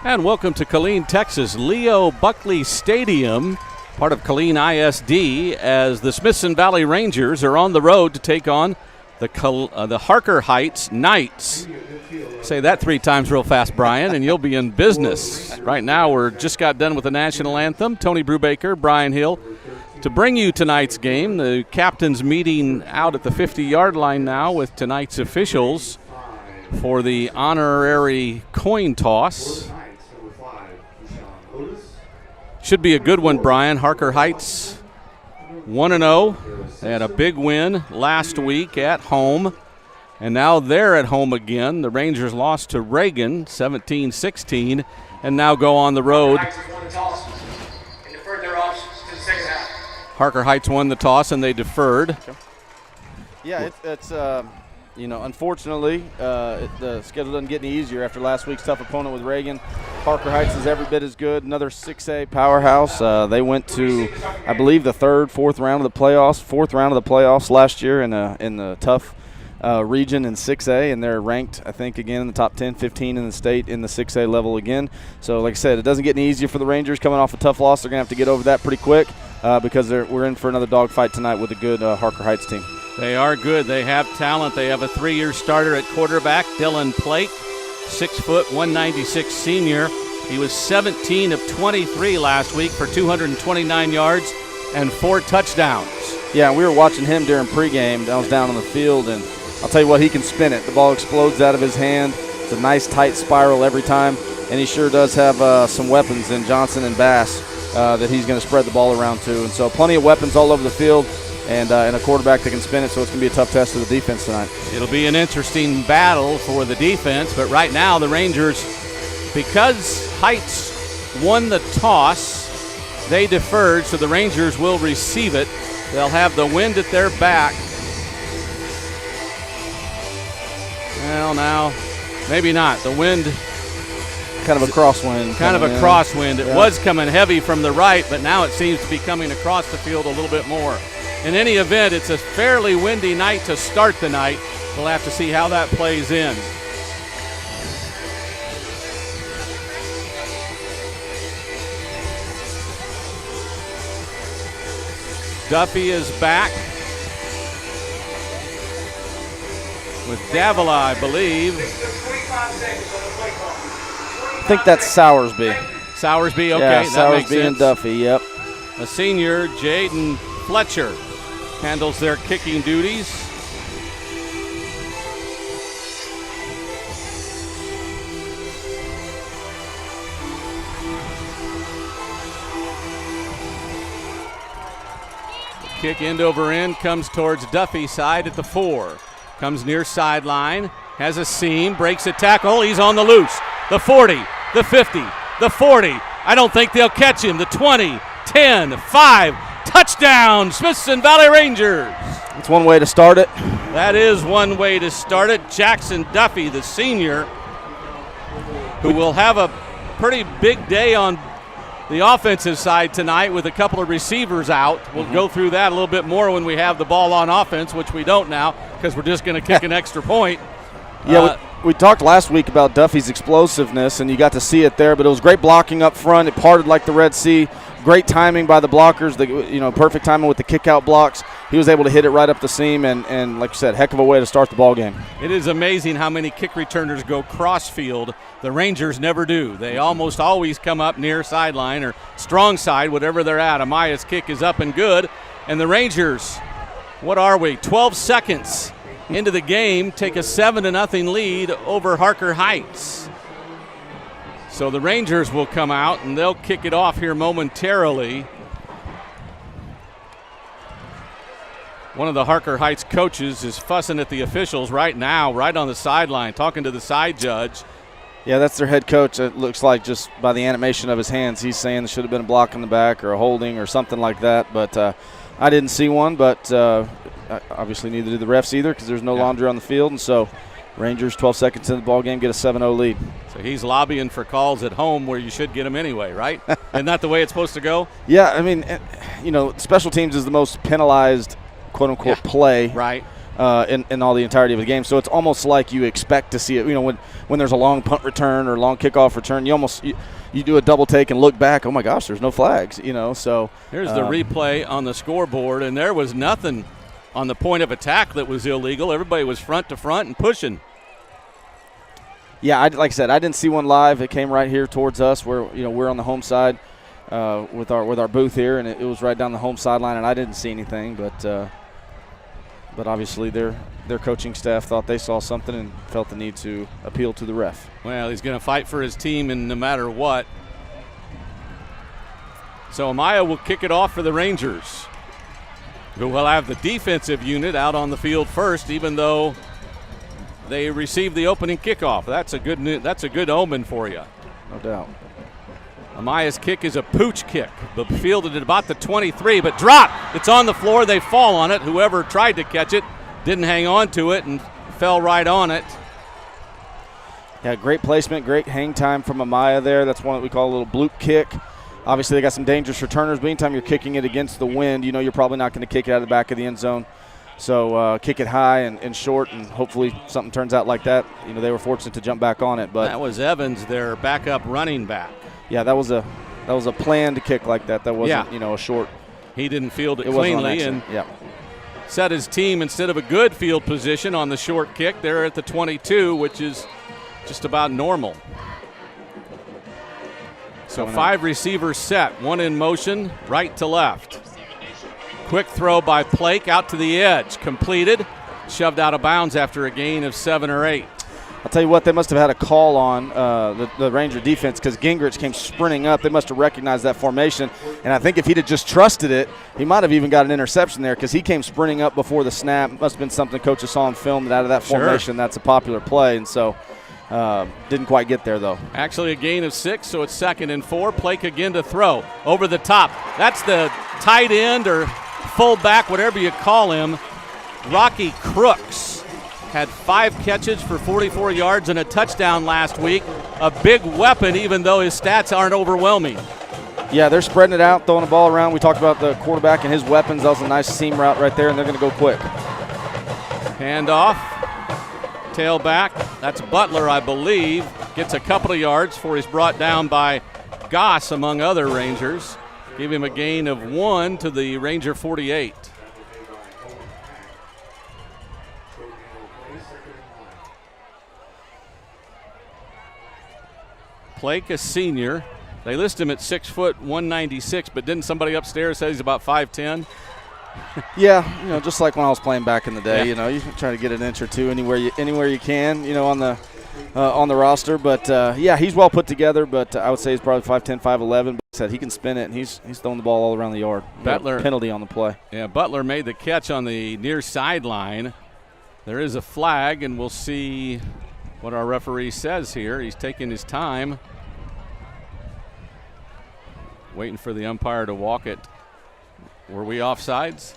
And welcome to Killeen, Texas, Leo Buckley Stadium, part of Killeen ISD, as the Smithson Valley Rangers are on the road to take on the Harker Heights Knights. Say that 3 times real fast, Brian, and you'll be in business. Right now, we're just got done with the national anthem. Tony Brubaker, Brian Hill, to bring you tonight's game. The captain's meeting out at the 50-yard line now with tonight's officials for the honorary coin toss. Should be a good one, Brian. Harker Heights 1-0. They had a big win last week at home, and now they're at home again. The Rangers lost to Reagan 17-16 and now go on the road. Harker Heights won the toss and they deferred. Yeah, it's unfortunately, the schedule doesn't get any easier after last week's tough opponent with Reagan. Harker Heights is every bit as good, another 6A powerhouse. They went to, I believe, the fourth round of the playoffs last year in the tough region in 6A, and they're ranked, I think, again in the top 10, 15 in the state in the 6A level again. So, like I said, it doesn't get any easier for the Rangers coming off a tough loss. They're going to have to get over that pretty quick because we're in for another dogfight tonight with a good Harker Heights team. They are good. They have talent. They have a 3-year starter at quarterback, Dylan Plate, 6 foot, 196 senior. He was 17 of 23 last week for 229 yards and 4 touchdowns. Yeah, we were watching him during pregame. I was down on the field, and I'll tell you what, he can spin it. The ball explodes out of his hand. It's a nice tight spiral every time, and he sure does have some weapons in Johnson and Bass that he's going to spread the ball around to. And so plenty of weapons all over the field. And a quarterback that can spin it, so it's going to be a tough test of the defense tonight. It'll be an interesting battle for the defense, but right now the Rangers, because Heights won the toss, they deferred, so the Rangers will receive it. They'll have the wind at their back. Well, now, maybe not. The wind. Kind of a crosswind. Kind of a crosswind. It was coming heavy from the right, but now it seems to be coming across the field a little bit more. In any event, it's a fairly windy night to start the night. We'll have to see how that plays in. Duffy is back with Davila, I believe. I think that's Sowersby. Sowersby, okay. Yeah, that makes Sowersby sense. and Duffy, yep. A senior, Jaden Fletcher, handles their kicking duties. The kick end over end comes towards Duffy's side at the 4. Comes near sideline, has a seam, breaks a tackle, he's on the loose. The 40, the 50, the 40. I don't think they'll catch him. The 20, 10, 5. Touchdown, Smithson Valley Rangers. It's one way to start it. That is one way to start it. Jackson Duffy, the senior, who will have a pretty big day on the offensive side tonight with a couple of receivers out. We'll go through that a little bit more when we have the ball on offense, which we don't now because we're just going to kick an extra point. Yeah, we talked last week about Duffy's explosiveness, and you got to see it there, but it was great blocking up front. It parted like the Red Sea. Great timing by the blockers, perfect timing with the kick-out blocks. He was able to hit it right up the seam, and like you said, heck of a way to start the ball game. It is amazing how many kick returners go cross-field. The Rangers never do. They almost always come up near sideline or strong side, whatever they're at. Amaya's kick is up and good, and the Rangers, what are we, 12 seconds into the game, take a 7-0 lead over Harker Heights. So the Rangers will come out, and they'll kick it off here momentarily. One of the Harker Heights coaches is fussing at the officials right now, right on the sideline, talking to the side judge. Yeah, that's their head coach. It looks like just by the animation of his hands, he's saying there should have been a block in the back or a holding or something like that. But I didn't see one, but obviously neither did the refs either because there's no laundry on the field. And so Rangers, 12 seconds into the ball game, get a 7-0 lead. So he's lobbying for calls at home where you should get them anyway, right? Isn't that the way it's supposed to go? Yeah, I mean, special teams is the most penalized, quote-unquote, play. Right. in all the entirety of the game. So it's almost like you expect to see it. When there's a long punt return or long kickoff return, you do a double take and look back. Oh my gosh, there's no flags. So here's the replay on the scoreboard, and there was nothing on the point of attack that was illegal. Everybody was front to front and pushing. Yeah, like I said, I didn't see one live. It came right here towards us, where we're on the home side with our booth here, and it was right down the home sideline, and I didn't see anything. But obviously their coaching staff thought they saw something and felt the need to appeal to the ref. Well, he's going to fight for his team, and no matter what. So Amaya will kick it off for the Rangers, who will have the defensive unit out on the field first, even though they received the opening kickoff. That's a good omen for you. No doubt. Amaya's kick is a pooch kick, but fielded at about the 23, but dropped. It's on the floor. They fall on it. Whoever tried to catch it didn't hang on to it and fell right on it. Yeah, great placement, great hang time from Amaya there. That's one that we call a little bloop kick. Obviously, they got some dangerous returners, but anytime you're kicking it against the wind, you're probably not going to kick it out of the back of the end zone. So kick it high and short, and hopefully something turns out like that. They were fortunate to jump back on it. But that was Evans, their backup running back. Yeah, that was a planned kick like that. That wasn't a short. He didn't field it cleanly and set his team instead of a good field position on the short kick. They're at the 22, which is just about normal. So 5 receivers set, 1 in motion, right to left. Quick throw by Plake out to the edge, completed, shoved out of bounds after a gain of 7 or 8. I'll tell you what, they must have had a call on the Ranger defense, because Gingrich came sprinting up. They must have recognized that formation, and I think if he'd have just trusted it, he might have even got an interception there, because he came sprinting up before the snap. Must have been something coaches saw on film, that out of that formation, that's a popular play, and so didn't quite get there, though. Actually a gain of 6, so it's 2nd and 4. Plake again to throw. Over the top. That's the tight end or fullback, whatever you call him, Rocky Crooks. Had 5 catches for 44 yards and a touchdown last week. A big weapon, even though his stats aren't overwhelming. Yeah, they're spreading it out, throwing the ball around. We talked about the quarterback and his weapons. That was a nice seam route right there, and they're going to go quick. Handoff, tailback. That's Butler, I believe. Gets a couple of yards before he's brought down by Goss, among other Rangers. Give him a gain of 1 to the Ranger 48. Plake, a senior. They list him at 6 foot 196, but didn't somebody upstairs say he's about 5'10"? Yeah, just like when I was playing back in the day. You try to get an inch or two anywhere you can, on the roster. But he's well put together. But I would say he's probably 5'10", 5'11". But said he can spin it, and he's throwing the ball all around the yard. Butler penalty on the play. Yeah, Butler made the catch on the near sideline. There is a flag, and we'll see what our referee says here. He's taking his time, waiting for the umpire to walk it. Were we offsides?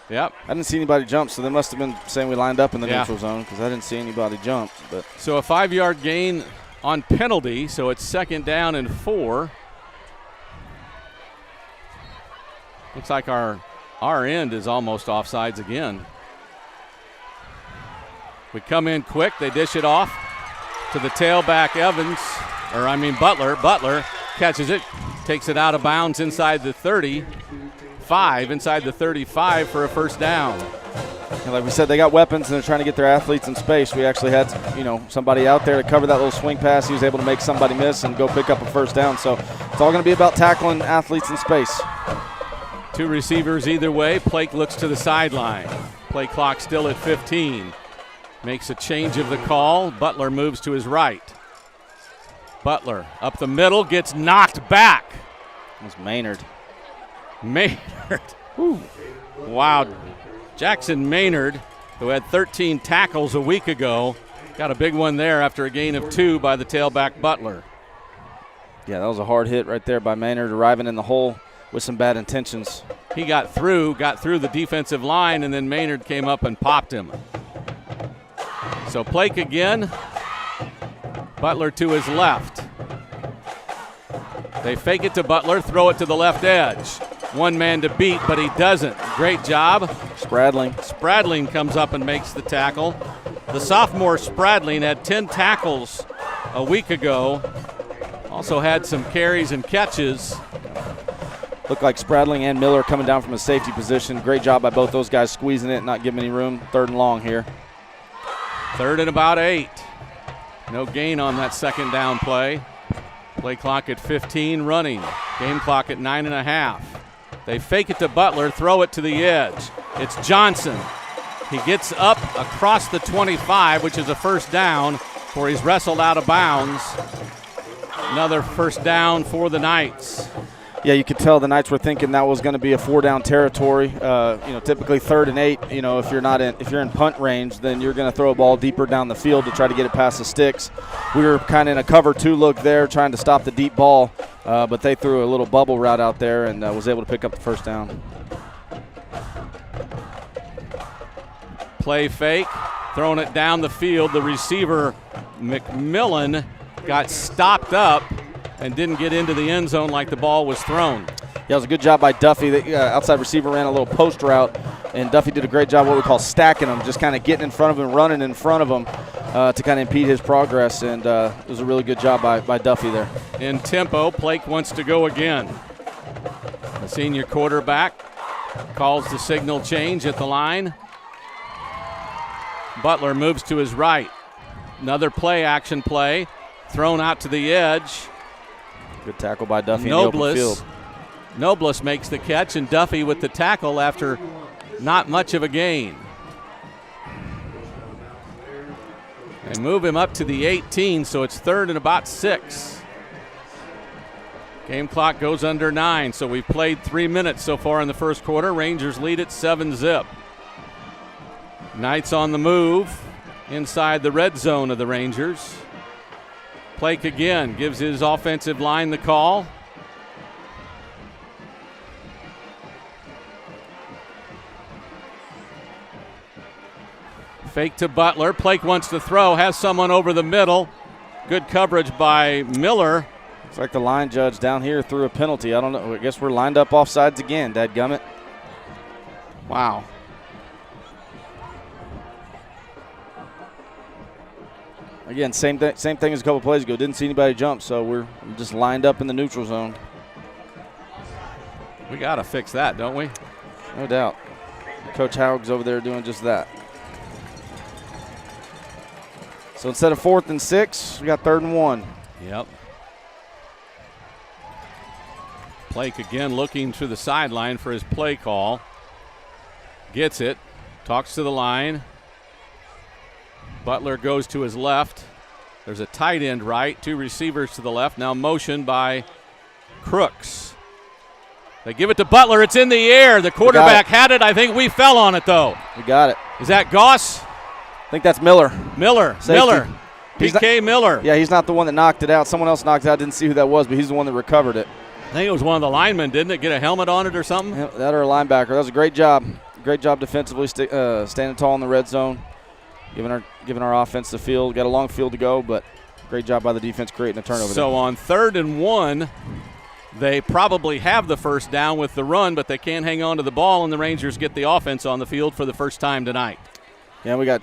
Yep. I didn't see anybody jump, so they must have been saying we lined up in the neutral zone, because I didn't see anybody jump. But so a 5-yard gain on penalty, so it's 2nd down and 4. Looks like our end is almost offsides again. We come in quick. They dish it off to the tailback, Butler. Butler catches it, takes it out of bounds inside the 35 for a first down. And like we said, they got weapons, and they're trying to get their athletes in space. We actually had, somebody out there to cover that little swing pass. He was able to make somebody miss and go pick up a first down. So it's all going to be about tackling athletes in space. 2 receivers either way. Plake looks to the sideline. Play clock still at 15. Makes a change of the call. Butler moves to his right. Butler up the middle, gets knocked back. It was Maynard. Whew. Wow. Jackson Maynard, who had 13 tackles a week ago, got a big one there after a gain of 2 by the tailback Butler. Yeah, that was a hard hit right there by Maynard, arriving in the hole with some bad intentions. He got through the defensive line, and then Maynard came up and popped him. So Plake again. Butler to his left. They fake it to Butler, throw it to the left edge. one man to beat, but he doesn't. Great job. Spradling comes up and makes the tackle. The sophomore Spradling had 10 tackles a week ago. Also had some carries and catches. Looked like Spradling and Miller coming down from a safety position. Great job by both those guys squeezing it, not giving any room. 3rd and long here. 3rd and about 8. No gain on that second down play. Play clock at 15 running. Game clock at 9.5. They fake it to Butler, throw it to the edge. It's Johnson. He gets up across the 25, which is a first down, where he's wrestled out of bounds. Another first down for the Knights. Yeah, you could tell the Knights were thinking that was going to be a 4-down territory. Typically 3rd and 8. If you're in punt range, then you're going to throw a ball deeper down the field to try to get it past the sticks. We were kind of in a cover 2 look there, trying to stop the deep ball, but they threw a little bubble route out there and was able to pick up the first down. Play fake, throwing it down the field. The receiver McMillan got stopped up and didn't get into the end zone like the ball was thrown. Yeah, it was a good job by Duffy. The outside receiver ran a little post route, and Duffy did a great job what we call stacking him, just kind of getting in front of him, running in front of him to kind of impede his progress, and it was a really good job by Duffy there. In tempo, Blake wants to go again. The senior quarterback calls the signal change at the line. Butler moves to his right. Another action play, thrown out to the edge. Good tackle by Duffy in the open field. Nobles makes the catch, and Duffy with the tackle after not much of a gain. And move him up to the 18, so it's 3rd and about 6. Game clock goes under 9, so we've played 3 minutes so far in the first quarter. Rangers lead at 7-zip. Knights on the move inside the red zone of the Rangers. Blake again gives his offensive line the call. Fake to Butler. Blake wants to throw, has someone over the middle. Good coverage by Miller. Looks like the line judge down here threw a penalty. I don't know. I guess we're lined up offsides again, dadgummit. Wow. Again, same thing as a couple plays ago. Didn't see anybody jump, so we're just lined up in the neutral zone. We got to fix that, don't we? No doubt. Coach Haug's over there doing just that. So instead of 4th and 6, we got 3rd and 1. Yep. Blake again looking to the sideline for his play call. Gets it. Talks to the line. Butler goes to his left. There's a tight end right, 2 receivers to the left. Now motion by Crooks. They give it to Butler. It's in the air. The quarterback had it. I think we fell on it, though. We got it. Is that Goss? I think that's Miller. Safety. Miller. PK Miller. Yeah, he's not the one that knocked it out. Someone else knocked it out. Didn't see who that was, but he's the one that recovered it. I think it was one of the linemen, didn't it? Get a helmet on it or something? Yeah, that or a linebacker. That was a great job. Great job defensively, standing tall in the red zone. Giving our offense the field. Got a long field to go, but great job by the defense creating a turnover. So on 3rd and 1, they probably have the first down with the run, but they can't hang on to the ball, and the Rangers get the offense on the field for the first time tonight. Yeah, we got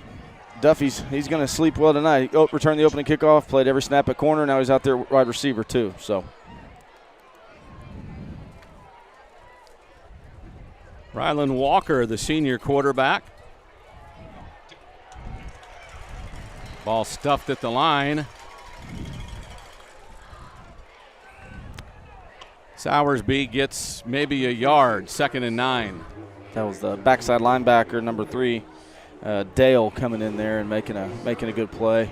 Duffy's. He's going to sleep well tonight. Returned the opening kickoff, played every snap at corner. Now he's out there wide receiver too. So Rylan Walker, the senior quarterback. Ball stuffed at the line. Sowersby gets maybe a yard, 2nd and 9. That was the backside linebacker, number 3, Dale, coming in there and making a good play.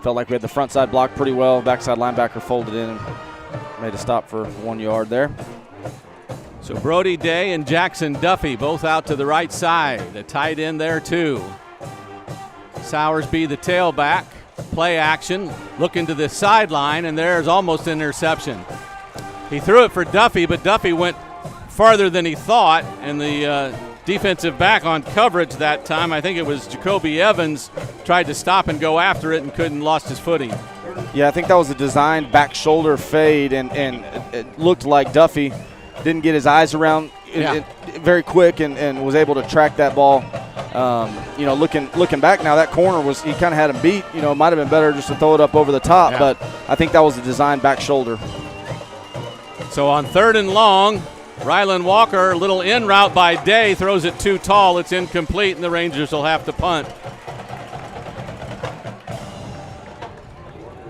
Felt like we had the front side blocked pretty well. Backside linebacker folded in and made a stop for 1 yard there. So Brody Day and Jackson Duffy both out to the right side. The tight end there too. Sowersby, the tailback, play action, looking to the sideline, and there's almost an interception. He threw it for Duffy, but Duffy went farther than he thought, and the defensive back on coverage that time, I think it was Jacoby Evans, tried to stop and go after it and lost his footing. Yeah, I think that was a designed back shoulder fade, and it looked like Duffy didn't get his eyes around it very quick and was able to track that ball. Looking back now, that corner he kind of had him beat. It might have been better just to throw it up over the top, but I think that was a design back shoulder. So on 3rd and long, Rylan Walker, little in route by Day, throws it too tall. It's incomplete, and the Rangers will have to punt.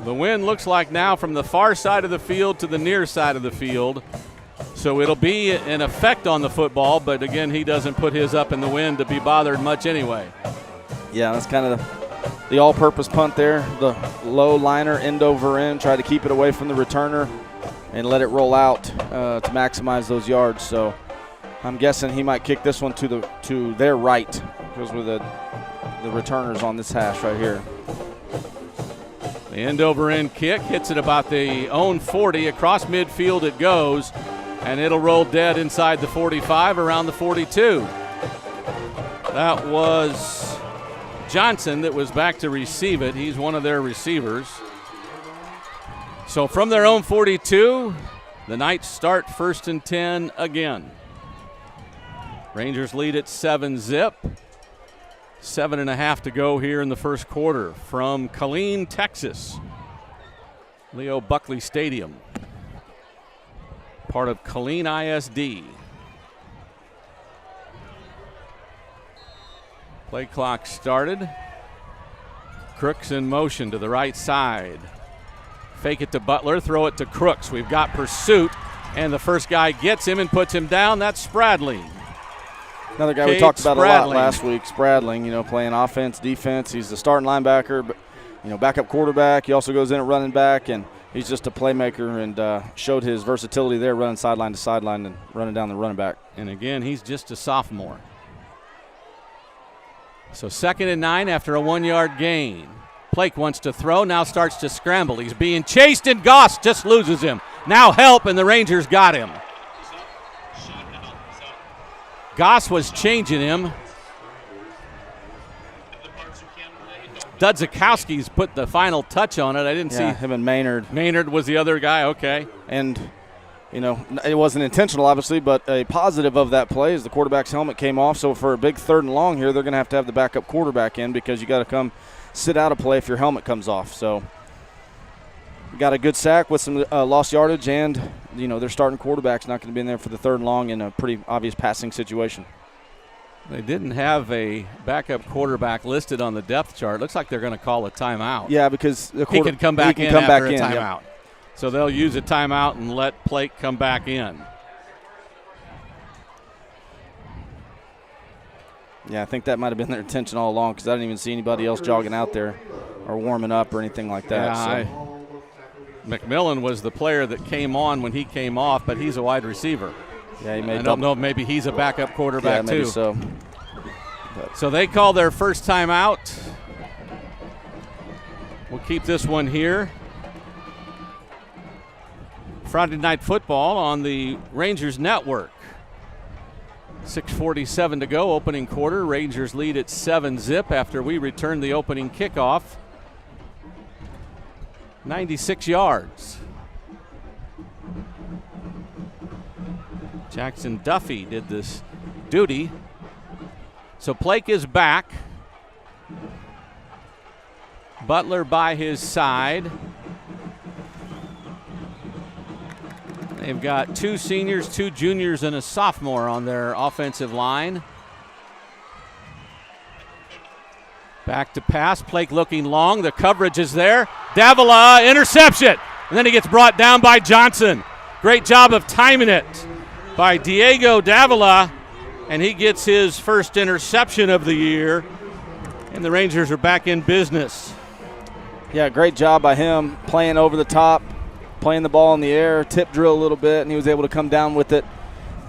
The wind looks like now from the far side of the field to the near side of the field. So it'll be an effect on the football, but again, he doesn't put his up in the wind to be bothered much anyway. Yeah, that's kind of the all-purpose punt there. The low liner, end over end, try to keep it away from the returner and let it roll out to maximize those yards. So I'm guessing he might kick this one to their right, because with the returners on this hash right here. The end over end kick hits it about the own 40. Across midfield it goes, and it'll roll dead inside the 45, around the 42. That was Johnson that was back to receive it. He's one of their receivers. So from their own 42, the Knights start 1st and 10 again. Rangers lead at 7-zip. 7.5 to go here in the first quarter from Killeen, Texas. Leo Buckley Stadium, part of Killeen ISD. Play clock started. Crooks in motion to the right side. Fake it to Butler, throw it to Crooks. We've got pursuit, and the first guy gets him and puts him down. That's Spradling. Another guy we talked about a lot last week, Spradling, playing offense, defense. He's the starting linebacker, but, backup quarterback. He also goes in at running back, and he's just a playmaker and showed his versatility there, running sideline to sideline and running down the running back. And again, he's just a sophomore. So 2nd and 9 after a 1-yard gain. Blake wants to throw, now starts to scramble. He's being chased, and Goss just loses him. Now help, and the Rangers got him. Goss was changing him. Dudzikowski's put the final touch on it. I didn't see him and Maynard. Maynard was the other guy, okay. And, it wasn't intentional, obviously, but a positive of that play is the quarterback's helmet came off. So for a big 3rd and long here, they're going to have the backup quarterback in, because you got to come sit out a play if your helmet comes off. So got a good sack with some lost yardage, and their starting quarterback's not going to be in there for the 3rd and long in a pretty obvious passing situation. They didn't have a backup quarterback listed on the depth chart. Looks like they're going to call a timeout. Yeah, because he can come back in after a timeout. Yep. So they'll use a timeout and let Blake come back in. Yeah, I think that might have been their intention all along, because I didn't even see anybody else jogging out there or warming up or anything like that. Yeah, McMillan was the player that came on when he came off, but he's a wide receiver. Yeah, I don't know if maybe he's a backup quarterback maybe too. So. So they call their first timeout. We'll keep this one here. Friday Night Football on the Rangers Network. 6:47 to go, opening quarter. Rangers lead at 7-zip after we return the opening kickoff. 96 yards. Jackson Duffy did this duty. So Blake is back. Butler by his side. They've got 2 seniors, 2 juniors, and a sophomore on their offensive line. Back to pass. Blake looking long. The coverage is there. Davila, interception. And then he gets brought down by Johnson. Great job of timing it by Diego Davila. And he gets his first interception of the year. And the Rangers are back in business. Yeah, great job by him playing over the top, playing the ball in the air, tip drill a little bit, and he was able to come down with it.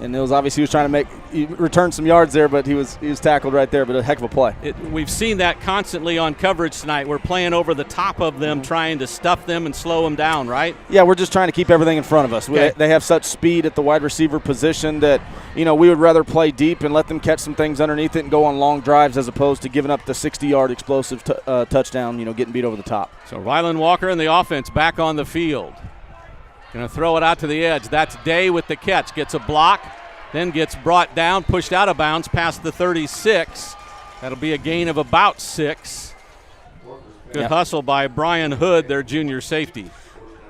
And it was obvious he was trying to return some yards there, but he was tackled right there, but a heck of a play. We've seen that constantly on coverage tonight. We're playing over the top of them, trying to stuff them and slow them down, right? Yeah, we're just trying to keep everything in front of us. Okay. They have such speed at the wide receiver position that, we would rather play deep and let them catch some things underneath it and go on long drives as opposed to giving up the 60-yard explosive touchdown, getting beat over the top. So Rylan Walker and the offense back on the field. Going to throw it out to the edge. That's Day with the catch. Gets a block, then gets brought down, pushed out of bounds past the 36. That'll be a gain of about 6. Good hustle by Brian Hood, their junior safety.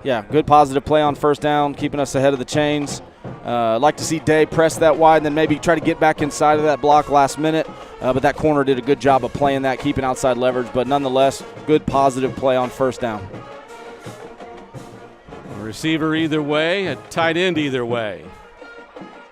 Yeah, good positive play on first down, keeping us ahead of the chains. I'd like to see Day press that wide and then maybe try to get back inside of that block last minute. But that corner did a good job of playing that, keeping outside leverage. But nonetheless, good positive play on first down. A receiver either way, a tight end either way.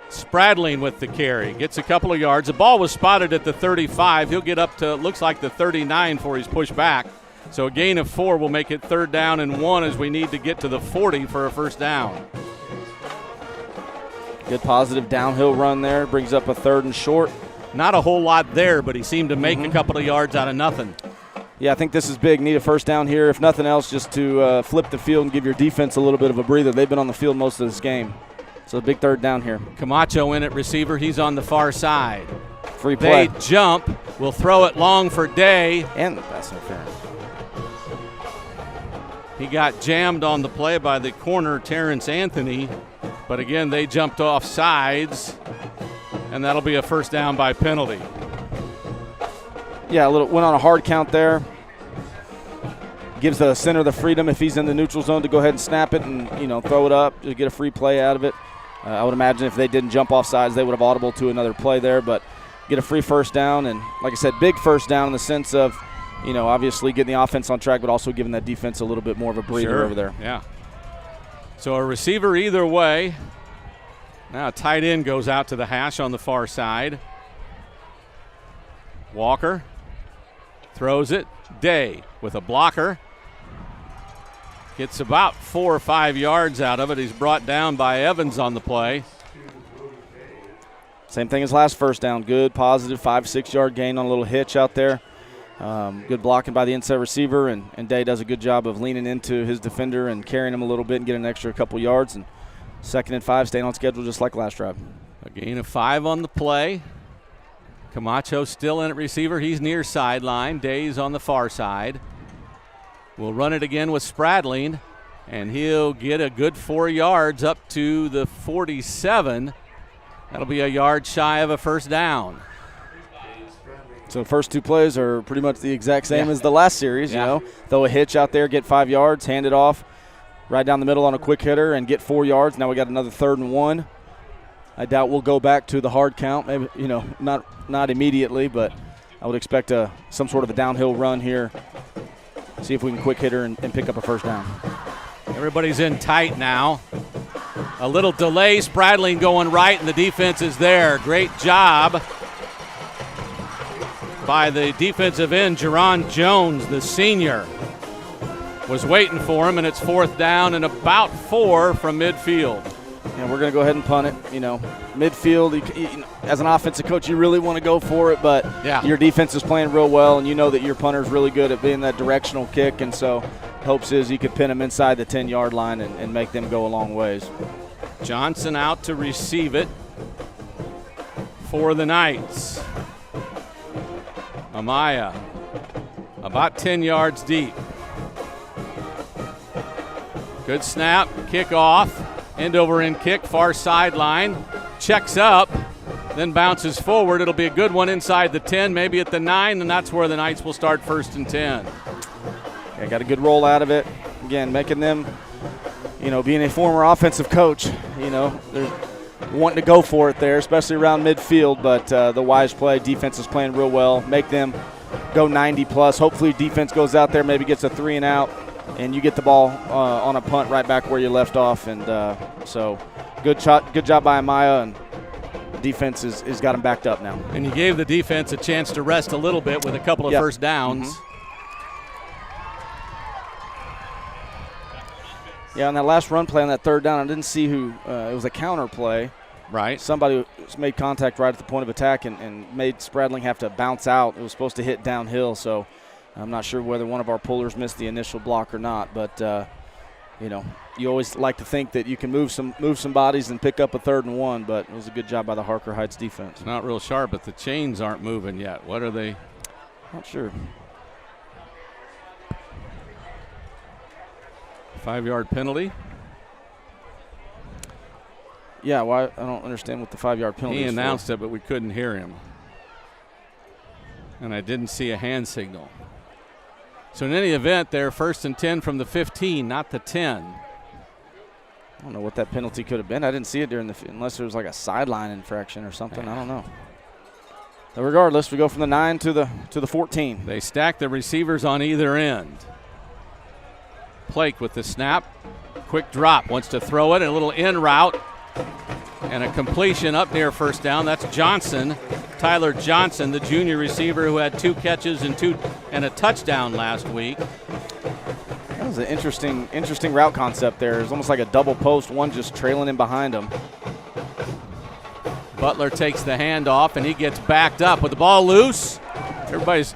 Spradling with the carry, gets a couple of yards. The ball was spotted at the 35. He'll get up to, looks like the 39 before he's pushed back. So a gain of 4 will make it 3rd down and 1 as we need to get to the 40 for a first down. Good positive downhill run there. Brings up a 3rd and short. Not a whole lot there, but he seemed to make a couple of yards out of nothing. Yeah, I think this is big. Need a first down here. If nothing else, just to flip the field and give your defense a little bit of a breather. They've been on the field most of this game. So a big 3rd down here. Camacho in at receiver. He's on the far side. Free play. They jump. Will throw it long for Day. And the pass interference. He got jammed on the play by the corner, Terrence Anthony. But again, they jumped off sides. And that'll be a first down by penalty. Yeah, went on a hard count there. Gives the center the freedom if he's in the neutral zone to go ahead and snap it and, throw it up to get a free play out of it. I would imagine if they didn't jump off sides, they would have audible to another play there. But get a free first down. And like I said, big first down in the sense of, obviously getting the offense on track, but also giving that defense a little bit more of a breather over there. Yeah. So a receiver either way. Now a tight end goes out to the hash on the far side. Walker throws it. Day with a blocker. Gets about 4 or 5 yards out of it. He's brought down by Evans on the play. Same thing as last first down. Good, positive 5-6 yard gain on a little hitch out there. Good blocking by the inside receiver, and Day does a good job of leaning into his defender and carrying him a little bit and getting an extra couple yards. And 2nd and 5, staying on schedule just like last drive. A gain of 5 on the play. Camacho still in at receiver. He's near sideline. Day's on the far side. We'll run it again with Spradling, and he'll get a good 4 yards up to the 47. That'll be a yard shy of a first down. So the first 2 plays are pretty much the exact same as the last series, Throw a hitch out there, get 5 yards, hand it off right down the middle on a quick hitter and get 4 yards. Now we got another 3rd and 1. I doubt we'll go back to the hard count, maybe, not immediately, but I would expect some sort of a downhill run here. See if we can quick hitter and pick up a first down. Everybody's in tight now. A little delay, Spradling going right, and the defense is there. Great job by the defensive end, Jerron Jones, the senior. Was waiting for him, and it's 4th down and about 4 from midfield. And we're going to go ahead and punt it. Midfield, as an offensive coach, you really want to go for it, but your defense is playing real well, and you know that your punter's really good at being that directional kick, and so hopes is you could pin them inside the 10-yard line and make them go a long ways. Johnson out to receive it for the Knights. Amaya about 10 yards deep. Good snap, kickoff, end over end kick, far sideline, checks up, then bounces forward. It'll be a good one inside the 10, maybe at the 9, and that's where the Knights will start 1st and 10. Yeah, got a good roll out of it. Again, making them, being a former offensive coach, they're wanting to go for it there, especially around midfield, but the wise play, defense is playing real well. Make them go 90-plus. Hopefully defense goes out there, maybe gets a 3 and out, and you get the ball on a punt right back where you left off. And so good job by Amaya, and defense has got him backed up now. And you gave the defense a chance to rest a little bit with a couple of first downs. Yeah, on that last run play on that 3rd down, I didn't see who. It was a counter play. Right. Somebody made contact right at the point of attack and made Spradling have to bounce out. It was supposed to hit downhill, so I'm not sure whether one of our pullers missed the initial block or not. But, you always like to think that you can move some bodies and pick up a 3rd and 1, but it was a good job by the Harker Heights defense. Not real sharp, but the chains aren't moving yet. What are they? Not sure. 5-yard penalty. Yeah, why? I don't understand what the 5-yard penalty is. He announced it, but we couldn't hear him. And I didn't see a hand signal. So in any event, they're 1st and 10 from the 15, not the 10. I don't know what that penalty could have been. I didn't see it unless there was like a sideline infraction or something. I don't know. But regardless, we go from the 9 to the 14. They stack the receivers on either end. Plake with the snap. Quick drop. Wants to throw it. A little in route. And a completion up near first down. That's Johnson. Tyler Johnson, the junior receiver who had 2 catches and a touchdown last week. That was an interesting route concept there. It was almost like a double post, one just trailing in behind him. Butler takes the handoff, and he gets backed up with the ball loose. Everybody's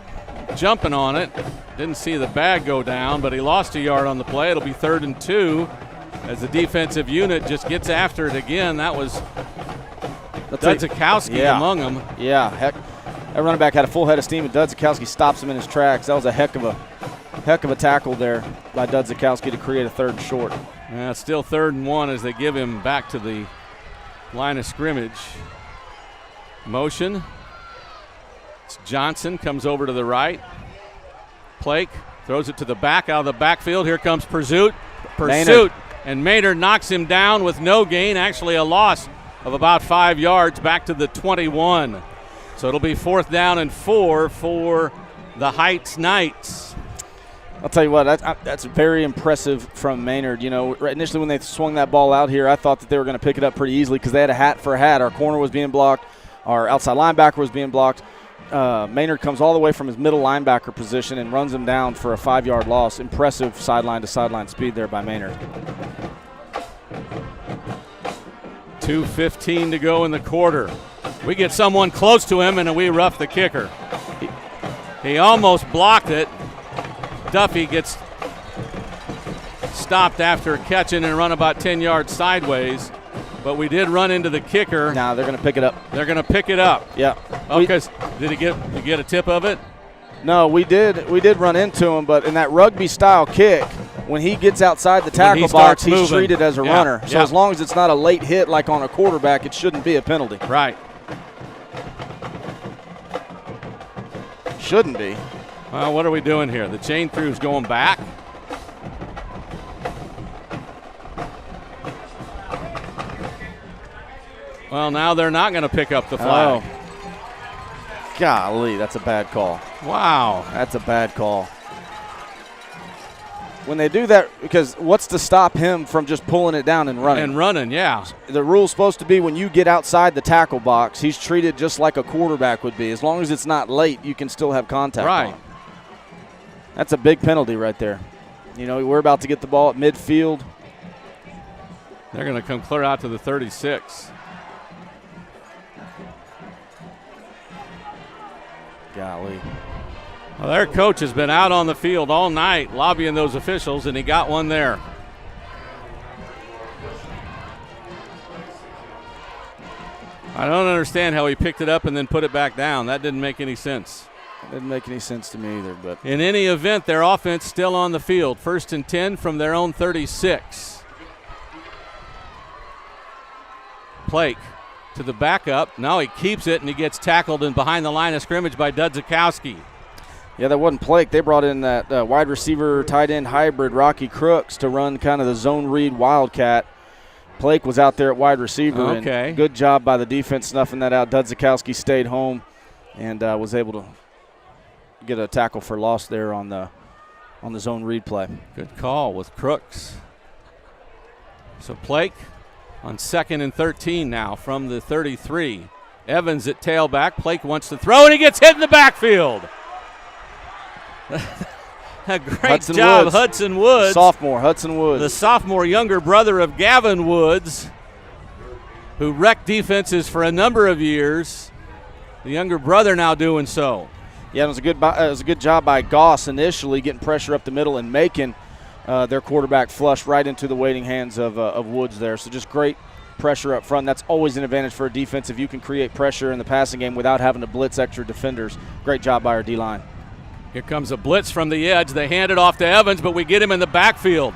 jumping on it. Didn't see the bag go down, but he lost a yard on the play. It'll be 3rd and 2 as the defensive unit just gets after it again. That was Dudzikowski among them. Yeah, heck, that running back had a full head of steam, and Dudzikowski stops him in his tracks. That was a heck of a tackle there by Dudzikowski to create a 3rd and short. Yeah, it's still 3rd and 1 as they give him back to the line of scrimmage. Motion. It's Johnson, comes over to the right. Plake throws it to the back, out of the backfield. Here comes Pursuit. And Maynard knocks him down with no gain, actually a loss of about 5 yards back to the 21. So it'll be 4th down and 4 for the Heights Knights. I'll tell you what, that's very impressive from Maynard. You know, initially when they swung that ball out here, I thought that they were going to pick it up pretty easily because they had a hat for a hat. Our corner was being blocked. Our outside linebacker was being blocked. Maynard comes all the way from his middle linebacker position and runs him down for a 5-yard loss. Impressive sideline-to-sideline speed there by Maynard. 2:15 to go in the quarter. We get someone close to him, and we rough the kicker. He almost blocked it. Duffy gets stopped after catching and run about 10 yards sideways. But we did run into the kicker. Nah, they're going to pick it up. They're going to pick it up. Yeah. Okay. Did you get a tip of it? No, we did run into him, but in that rugby-style kick, when he gets outside the tackle box, he's treated as a runner. So as long as it's not a late hit like on a quarterback, it shouldn't be a penalty. Right. Shouldn't be. Well, what are we doing here? The chain crew's going back. Well, now they're not going to pick up the flag. Oh. Golly, that's a bad call. Wow. That's a bad call. When they do that, because what's to stop him from just pulling it down and running? And running, yeah. The rule's supposed to be when you get outside the tackle box, he's treated just like a quarterback would be. As long as it's not late, you can still have contact on him. That's a big penalty right there. You know, we're about to get the ball at midfield. They're going to come clear out to the 36. Golly. Well, their coach has been out on the field all night lobbying those officials, and he got one there. I don't understand how he picked it up and then put it back down. That didn't make any sense. Didn't make any sense to me either. But in any event, their offense still on the field. 1st and 10 from their own 36. Plake to the backup. Now he keeps it, and he gets tackled and behind the line of scrimmage by Dudzikowski. Yeah, that wasn't Plake. They brought in that wide receiver, tight end hybrid, Rocky Crooks, to run kind of the zone read wildcat. Plake was out there at wide receiver. Okay. And good job by the defense snuffing that out. Dudzikowski stayed home and was able to get a tackle for loss there on the zone read play. Good call with Crooks. So Plake on 2nd and 13 now from the 33. Evans at tailback. Plake wants to throw, and he gets hit in the backfield. A great job, Hudson Woods. Sophomore, Hudson Woods. The sophomore younger brother of Gavin Woods, who wrecked defenses for a number of years. The younger brother now doing so. Yeah, it was a good job by Goss initially, getting pressure up the middle and making their quarterback flush right into the waiting hands of Woods there. So just great pressure up front. That's always an advantage for a defense if you can create pressure in the passing game without having to blitz extra defenders. Great job by our D-line. Here comes a blitz from the edge. They hand it off to Evans, but we get him in the backfield.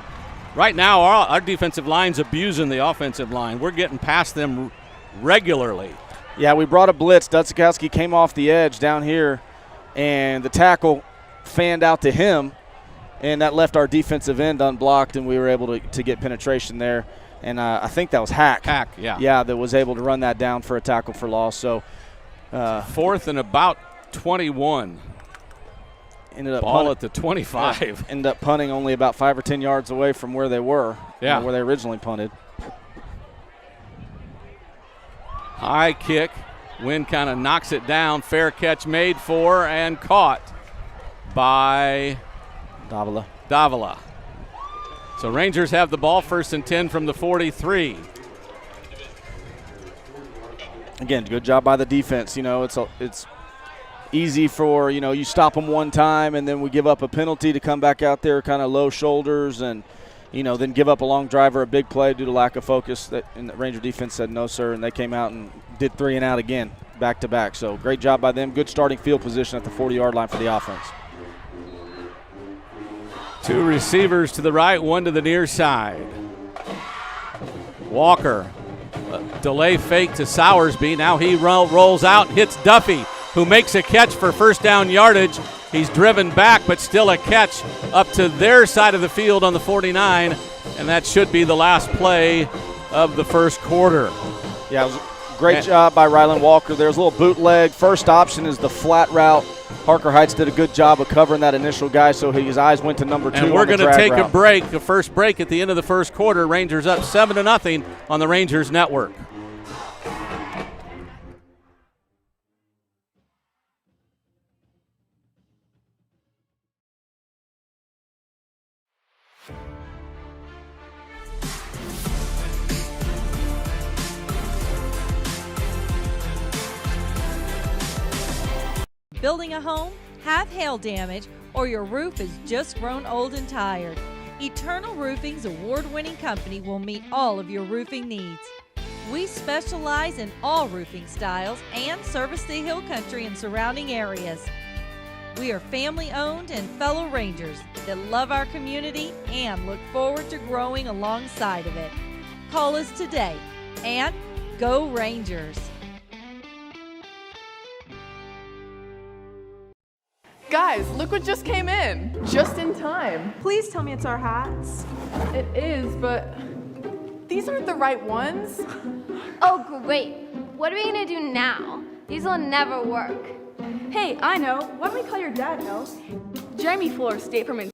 Right now, our defensive line's abusing the offensive line. We're getting past them regularly. Yeah, we brought a blitz. Dutzikowski came off the edge down here, and the tackle fanned out to him, and that left our defensive end unblocked, and we were able to get penetration there. And I think that was Hack. Hack, yeah. Yeah, that was able to run that down for a tackle for loss. So 4th and about 21. Ended up ball at the 25. Yeah, ended up punting only about 5 or 10 yards away from where they were, where they originally punted. High kick. Wind kind of knocks it down. Fair catch made for and caught by Davila. So Rangers have the ball, 1st and 10 from the 43. Again, good job by the defense. You know, it's easy for, you stop them one time and then we give up a penalty to come back out there kind of low shoulders and, then give up a long drive or a big play due to lack of focus. And the Ranger defense said no, sir, and they came out and did 3 and out again, back to back. So great job by them. Good starting field position at the 40-yard line for the offense. 2 receivers to the right, 1 to the near side. Walker, delay fake to Sowersby. Now he rolls out, hits Duffy, who makes a catch for 1st down yardage. He's driven back, but still a catch up to their side of the field on the 49, and that should be the last play of the 1st quarter. Yeah, it was a great job by Rylan Walker. There's a little bootleg. First option is the flat route. Harker Heights did a good job of covering that initial guy, so his eyes went to number 2. And we're going to take a break, a first break at the end of the 1st quarter. Rangers up 7-0 on the Rangers Network. Building a home, have hail damage, or your roof has just grown old and tired. Eternal Roofing's award-winning company will meet all of your roofing needs. We specialize in all roofing styles and service the Hill Country and surrounding areas. We are family-owned and fellow Rangers that love our community and look forward to growing alongside of it. Call us today and go Rangers! Guys, look what just came in. Just in time. Please tell me it's our hats. It is, but these aren't the right ones. Oh, great. What are we going to do now? These will never work. Hey, I know. Why don't we call your dad, no? Jeremy Fuller, State from.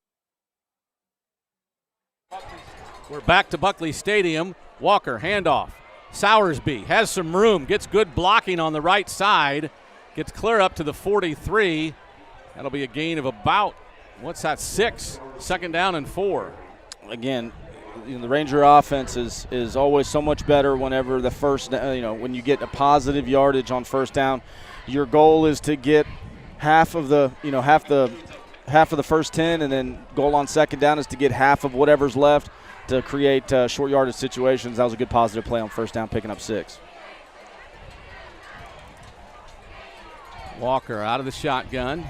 We're back to Buckley Stadium. Walker, handoff. Sowersby has some room, gets good blocking on the right side, gets clear up to the 43. That'll be a gain of about, 6? 2nd down and 4. Again, the Ranger offense is always so much better whenever the first, when you get a positive yardage on 1st down. Your goal is to get half of the first 10, and then goal on 2nd down is to get half of whatever's left to create short yardage situations. That was a good positive play on 1st down, picking up 6. Walker out of the shotgun.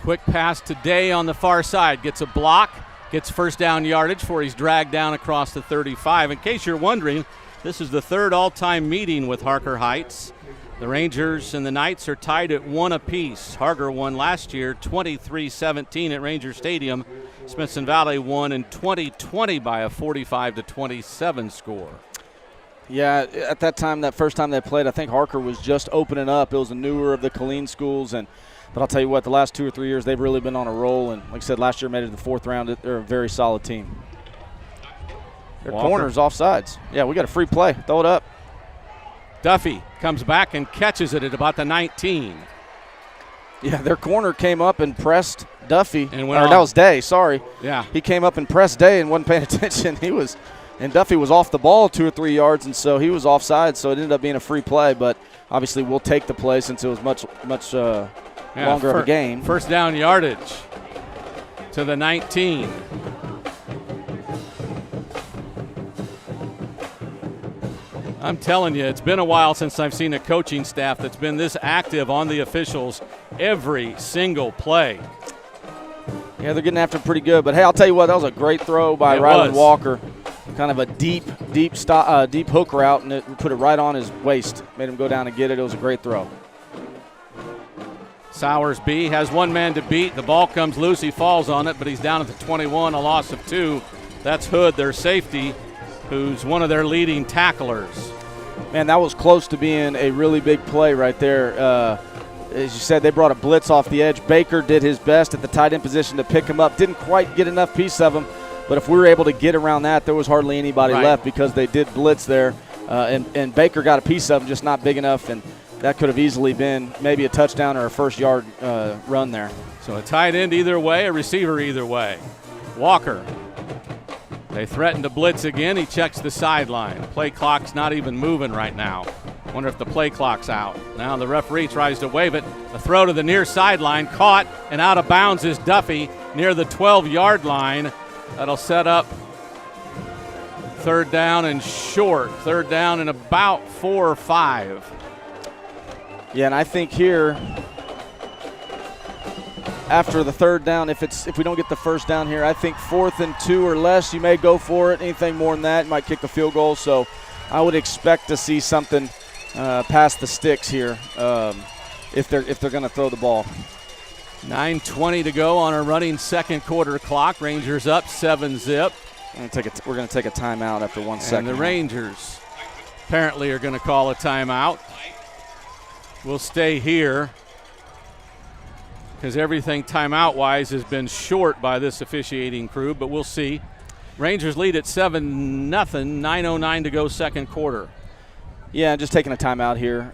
Quick pass to Day on the far side. Gets a block, gets 1st down yardage before he's dragged down across the 35. In case you're wondering, this is the 3rd all-time meeting with Harker Heights. The Rangers and the Knights are tied at 1 apiece. Harker won last year 23-17 at Ranger Stadium. Smithson Valley won in 2020 by a 45-27 score. Yeah, at that time, that first time they played, I think Harker was just opening up. It was the newer of the Killeen schools, but I'll tell you what, the last 2 or 3 years, they've really been on a roll. And like I said, last year made it to the 4th round. They're a very solid team. Their corner's offsides. Yeah, we got a free play. Throw it up. Duffy comes back and catches it at about the 19. Yeah, their corner came up and pressed Duffy. And that was Day, sorry. Yeah. He came up and pressed Day and wasn't paying attention. And Duffy was off the ball 2 or 3 yards, and so he was offside, so it ended up being a free play. But obviously we'll take the play since it was much longer of a game. 1st down yardage to the 19. I'm telling you, it's been a while since I've seen a coaching staff that's been this active on the officials every single play. Yeah, they're getting after him pretty good. But, hey, I'll tell you what, that was a great throw by Ryland Walker. Kind of a deep hook route, and it put it right on his waist. Made him go down and get it. It was a great throw. Sowersby has one man to beat. The ball comes loose. He falls on it, but he's down at the 21, a loss of 2. That's Hood, their safety, who's one of their leading tacklers. Man, that was close to being a really big play right there. As you said, they brought a blitz off the edge. Baker did his best at the tight end position to pick him up. Didn't quite get enough piece of him. But if we were able to get around that, there was hardly anybody left because they did blitz there. And Baker got a piece of him, just not big enough. And that could have easily been maybe a touchdown or a first-yard run there. So a tight end either way, a receiver either way. Walker. They threaten to blitz again. He checks the sideline. Play clock's not even moving right now. Wonder if the play clock's out. Now the referee tries to wave it. A throw to the near sideline. Caught and out of bounds is Duffy near the 12-yard line. That'll set up third down and short. Third down and about 4 or 5. Yeah, and I think here, after the third down, if we don't get the first down here, I think 4th and 2 or less, you may go for it. Anything more than that, you might kick a field goal. So I would expect to see something past the sticks here if they're going to throw the ball. 9:20 to go on our running second quarter clock. Rangers up 7-zip. We're going to take a timeout after 1 second. And the Rangers apparently are going to call a timeout. We'll stay here because everything timeout-wise has been short by this officiating crew, but we'll see. Rangers lead at 7-0, 9:09 to go second quarter. Yeah, just taking a timeout here.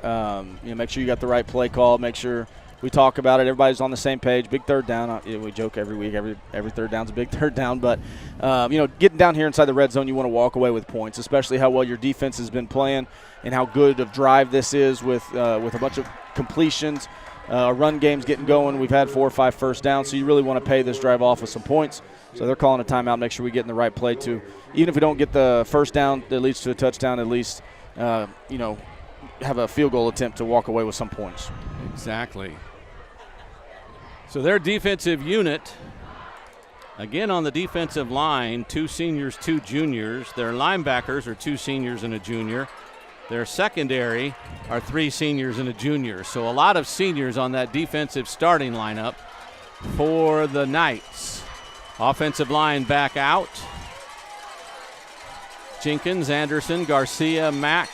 Make sure you got the right play call. Make sure we talk about it. Everybody's on the same page. Big third down. We joke every week. Every third down's a big third down. But, getting down here inside the red zone, you want to walk away with points, especially how well your defense has been playing and how good of drive this is with a bunch of completions. Run game's getting going. We've had 4 or 5 first downs, so you really want to pay this drive off with some points. So they're calling a timeout. Make sure we get in the right play, too. Even if we don't get the first down that leads to a touchdown, at least, have a field goal attempt to walk away with some points. Exactly. So their defensive unit, again on the defensive line, 2 seniors, 2 juniors. Their linebackers are 2 seniors and a junior. Their secondary are 3 seniors and a junior. So a lot of seniors on that defensive starting lineup for the Knights. Offensive line back out. Jenkins, Anderson, Garcia, Mack,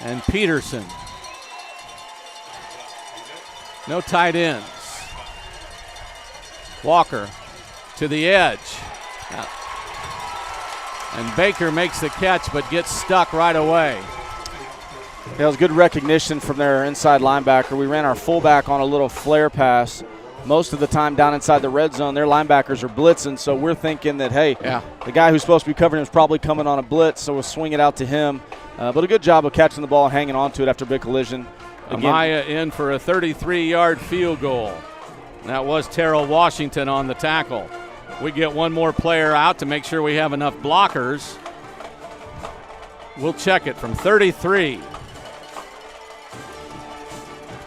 and Peterson. No tight ends. Walker to the edge. And Baker makes the catch but gets stuck right away. Yeah, it was good recognition from their inside linebacker. We ran our fullback on a little flare pass. Most of the time down inside the red zone, their linebackers are blitzing, so we're thinking that, hey, the guy who's supposed to be covering him is probably coming on a blitz, so we'll swing it out to him. But a good job of catching the ball and hanging on to it after a big collision. Amaya in for a 33-yard field goal. That was Terrell Washington on the tackle. We get one more player out to make sure we have enough blockers. We'll check it from 33.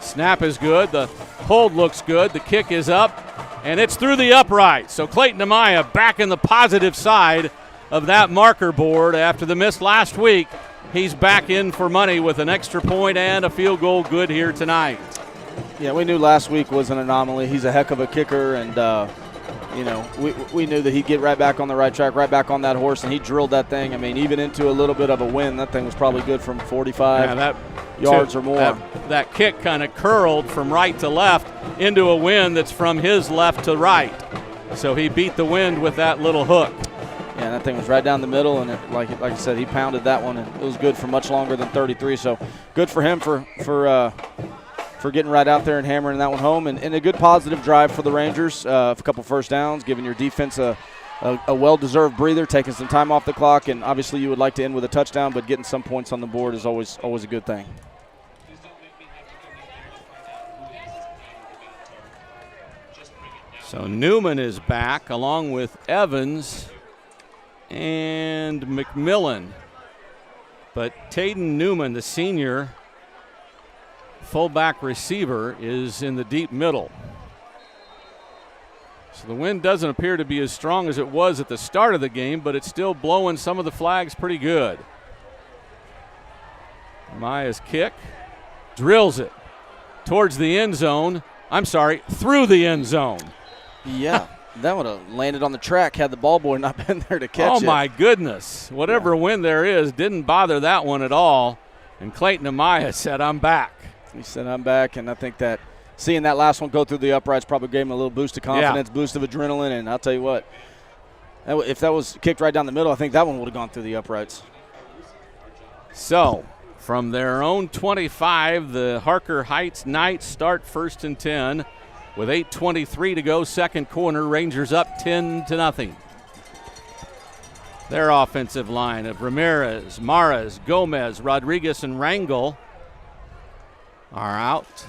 Snap is good. The hold looks good. The kick is up, and it's through the upright. So Clayton Amaya back in the positive side of that marker board after the miss last week. He's back in for money with an extra point and a field goal good here tonight. Yeah, we knew last week was an anomaly. He's a heck of a kicker, and, we knew that he'd get right back on the right track, right back on that horse, and he drilled that thing. I mean, even into a little bit of a wind, that thing was probably good from 45 yards or more. That kick kind of curled from right to left into a wind that's from his left to right. So he beat the wind with that little hook. Yeah, and that thing was right down the middle, and like I said, he pounded that one, and it was good for much longer than 33. So good for him for getting right out there and hammering that one home, and a good positive drive for the Rangers. A couple first downs, giving your defense a well-deserved breather, taking some time off the clock, and obviously you would like to end with a touchdown, but getting some points on the board is always a good thing. So Newman is back along with Evans and McMillan. But Tayden Newman, the senior fullback receiver, is in the deep middle. So the wind doesn't appear to be as strong as it was at the start of the game, but it's still blowing some of the flags pretty good. Maya's kick drills it towards the end zone. I'm sorry, through the end zone. Yeah, that would have landed on the track had the ball boy not been there to catch it. Oh, my goodness. Whatever wind there is didn't bother that one at all. And Clayton Amaya said, I'm back. He said, I'm back, and I think that seeing that last one go through the uprights probably gave him a little boost of confidence, boost of adrenaline, and I'll tell you what, if that was kicked right down the middle, I think that one would have gone through the uprights. So, from their own 25, the Harker Heights Knights start 1st and 10 with 8:23 to go, second quarter. Rangers up 10-0. Their offensive line of Ramirez, Maras, Gomez, Rodriguez, and Rangel are out.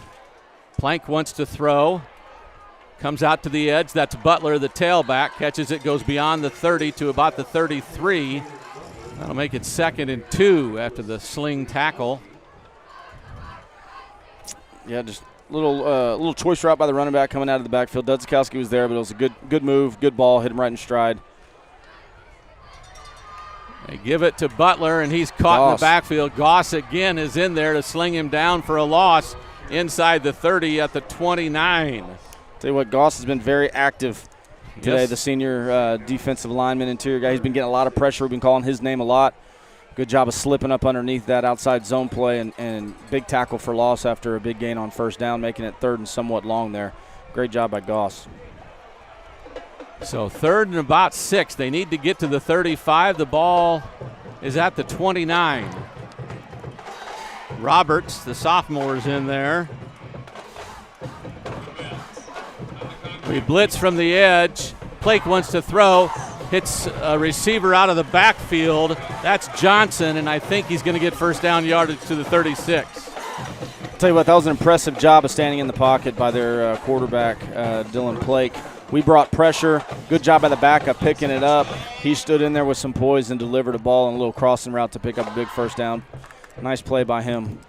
Plank wants to throw. Comes out to the edge. That's Butler, the tailback. Catches it, goes beyond the 30 to about the 33. That'll make it 2nd and 2 after the sling tackle. Yeah, just little choice route by the running back coming out of the backfield. Dudzikowski was there, but it was a good move, good ball, hit him right in stride. They give it to Butler, and he's caught in the backfield. Goss again is in there to sling him down for a loss inside the 30 at the 29. Tell you what, Goss has been very active today, Yes. the senior defensive lineman, interior guy. He's been getting a lot of pressure. We've been calling his name a lot. Good job of slipping up underneath that outside zone play and big tackle for loss after a big gain on first down, making it 3rd and somewhat long there. Great job by Goss. So 3rd and about 6. They need to get to the 35. The ball is at the 29. Roberts, the sophomore, is in there. We blitz from the edge. Blake wants to throw. Hits a receiver out of the backfield. That's Johnson, and I think he's going to get first down yardage to the 36. Tell you what, that was an impressive job of standing in the pocket by their quarterback, Dylan Blake. We brought pressure. Good job by the backup picking it up. He stood in there with some poise and delivered a ball on a little crossing route to pick up a big first down. Nice play by him.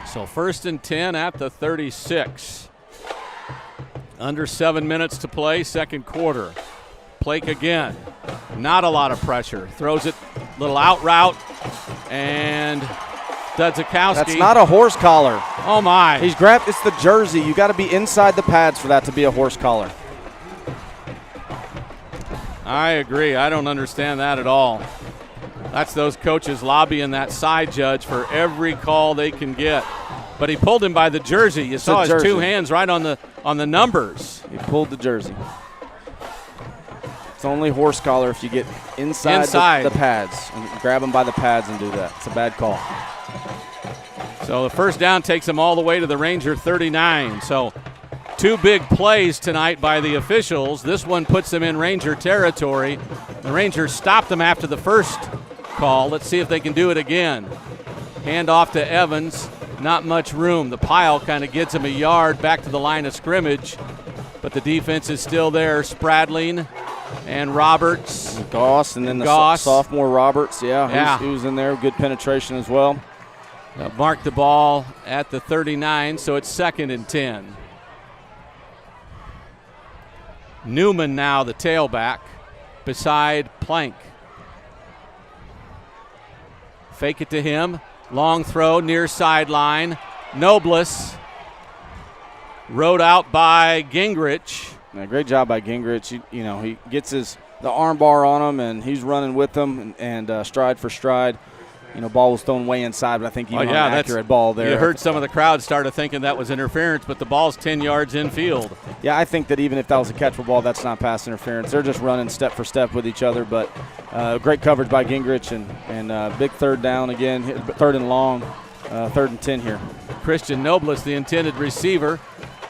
So 1st and 10 at the 36. Under 7 minutes to play, second quarter. Blake again. Not a lot of pressure. Throws it, little out route, and Dudzikowski. That's not a horse collar. Oh, my. He's grabbed, it's the jersey. You got to be inside the pads for that to be a horse collar. I agree. I don't understand that at all. That's those coaches lobbying that side judge for every call they can get. But he pulled him by the jersey. You saw his two hands right on the numbers. He pulled the jersey. It's only horse collar if you get inside. The pads and grab them by the pads and do that. It's a bad call. So the first down takes them all the way to the Ranger 39. So 2 big plays tonight by the officials. This one puts them in Ranger territory. The Rangers stopped them after the first call. Let's see if they can do it again. Hand off to Evans. Not much room. The pile kind of gets him a yard back to the line of scrimmage. But the defense is still there. Spradling and Roberts. And Goss, and then the sophomore Roberts. Yeah. He was in there. Good penetration as well. Marked the ball at the 39, so it's 2nd and 10. Newman now the tailback beside Plank. Fake it to him. Long throw near sideline. Nobles. Rode out by Gingrich. Yeah, great job by Gingrich. He gets the arm bar on him, and he's running with them and stride for stride. Ball was thrown way inside, but I think even an accurate ball there. You heard some of the crowd started thinking that was interference, but the ball's 10 yards infield. Yeah, I think that even if that was a catchable ball, that's not pass interference. They're just running step for step with each other, but great coverage by Gingrich and big third down again, 3rd and long, 3rd and 10 here. Christian Nobles, the intended receiver.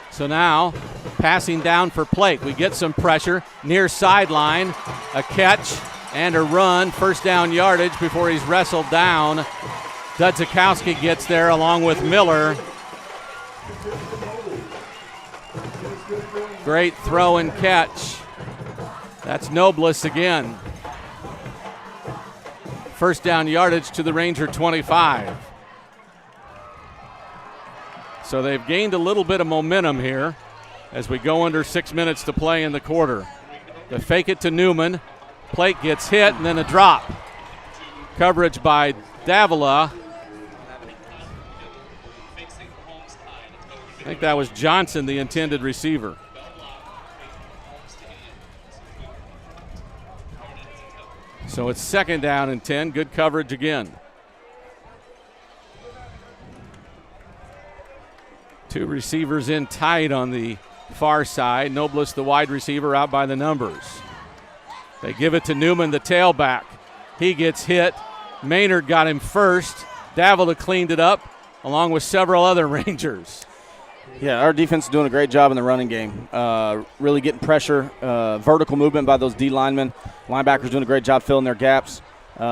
So now passing down for Blake. We get some pressure near sideline, a catch and a run, first down yardage before he's wrestled down. Dudzikowski gets there along with Miller. Great throw and catch. That's Nobles again. First down yardage to the Ranger 25. So they've gained a little bit of momentum here. as we go under 6 minutes to play in the quarter. They fake it to Newman. Plate gets hit and then a drop. Coverage by Davila. I think that was Johnson, the intended receiver. So it's 2nd down and 10. Good coverage again. 2 receivers in tight on the far side. Nobles, the wide receiver, out by the numbers. They give it to Newman, the tailback. He gets hit. Maynard got him first. Davila cleaned it up, along with several other Rangers. Yeah, our defense is doing a great job in the running game. Really getting pressure, vertical movement by those D linemen. Linebackers doing a great job filling their gaps. Doing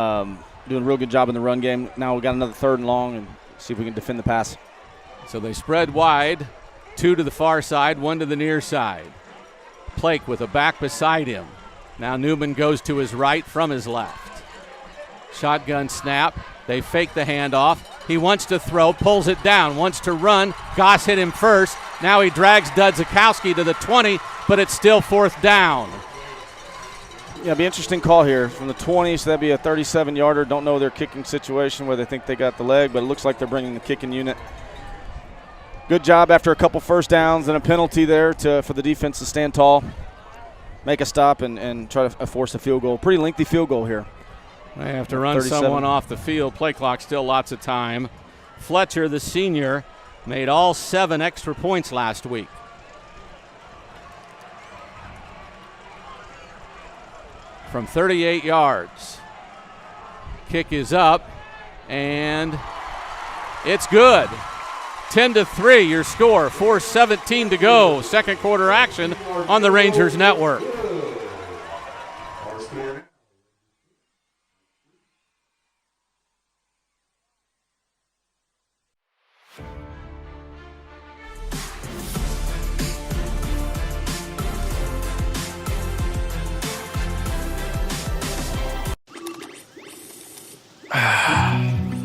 a real good job in the run game. Now we got another 3rd and long, and see if we can defend the pass. So they spread wide, 2 to the far side, 1 to the near side. Plake with a back beside him. Now Newman goes to his right from his left. Shotgun snap. They fake the handoff. He wants to throw, pulls it down, wants to run. Goss hit him first. Now he drags Dudzikowski to the 20, but it's still 4th down. Yeah, it'll be an interesting call here from the 20, so that'd be a 37-yarder. Don't know their kicking situation where they think they got the leg, but it looks like they're bringing the kicking unit. Good job after a couple first downs and a penalty there for the defense to stand tall, make a stop, and try to force a field goal. Pretty lengthy field goal here. They have to run 37. someone off the field. Play clock, still lots of time. Fletcher, the senior, made all 7 extra points last week. From 38 yards. Kick is up, and it's good. 10-3 your score, 4:17 to go. 2nd quarter action on the Rangers Network.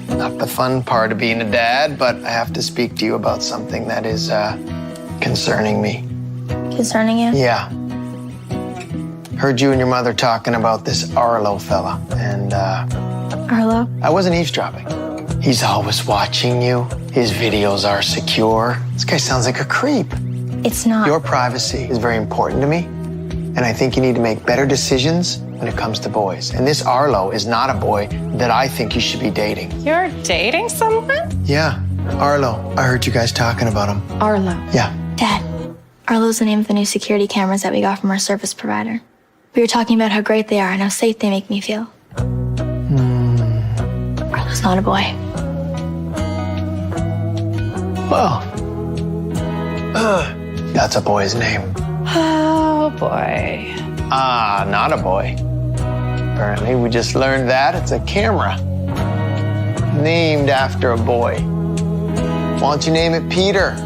Not the fun part of being a dad, but I have to speak to you about something that is concerning me. Concerning you? Yeah. Heard you and your mother talking about this Arlo fella, and Arlo? I wasn't eavesdropping. He's always watching you. His videos are secure. This guy sounds like a creep. It's not. Your privacy is very important to me, and I think you need to make better decisions when it comes to boys. And this Arlo is not a boy that I think you should be dating. You're dating someone? Yeah, Arlo. I heard you guys talking about him. Arlo. Yeah. Dad, Arlo's the name of the new security cameras that we got from our service provider. We were talking about how great they are and how safe they make me feel. Arlo's not a boy. Well, that's a boy's name. Oh, boy. Ah, not a boy. Apparently, we just learned that it's a camera named after a boy. Why don't you name it Peter?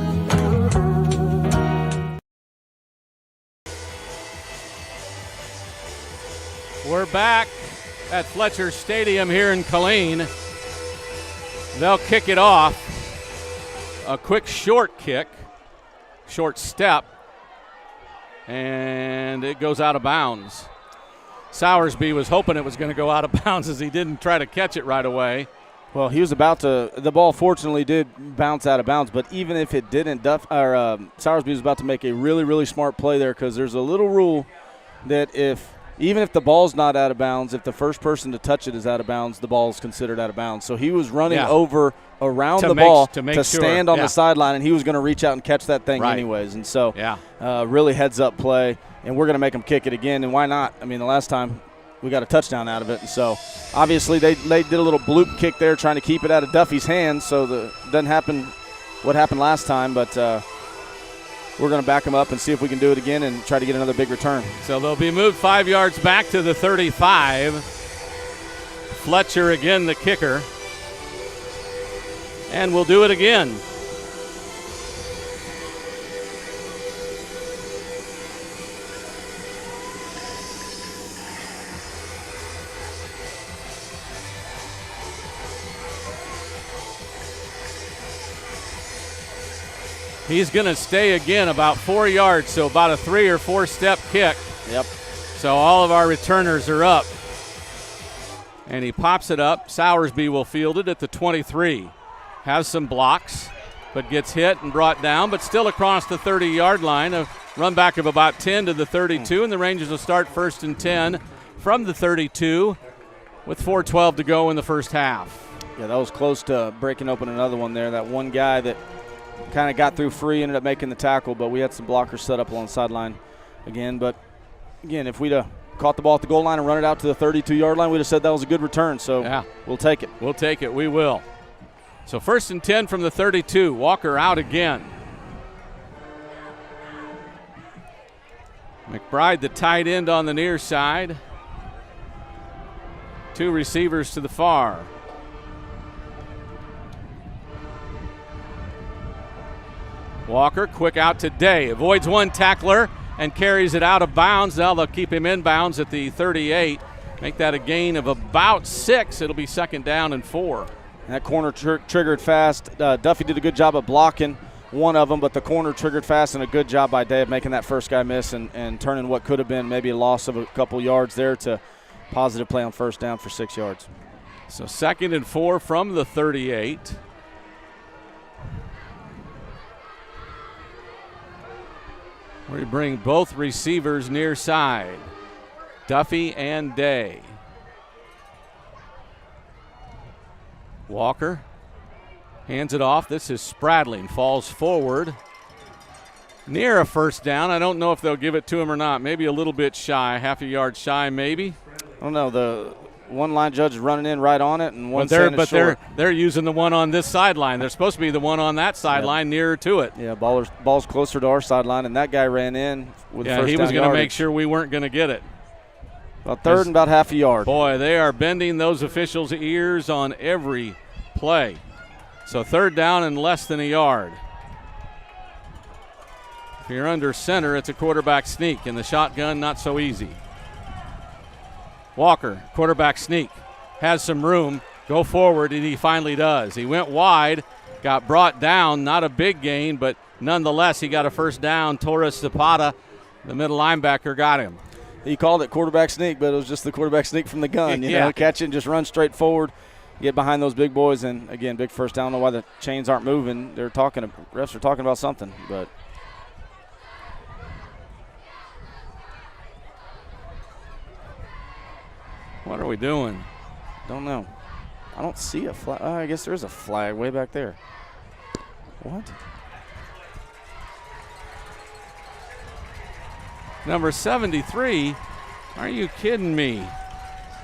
We're back at Fletcher Stadium here in Killeen. They'll kick it off. A quick short kick, short step, and it goes out of bounds. Sowersby was hoping it was going to go out of bounds as he didn't try to catch it right away. Well, he was about to. The ball fortunately did bounce out of bounds, but even if it didn't, Sowersby was about to make a really, really smart play there, because there's a little rule that even if the ball's not out of bounds, if the first person to touch it is out of bounds, the ball is considered out of bounds. So he was running around the ball to stand on the sideline, and he was going to reach out and catch that thing anyways. And so really heads-up play, and we're going to make them kick it again, and why not? I mean, the last time we got a touchdown out of it. And so obviously they did a little bloop kick there trying to keep it out of Duffy's hands, so it doesn't happen what happened last time, but we're going to back them up and see if we can do it again and try to get another big return. So they'll be moved 5 yards back to the 35. Fletcher again, the kicker. And we'll do it again. He's going to stay again about 4 yards, so about a 3 or 4 step kick. Yep. So all of our returners are up. And he pops it up. Sowersby will field it at the 23. Has some blocks, but gets hit and brought down, but still across the 30-yard line. A run back of about 10 to the 32, and the Rangers will start 1st and 10 from the 32 with 4:12 to go in the first half. Yeah, that was close to breaking open another one there. That one guy that kind of got through free ended up making the tackle, but we had some blockers set up along the sideline again. But, again, if we'd have caught the ball at the goal line and run it out to the 32-yard line, we'd have said that was a good return. So yeah, we'll take it. We'll take it. We will. So 1st and 10 from the 32. Walker out again. McBride, the tight end on the near side. 2 receivers to the far. Walker, quick out to Day. Avoids one tackler and carries it out of bounds. Now they'll keep him in bounds at the 38. Make that a gain of about 6. It'll be 2nd down and 4. And that corner triggered fast. Duffy did a good job of blocking one of them, but the corner triggered fast, and a good job by Day of making that first guy miss and turning what could have been maybe a loss of a couple yards there to positive play on 1st down for 6 yards. So 2nd and 4 from the 38. We bring both receivers near side, Duffy and Day. Walker hands it off. This is Spradling. Falls forward. Near a 1st down. I don't know if they'll give it to him or not. Maybe a little bit shy, half a yard shy maybe. I don't know. The one line judge is running in right on it, and one saying it's short. They're using the one on this sideline. They're supposed to be the one on that sideline nearer to it. Yeah, ball's closer to our sideline, and that guy ran in with the first down. He was going to yardage. make sure we weren't going to get it. About 3rd and about half a yard. Boy, they are bending those officials' ears on every play. So 3rd down and less than a yard. If you're under center, it's a quarterback sneak. In the shotgun, not so easy. Walker, quarterback sneak, has some room, go forward, and he finally does. He went wide, got brought down, not a big gain, but nonetheless, he got a 1st down. Torres Zapata, the middle linebacker, got him. He called it quarterback sneak, but it was just the quarterback sneak from the gun. You know, catch it and just run straight forward, get behind those big boys, and, again, big 1st down. I don't know why the chains aren't moving. Refs are talking about something, but – what are we doing? Don't know. I don't see a flag. I guess there is a flag way back there. What? Number 73. Are you kidding me?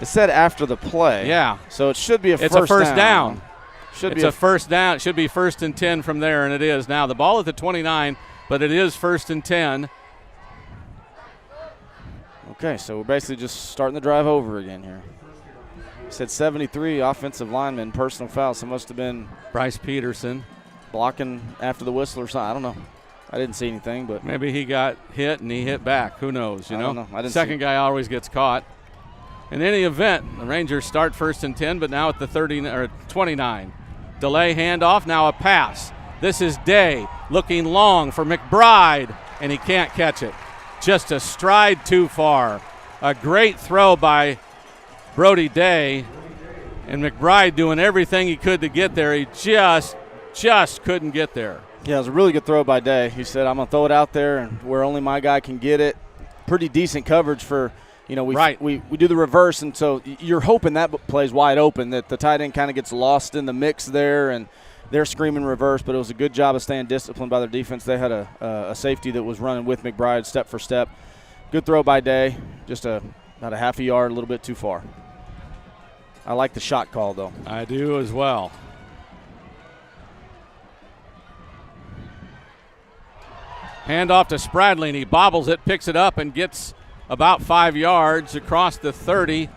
It said after the play. Yeah. So it should be a first down. Should be a first down. It should be 1st and 10 from there, and it is. Now the ball at the 29, but it is 1st and 10. Okay, so we're basically just starting the drive over again here. It said 73 offensive lineman, personal foul, so it must have been Bryce Peterson blocking after the whistle or something. I don't know. I didn't see anything, but maybe he got hit and he hit back. Who knows? You know. I don't know. I didn't Second guy always gets caught. In any event, the Rangers start 1st and 10, but now at the 30 or 29. Delay handoff. Now a pass. This is Day looking long for McBride, and he can't catch it. Just a stride too far. A great throw by Brody Day, and McBride doing everything he could to get there. He just couldn't get there. Yeah, it was a really good throw by Day. He said, I'm going to throw it out there and where only my guy can get it. Pretty decent coverage for, you know, we do the reverse, and so you're hoping that play's wide open, that the tight end kind of gets lost in the mix there, and they're screaming reverse, but it was a good job of staying disciplined by their defense. They had a safety that was running with McBride step for step. Good throw by Day, just about a half a yard, a little bit too far. I like the shot call, though. I do as well. Hand off to Spradling. He bobbles it, picks it up, and gets about 5 yards across the 30.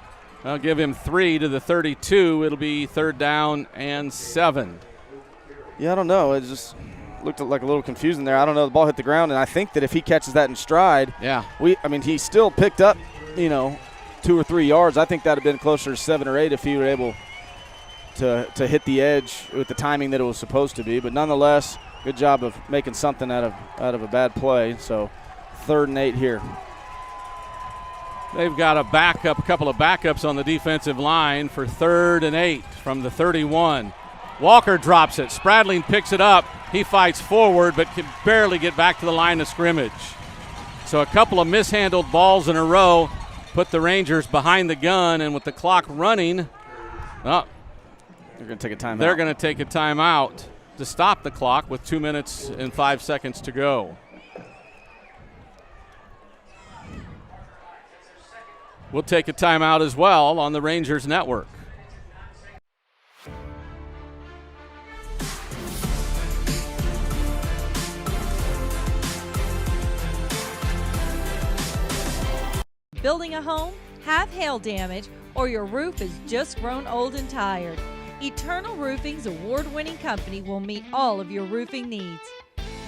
I'll give him 3 to the 32. It'll be 3rd down and 7. Yeah, I don't know. It just looked like a little confusing there. I don't know. The ball hit the ground, and I think that if he catches that in stride, he still picked up, 2 or 3 yards. I think that would have been closer to 7 or 8 if he were able to hit the edge with the timing that it was supposed to be. But nonetheless, good job of making something out of a bad play. So 3rd and 8 here. They've got a couple of backups on the defensive line for 3rd and 8 from the 31. Walker drops it. Spradling picks it up. He fights forward but can barely get back to the line of scrimmage. So a couple of mishandled balls in a row put the Rangers behind the gun, and with the clock running, they're going to take a timeout. They're going to take a timeout to stop the clock with 2 minutes and 5 seconds to go. We'll take a timeout as well on the Rangers network. Building a home, have hail damage, or your roof is just grown old and tired. Eternal Roofing's award-winning company will meet all of your roofing needs.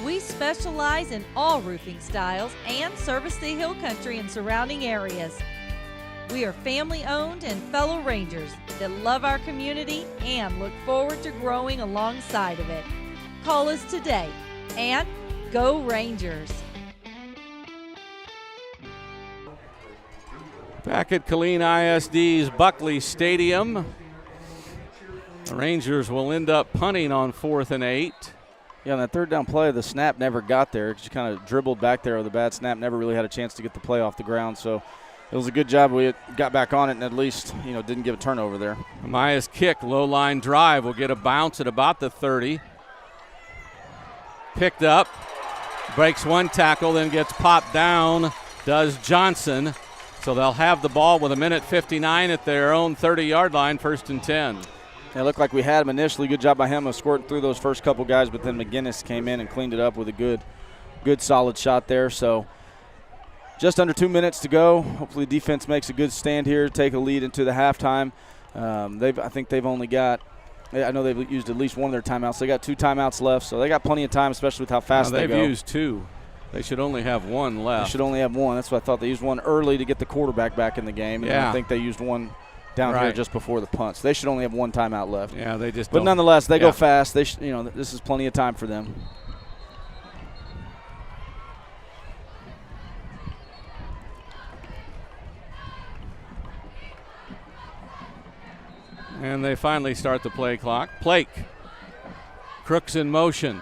We specialize in all roofing styles and service the Hill Country and surrounding areas. We are family-owned and fellow Rangers that love our community and look forward to growing alongside of it. Call us today and go Rangers! Back at Killeen ISD's Buckley Stadium, the Rangers will end up punting on 4th and 8. Yeah, on that 3rd down play, the snap never got there. Just kind of dribbled back there with a bad snap, never really had a chance to get the play off the ground. So it was a good job we got back on it and at least, didn't give a turnover there. Amaya's kick, low line drive, will get a bounce at about the 30. Picked up, breaks one tackle, then gets popped down, does Johnson. So they'll have the ball with 1:59 at their own 30-yard line, 1st and 10. It looked like we had him initially. Good job by him of squirting through those first couple guys, but then McGinnis came in and cleaned it up with a good solid shot there. So just under 2 minutes to go. Hopefully defense makes a good stand here, take a lead into the halftime. I think they've only got – I know they've used at least one of their timeouts. They got 2 timeouts left, so they got plenty of time, especially with how fast they go. They've used 2. They should only have 1 left. They should only have 1. That's what I thought. They used 1 early to get the quarterback back in the game. And I think they used 1 down here just before the punt. So they should only have 1 timeout left. Yeah, they just But nonetheless, they go fast. They this is plenty of time for them. And they finally start the play clock. Blake. Crooks in motion.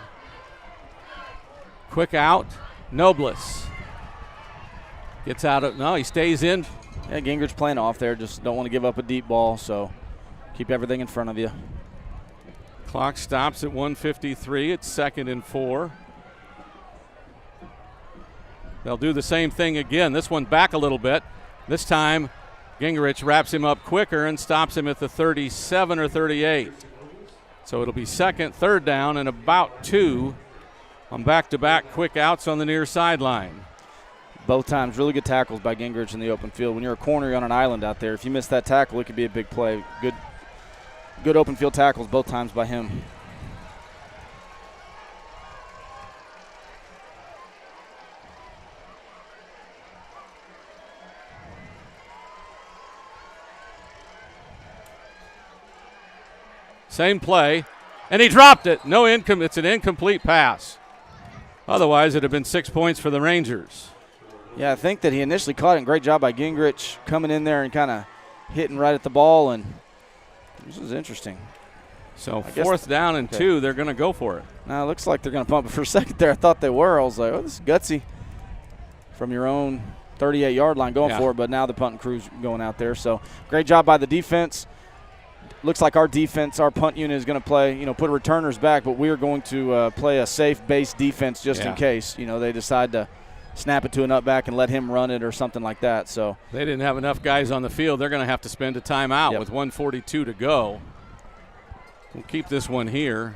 Quick out. Nobles. Gets out of – no, he stays in. Yeah, Gingrich playing off there. Just don't want to give up a deep ball, so keep everything in front of you. Clock stops at 1:53. It's 2nd and 4. They'll do the same thing again. This one back a little bit. This time Gingrich wraps him up quicker and stops him at the 37 or 38. So it'll be 3rd down and about 2 on back-to-back quick outs on the near sideline. Both times, really good tackles by Gingrich in the open field. When you're a corner, you're on an island out there. If you miss that tackle, it could be a big play. Good open field tackles both times by him. Same play, and he dropped it. It's an incomplete pass. Otherwise, it would have been 6 points for the Rangers. Yeah, I think that he initially caught it. Great job by Gingrich coming in there and kind of hitting right at the ball, and this is interesting. So 4th down and 2, they're going to go for it. Now it looks like they're going to pump it. For a second there, I thought they were. I was like, oh, this is gutsy from your own 38-yard line going for it, but now the punting crew's going out there. So great job by the defense. Looks like our defense, our punt unit is going to play, put returners back, but we're going to play a safe base defense just in case, they decide to snap it to an up back and let him run it or something like that. So they didn't have enough guys on the field. They're going to have to spend a timeout with 1:42 to go. We'll keep this one here.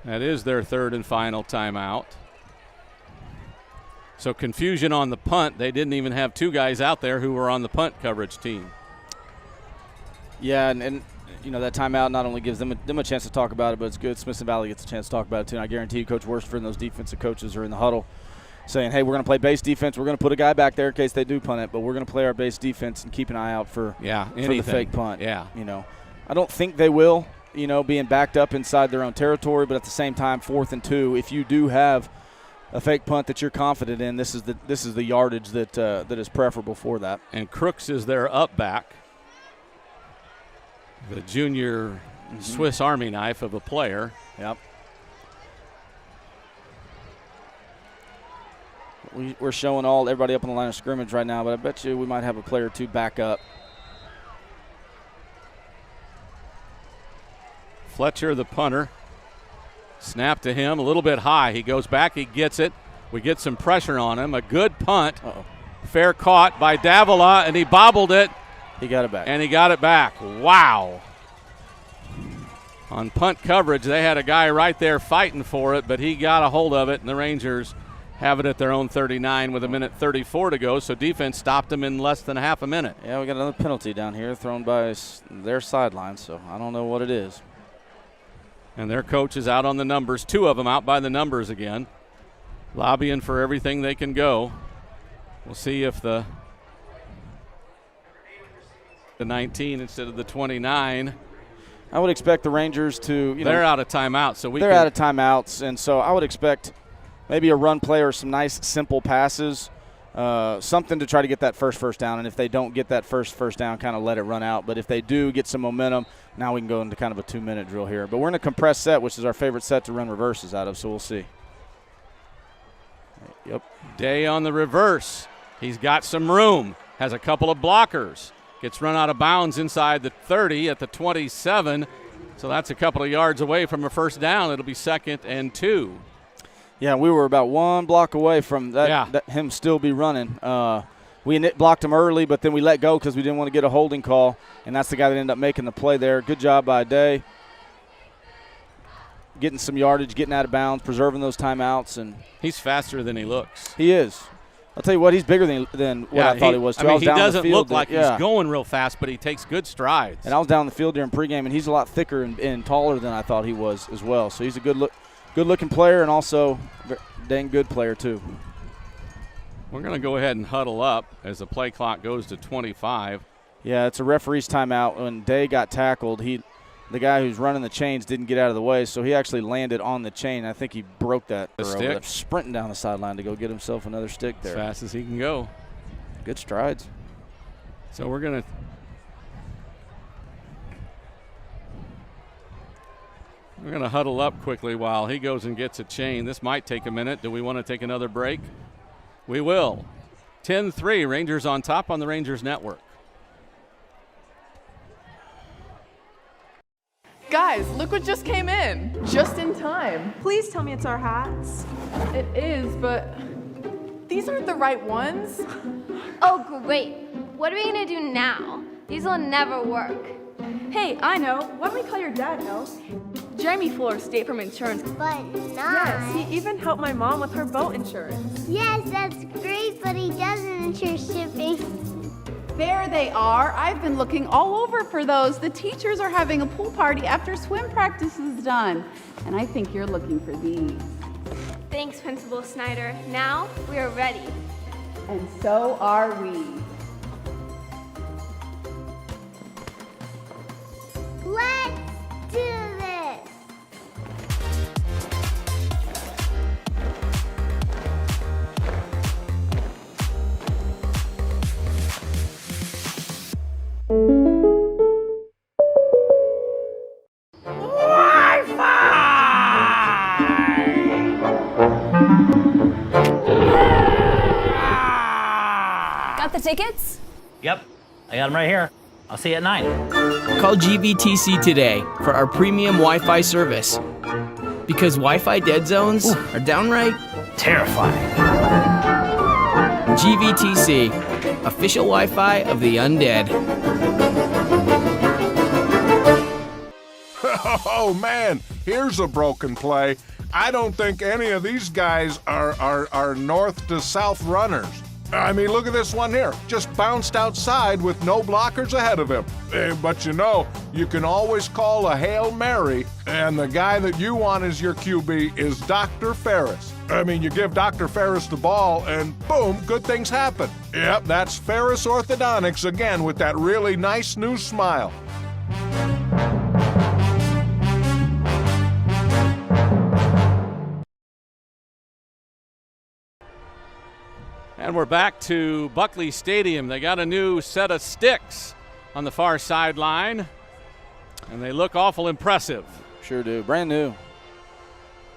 That is their 3rd and final timeout. So confusion on the punt. They didn't even have 2 guys out there who were on the punt coverage team. Yeah, and that timeout not only gives them a chance to talk about it, but it's good. Smithson Valley gets a chance to talk about it too. And I guarantee you Coach Worstford and those defensive coaches are in the huddle saying, hey, we're going to play base defense. We're going to put a guy back there in case they do punt it, but we're going to play our base defense and keep an eye out for the fake punt. Yeah. I don't think they will. being backed up inside their own territory, but at the same time, 4th and 2, if you do have a fake punt that you're confident in, this is the yardage that is preferable for that. And Crooks is their up back, the junior Swiss Army knife of a player. Yep. We're showing everybody up on the line of scrimmage right now, but I bet you we might have a player or two back up. Fletcher, the punter. Snap to him, a little bit high. He goes back, he gets it. We get some pressure on him. A good punt. Fair caught by Davila, and he bobbled it. He got it back. And he got it back. Wow. On punt coverage, they had a guy right there fighting for it, but he got a hold of it, and the Rangers have it at their own 39 with 1:34 to go, so defense stopped them in less than half a minute. Yeah, we got another penalty down here thrown by their sideline, so I don't know what it is. And their coach is out on the numbers, 2 of them out by the numbers again, lobbying for everything they can go. We'll see if the 19 instead of the 29. I would expect the Rangers to, they're out of timeouts, so they're out of timeouts, and so I would expect maybe a run play or some nice simple passes, something to try to get that first down. And if they don't get that first down, kind of let it run out. But if they do get some momentum, now we can go into kind of a 2-minute drill here. But we're in a compressed set, which is our favorite set to run reverses out of, so we'll see. Yep. Day on the reverse. He's got some room, has a couple of blockers. Gets run out of bounds inside the 30 at the 27. So that's a couple of yards away from a first down. It'll be 2nd and 2. Yeah, we were about 1 block away from that him still be running. We blocked him early, but then we let go because we didn't want to get a holding call, and that's the guy that ended up making the play there. Good job by Day. Getting some yardage, getting out of bounds, preserving those timeouts. And he's faster than he looks. He is. I'll tell you what, he's bigger than what I thought he was, too. I mean, he doesn't look like he's going real fast, but he takes good strides. And I was down the field during pregame, and he's a lot thicker and taller than I thought he was as well. So he's a good-looking player and also a dang good player, too. We're going to go ahead and huddle up as the play clock goes to 25. Yeah, it's a referee's timeout. When Day got tackled, the guy who's running the chains didn't get out of the way, so he actually landed on the chain. I think he broke that. Stick. Sprinting down the sideline to go get himself another stick there. As fast as he can go. Good strides. So we're going to huddle up quickly while he goes and gets a chain. This might take a minute. Do we want to take another break? We will. 10-3, Rangers on top on the Rangers Network. Guys, look what just came in. Just in time. Please tell me it's our hats. It is, but these aren't the right ones. Oh, great. What are we going to do now? These will never work. Hey, I know. Why don't we call your dad, no? Jeremy Fuller, State Farm Insurance. But not. Yes, he even helped my mom with her boat insurance. Yes, that's great, but he doesn't insure shipping. There they are. I've been looking all over for those. The teachers are having a pool party after swim practice is done. And I think you're looking for these. Thanks, Principal Snyder. Now we are ready. And so are we. Let's do this. Got the tickets? Yep, I got them right here. I'll see you at 9. Call GVTC today for our premium Wi-Fi service. Because Wi-Fi dead zones are downright terrifying. GVTC, official Wi-Fi of the undead. Oh man, here's a broken play. I don't think any of these guys are north to south runners. I mean, look at this one here. Just bounced outside with no blockers ahead of him. But you know, you can always call a Hail Mary, and the guy that you want as your QB is Dr. Ferris. I mean, you give Dr. Ferris the ball, and boom, good things happen. Yep, that's Ferris Orthodontics again with that really nice new smile. And we're back to Buckley Stadium. They got a new set of sticks on the far sideline, and they look awful impressive. Sure do. Brand new.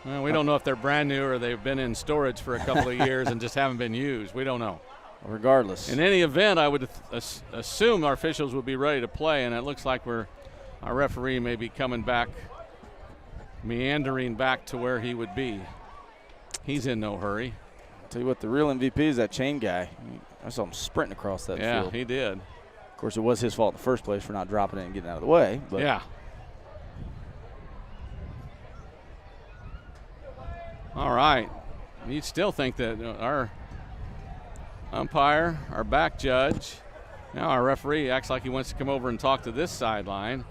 Well, we don't know if they're brand new or they've been in storage for a couple of years and just haven't been used. We don't know. Regardless. In any event, I would assume our officials will be ready to play, and it looks like our referee may be coming back, meandering back to where he would be. He's in no hurry. Tell you what, the real MVP is that chain guy. I saw him sprinting across that field. Yeah, he did. Of course, it was his fault in the first place for not dropping it and getting out of the way. But yeah. All right. You'd still think that our umpire, our back judge, now our referee acts like he wants to come over and talk to this sideline.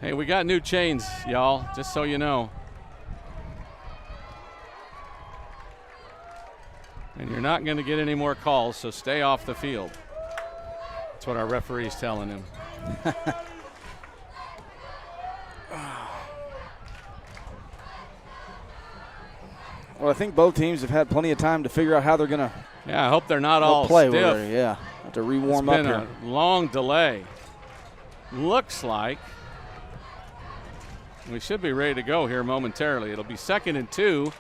Hey, we got new chains, y'all, just so you know. And you're not going to get any more calls, so stay off the field. That's what our referee's telling him. Well, I think both teams have had plenty of time to figure out how they're going to I hope they're not all play stiff. With it. Yeah, have to rewarm up here. It's been a long delay. Looks like we should be ready to go here momentarily. It'll be 2nd and 2.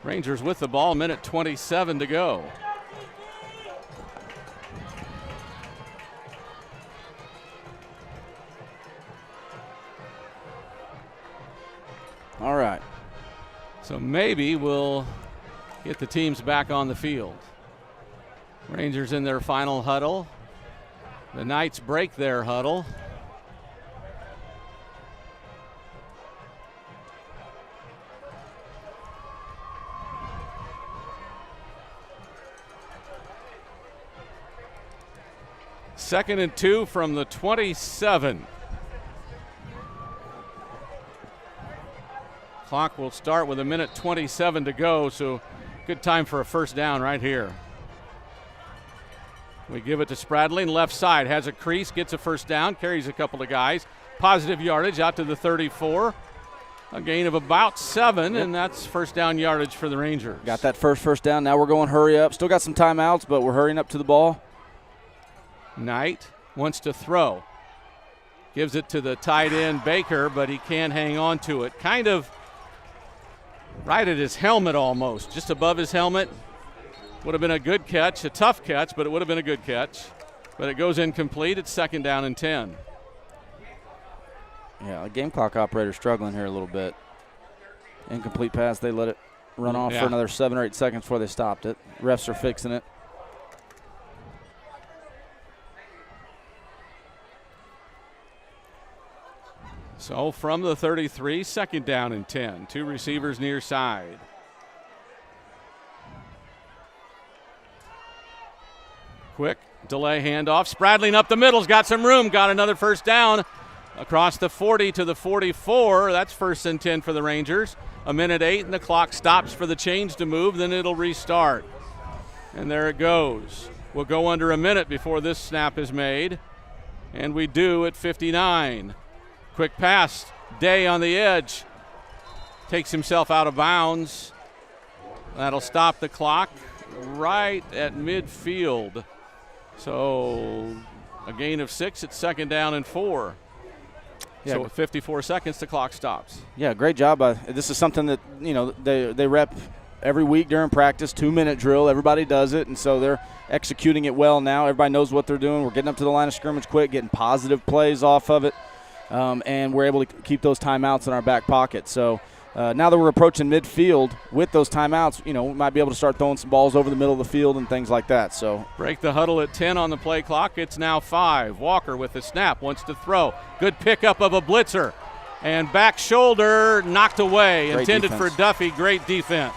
Rangers with the ball, minute 27 to go. All right. So maybe we'll get the teams back on the field. Rangers in their final huddle. The Knights break their huddle. Second and 2 from the 27. Clock will start with a minute 27 to go, so good time for a first down right here. We give it to Spradling, left side, has a crease, gets a first down, carries a couple of guys. Positive yardage out to the 34. A gain of about 7, and that's first down yardage for the Rangers. Got that first down. Now we're going hurry up. Still got some timeouts, but we're hurrying up to the ball. Knight wants to throw. Gives it to the tight end, Baker, but he can't hang on to it. Kind of right at his helmet almost, just above his helmet. Would have been a good catch, a tough catch, but it would have been a good catch. But it goes incomplete. It's 2nd down and 10. Yeah, a game clock operator struggling here a little bit. Incomplete pass. They let it run off for another 7 or 8 seconds before they stopped it. Refs are fixing it. So from the 33, 2nd down and 10. 2 receivers near side. Quick delay handoff. Spradling up the middle's got some room. Got another first down across the 40 to the 44. That's 1st and 10 for the Rangers. A minute 8 and the clock stops for the change to move. Then it'll restart. And there it goes. We'll go under a minute before this snap is made. And we do at 59. Quick pass, Day on the edge, takes himself out of bounds. That'll stop the clock right at midfield. So a gain of 6 at 2nd down and 4. Yeah. So at 54 seconds, the clock stops. Yeah, great job. This is something that, they rep every week during practice, 2-minute drill. Everybody does it, and so they're executing it well now. Everybody knows what they're doing. We're getting up to the line of scrimmage quick, getting positive plays off of it. And we're able to keep those timeouts in our back pocket. So now that we're approaching midfield with those timeouts, we might be able to start throwing some balls over the middle of the field and things like that. So break the huddle at 10 on the play clock. It's now 5. Walker with the snap, wants to throw. Good pickup of a blitzer. And back shoulder knocked away. Great intended defense for Duffy. Great defense.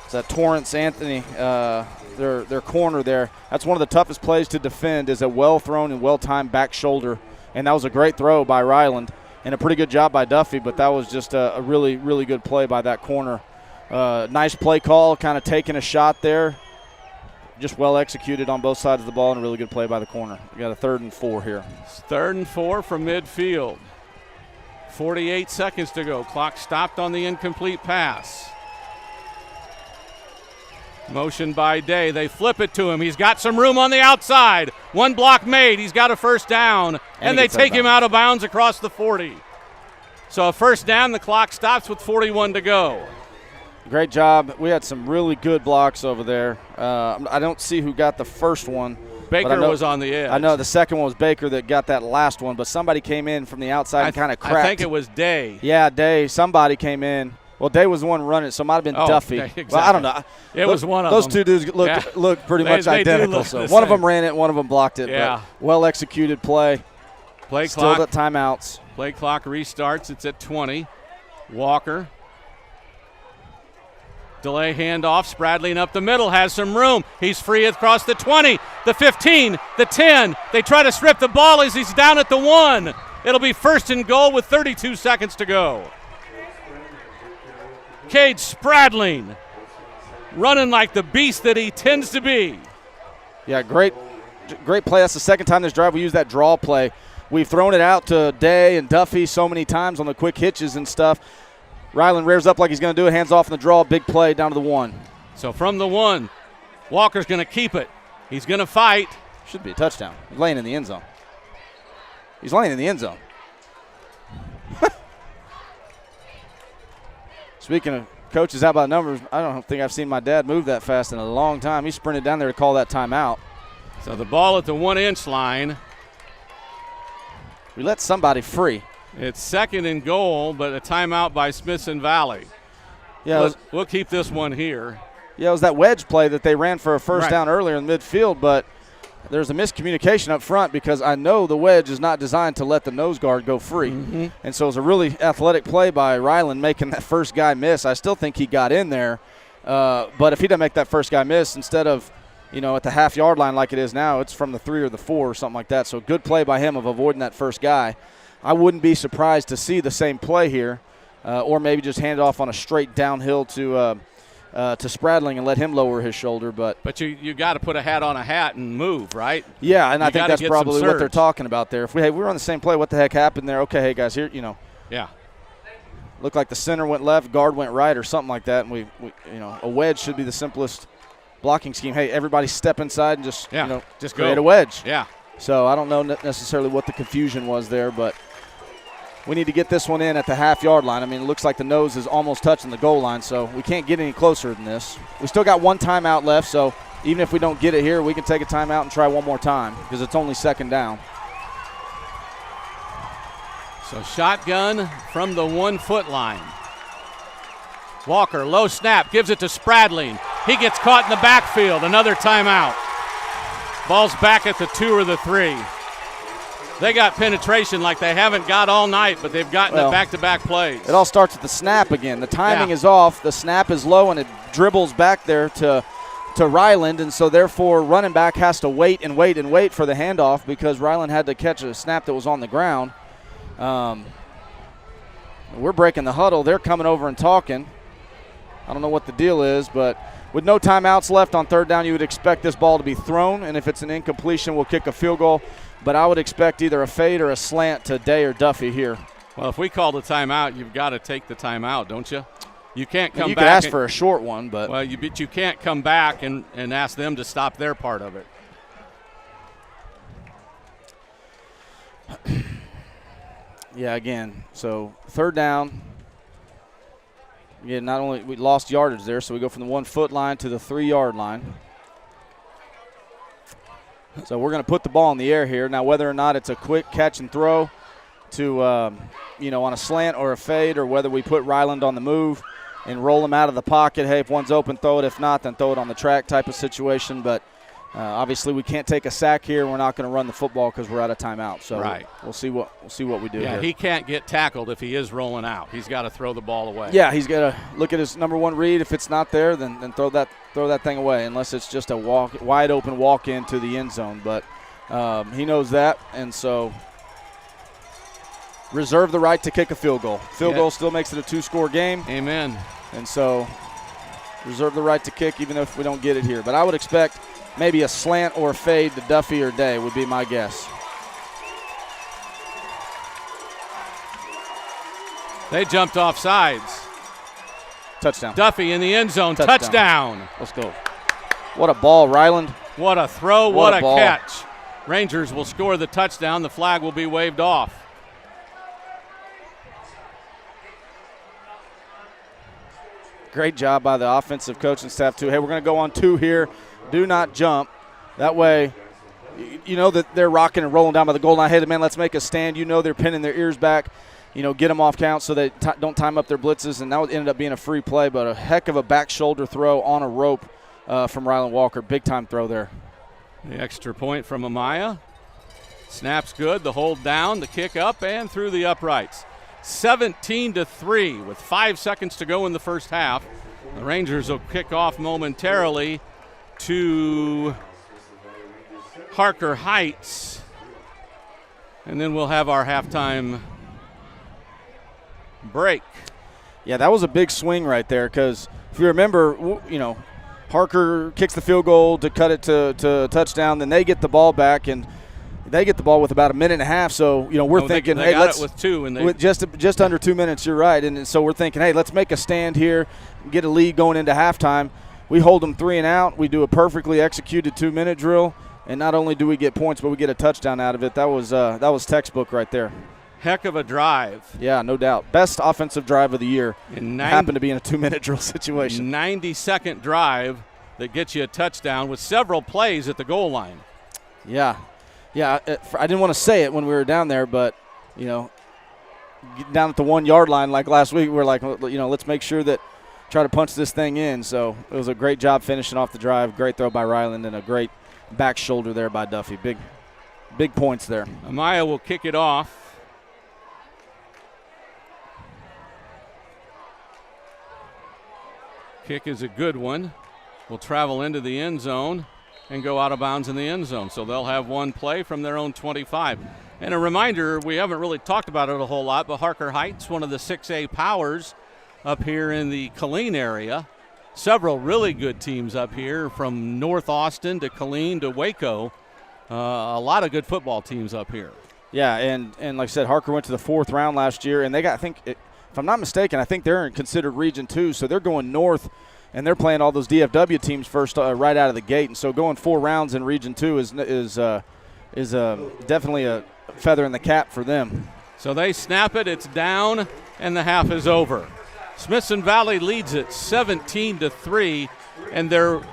It's that Torrance Anthony, their corner there. That's one of the toughest plays to defend, is a well-thrown and well-timed back shoulder. And that was a great throw by Ryland and a pretty good job by Duffy, but that was just a really, really good play by that corner. Nice play call, kind of taking a shot there. Just well executed on both sides of the ball and a really good play by the corner. We got a 3rd and 4 here. It's 3rd and 4 from midfield. 48 seconds to go. Clock stopped on the incomplete pass. Motion by Day. They flip it to him. He's got some room on the outside. One block made. He's got a first down. And they take him out of bounds across the 40. So a first down. The clock stops with 41 to go. Great job. We had some really good blocks over there. I don't see who got the first one. Baker was on the edge. I know the second one was Baker that got that last one, but somebody came in from the outside and kind of cracked. I think it was Day. Yeah, Day. Somebody came in. Well, Day was the one running, so it might have been Duffy. Exactly. Well, I don't know. It was one of those them. Two dudes look pretty much identical. So one of them ran it, one of them blocked it. Yeah. Well executed play. Play Still clock. at timeouts. Play clock restarts. It's at 20. Walker. Delay handoff. Spradling up the middle. Has some room. He's free across the 20, the 15, the 10. They try to strip the ball as he's down at the 1. It'll be first and goal with 32 seconds to go. Cade Spradling running like the beast that he tends to be. Yeah, great play. That's the second time this drive we used that draw play. We've thrown it out to Day and Duffy so many times on the quick hitches and stuff. Ryland rears up like he's going to do it, hands off in the draw, big play down to the 1. So from the 1, Walker's going to keep it. He's going to fight. Should be a touchdown. He's laying in the end zone. He's laying in the end zone. Speaking of coaches, how about numbers? I don't think I've seen my dad move that fast in a long time. He sprinted down there to call that timeout. So the ball at the 1-inch line. We let somebody free. It's second and goal, but a timeout by Smithson Valley. Yeah, we'll keep this one here. Yeah, it was that wedge play that they ran for a first down earlier in midfield, but there's a miscommunication up front because I know the wedge is not designed to let the nose guard go free. Mm-hmm. And so it was a really athletic play by Ryland making that first guy miss. I still think he got in there, but if he doesn't make that first guy miss, instead of at the half-yard line like it is now, it's from the 3 or the 4 or something like that. So good play by him of avoiding that first guy. I wouldn't be surprised to see the same play here, or maybe just hand it off on a straight downhill to Spradling and let him lower his shoulder. But you got to put a hat on a hat and move, right? Yeah, and I think that's probably what they're talking about there. If we were on the same play, what the heck happened there? Okay, hey guys, here Yeah. Looked like the center went left, guard went right, or something like that. And we a wedge should be the simplest blocking scheme. Hey, everybody step inside and just create go. a wedge. Yeah. So I don't know necessarily what the confusion was there, but we need to get this one in at the half-yard line. I mean, it looks like the nose is almost touching the goal line, so we can't get any closer than this. We still got one timeout left, so even if we don't get it here, we can take a timeout and try one more time because it's only second down. So shotgun from the 1-foot line. Walker, low snap, gives it to Spradling. He gets caught in the backfield. Another timeout. Ball's back at the 2 or the 3. They got penetration like they haven't got all night, but they've gotten it back-to-back plays. It all starts with the snap again. The timing is off. The snap is low, and it dribbles back there to Ryland, and so therefore running back has to wait and wait and wait for the handoff because Ryland had to catch a snap that was on the ground. We're breaking the huddle. They're coming over and talking. I don't know what the deal is, but with no timeouts left on third down, you would expect this ball to be thrown, and if it's an incompletion, we'll kick a field goal. But I would expect either a fade or a slant to Day or Duffy here. Well, if we call the timeout, you've got to take the timeout, don't you? You can't come back. You can ask for a short one, but. Well, you can't come back and ask them to stop their part of it. Yeah, again, so third down. Again, not only we lost yardage there, so we go from the 1-foot line to the 3-yard line. So we're going to put the ball in the air here. Now, whether or not it's a quick catch and throw to, on a slant or a fade, or whether we put Ryland on the move and roll him out of the pocket. Hey, if one's open, throw it. If not, then throw it on the track type of situation. But obviously we can't take a sack here. We're not going to run the football because we're out of timeout. So we'll see what we do here. He can't get tackled if he is rolling out. He's got to throw the ball away. Yeah, he's got to look at his number one read. If it's not there, then throw that thing away, unless it's just a wide open walk into the end zone. But he knows that, and so reserve the right to kick a field goal. Field goal still makes it a 2-score game. Amen. And so reserve the right to kick even if we don't get it here. But I would expect maybe a slant or a fade to Duffy or Day would be my guess. They jumped off sides. Touchdown. Duffy in the end zone. Touchdown. Let's go. What a ball, Ryland. What a throw, what a ball. catch. Rangers will score the touchdown. The flag will be waved off. Great job by the offensive coaching staff, too. Hey, we're going to go on 2 here. Do not jump. That way, you know that they're rocking and rolling down by the goal line. Hey, man, let's make a stand. You know they're pinning their ears back. You know, get them off count so they don't time up their blitzes, and that ended up being a free play, but a heck of a back shoulder throw on a rope from Ryland Walker. Big-time throw there. The extra point from Amaya. Snap's good. The hold down, the kick up, and through the uprights. 17-3 with 5 seconds to go in the first half. The Rangers will kick off momentarily to Harker Heights, and then we'll have our halftime break. Yeah, that was a big swing right there because if you remember, you know, Harker kicks the field goal to cut it to a touchdown. Then they get the ball back, and they get the ball with about a minute and a half. So, you know, we're thinking, they hey, got let's it with 2. And with just under 2 minutes, you're right. And so we're thinking, hey, let's make a stand here, get a lead going into halftime. We hold them 3 and out. We do a perfectly executed 2-minute drill. And not only do we get points, but we get a touchdown out of it. That was textbook right there. Heck of a drive. Yeah, no doubt. Best offensive drive of the year. Happened to be in a 2-minute drill situation. 90-second drive that gets you a touchdown with several plays at the goal line. Yeah. Yeah, I didn't want to say it when we were down there, but, you know, down at the 1-yard line like last week, we're like, you know, let's make sure that try to punch this thing in. So it was a great job finishing off the drive. Great throw by Ryland and a great back shoulder there by Duffy. Big points there. Amaya will kick it off. Kick is a good one. Will travel into the end zone and go out of bounds in the end zone. So they'll have one play from their own 25. And a reminder, we haven't really talked about it a whole lot, but Harker Heights, one of the 6A powers up here in the Killeen area. Several really good teams up here from North Austin to Killeen to Waco. A lot of good football teams up here. Yeah, and like I said, Harker went to the 4th round last year, and they got, I think, if I'm not mistaken, I think they're considered Region 2, so they're going north, and they're playing all those DFW teams first right out of the gate. And so going 4 rounds in Region 2 is definitely a feather in the cap for them. So they snap it, it's down, and the half is over. Smithson Valley leads it 17-3, and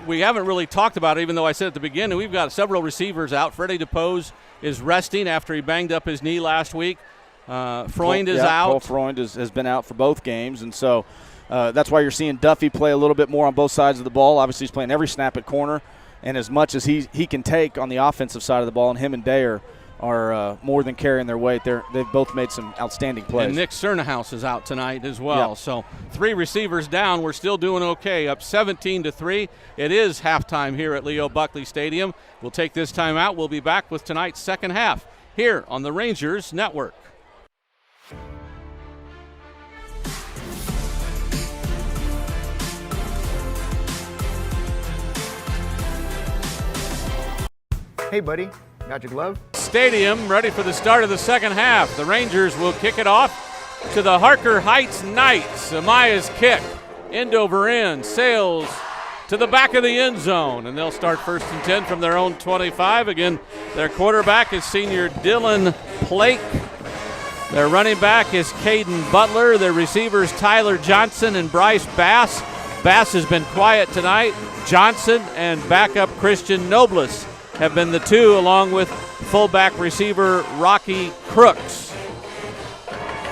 we haven't really talked about it, even though I said at the beginning, we've got several receivers out. Freddie DePose is resting after he banged up his knee last week. Freund is out. Paul Freund has been out for both games, and so that's why you're seeing Duffy play a little bit more on both sides of the ball. Obviously, he's playing every snap at corner, and as much as he can take on the offensive side of the ball, and him and Day are more than carrying their weight. They've both made some outstanding plays. And Nick Cernahouse is out tonight as well. Yeah. So 3 receivers down. We're still doing okay. Up 17-3. It is halftime here at Leo Buckley Stadium. We'll take this time out. We'll be back with tonight's second half here on the Rangers Network. Hey, buddy. Got your glove? Stadium ready for the start of the second half. The Rangers will kick it off to the Harker Heights Knights. Amaya's kick, end over end, sails to the back of the end zone, and they'll start 1st and 10 from their own 25. Again, their quarterback is senior Dylan Plake. Their running back is Caden Butler. Their receivers Tyler Johnson and Bryce Bass. Bass has been quiet tonight. Johnson and backup Christian Nobles have been the 2, along with fullback receiver Rocky Crooks.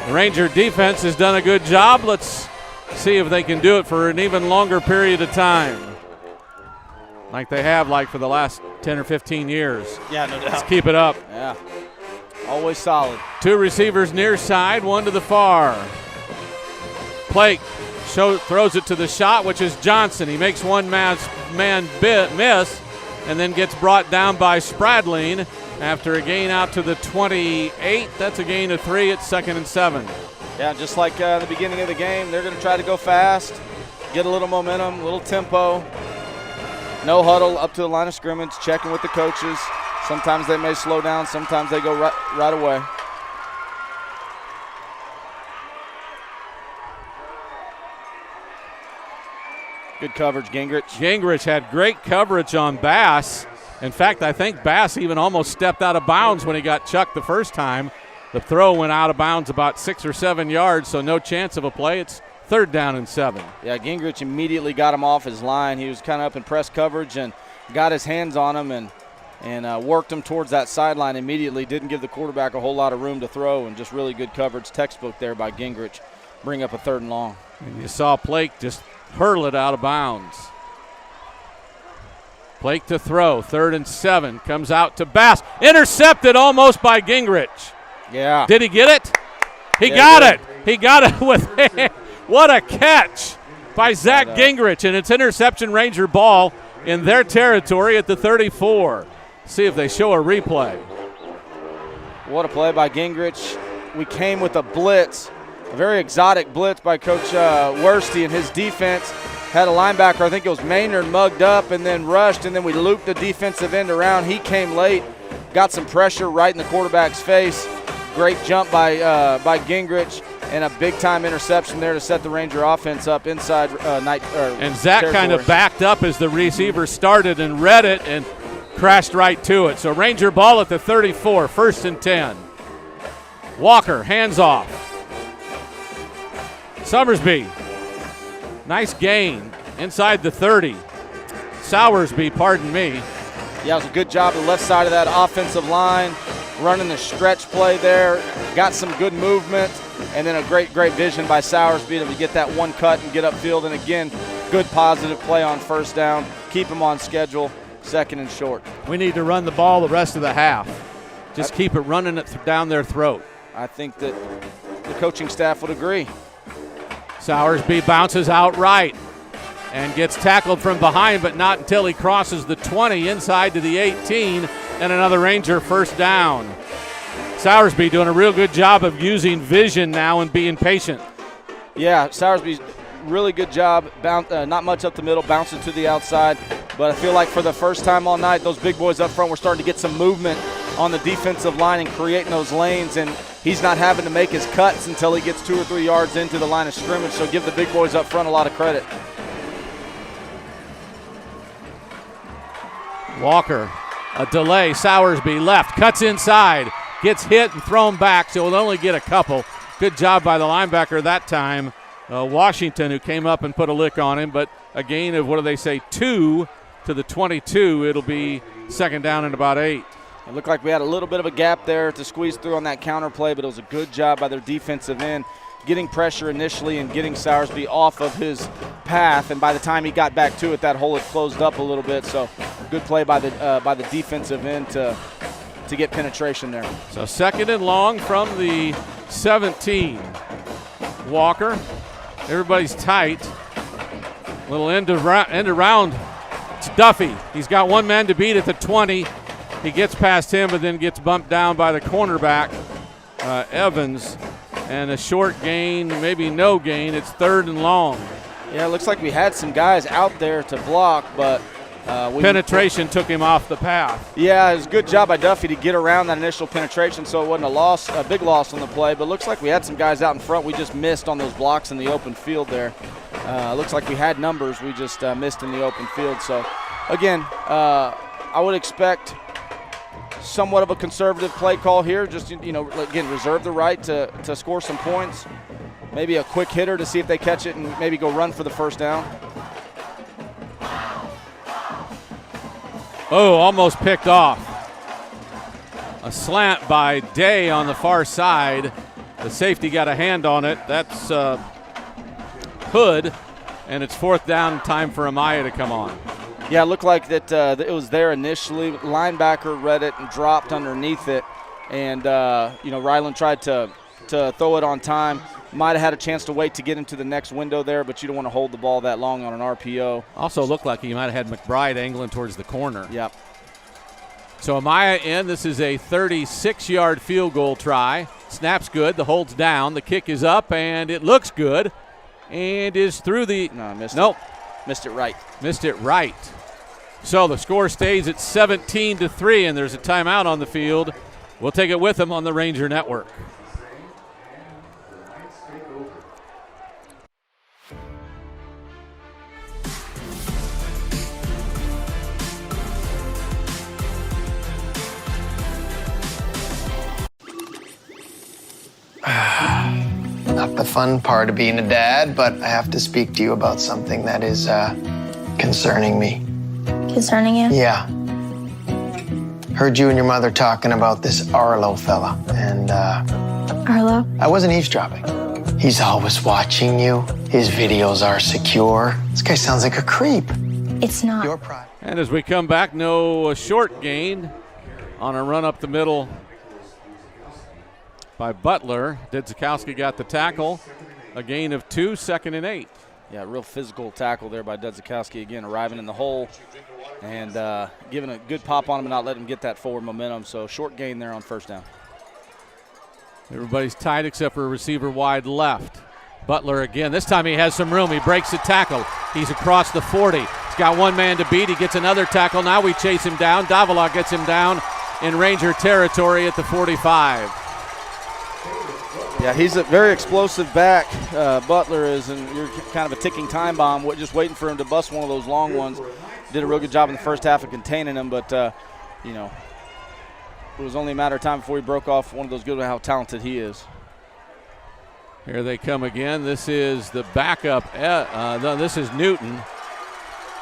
The Ranger defense has done a good job. Let's see if they can do it for an even longer period of time, like they have for the last 10 or 15 years. Yeah, no doubt. Let's keep it up. Yeah, always solid. 2 receivers near side, 1 to the far. Plake throws it to the shot, which is Johnson. He makes one man miss, and then gets brought down by Spradling after a gain out to the 28. That's a gain of 3 at 2nd and 7. Yeah, just like the beginning of the game, they're going to try to go fast, get a little momentum, a little tempo. No huddle up to the line of scrimmage, checking with the coaches. Sometimes they may slow down, sometimes they go right away. Good coverage, Gingrich. Gingrich had great coverage on Bass. In fact, I think Bass even almost stepped out of bounds when he got chucked the first time. The throw went out of bounds about 6 or 7 yards, so no chance of a play. It's 3rd down and 7. Yeah, Gingrich immediately got him off his line. He was kind of up in press coverage and got his hands on him and worked him towards that sideline immediately. Didn't give the quarterback a whole lot of room to throw, and just really good coverage, textbook there by Gingrich. Bring up a 3rd and long. And you saw Blake just hurl it out of bounds. Blake to throw, 3rd and 7, comes out to Bass. Intercepted almost by Gingrich. Yeah. Did he get it? He Yeah, got it. He got it with what a catch by Zach Gingrich, and it's interception Ranger ball in their territory at the 34. See if they show a replay. What a play by Gingrich. We came with a blitz, a very exotic blitz by Coach Worsty, and his defense had a linebacker, I think it was Maynard, mugged up and then rushed, and then we looped the defensive end around. He came late, got some pressure right in the quarterback's face. Great jump by Gingrich, and a big-time interception there to set the Ranger offense up inside And Zach kind of backed up as the receiver started and read it and crashed right to it. So Ranger ball at the 34, 1st and 10. Walker, hands off. Summersby, nice gain inside the 30. Sowersby, pardon me. Yeah, it was a good job on the left side of that offensive line, running the stretch play there, got some good movement, and then a great vision by Sowersby to get that one cut and get upfield. And again, good positive play on 1st down, keep him on schedule, 2nd and short. We need to run the ball the rest of the half. Just keep it running it down their throat. I think that the coaching staff would agree. Sowersby bounces out right and gets tackled from behind, but not until he crosses the 20 inside to the 18, and another Ranger 1st down. Sowersby doing a real good job of using vision now and being patient. Yeah, Sowersby's really good job. Not much up the middle, bouncing to the outside. But I feel like for the first time all night, those big boys up front were starting to get some movement on the defensive line and creating those lanes, and he's not having to make his cuts until he gets 2 or 3 yards into the line of scrimmage. So give the big boys up front a lot of credit. Walker, a delay. Sowersby left, cuts inside, gets hit and thrown back, so he'll only get a couple. Good job by the linebacker that time. Washington, who came up and put a lick on him, but a gain of, 2 to the 22. It'll be 2nd down and about 8. It looked like we had a little bit of a gap there to squeeze through on that counter play, but it was a good job by their defensive end, getting pressure initially and getting Sowersby off of his path. And by the time he got back to it, that hole had closed up a little bit. So good play by the defensive end to get penetration there. So 2nd and long from the 17. Walker, everybody's tight. Little end around. It's Duffy. He's got one man to beat at the 20. He gets past him, but then gets bumped down by the cornerback, Evans. And a short gain, maybe no gain. It's 3rd and long. Yeah, it looks like we had some guys out there to block, but penetration took him off the path. Yeah, it was a good job by Duffy to get around that initial penetration, so it wasn't a big loss on the play. But it looks like we had some guys out in front. We just missed on those blocks in the open field there. Looks like we had numbers. We just missed in the open field. So, again, I would expect somewhat of a conservative play call here. Just, again, reserve the right to score some points. Maybe a quick hitter to see if they catch it and maybe go run for the 1st down. Oh, almost picked off. A slant by Day on the far side. The safety got a hand on it. That's Hood, and it's 4th down, time for Amaya to come on. Yeah, it looked like that it was there initially. Linebacker read it and dropped underneath it. And, Ryland tried to throw it on time. Might have had a chance to wait to get into the next window there, but you don't want to hold the ball that long on an RPO. Also looked like he might have had McBride angling towards the corner. Yep. So Amaya in. This is a 36-yard field goal try. Snap's good. The hold's down. The kick is up, and it looks good. And is through the – No, I missed nope. it. Missed it right. Missed it right. So the score stays at 17-3, and there's a timeout on the field. We'll take it with them on the Ranger Network. Not the fun part of being a dad, but I have to speak to you about something that is concerning me. Concerning you? Yeah. Heard you and your mother talking about this Arlo fella, and Arlo? I wasn't eavesdropping. He's always watching you. His videos are secure. This guy sounds like a creep. It's not. Your pride. And as we come back, no short gain on a run up the middle by Butler. Dedzikowski got the tackle. A gain of 2, 2nd and 8. Yeah, real physical tackle there by Dedzikowski, again, arriving in the hole and giving a good pop on him and not letting him get that forward momentum. So short gain there on first down. Everybody's tight except for a receiver wide left. Butler again. This time he has some room. He breaks the tackle. He's across the 40. He's got one man to beat. He gets another tackle. Now we chase him down. Davila gets him down in Ranger territory at the 45. Yeah, he's a very explosive back. Butler is, and you're kind of a ticking time bomb, just waiting for him to bust one of those long ones. Did a real good job in the first half of containing him, but, you know, it was only a matter of time before he broke off one of those good ones, how talented he is. Here they come again. This is the backup. No, this is Newton.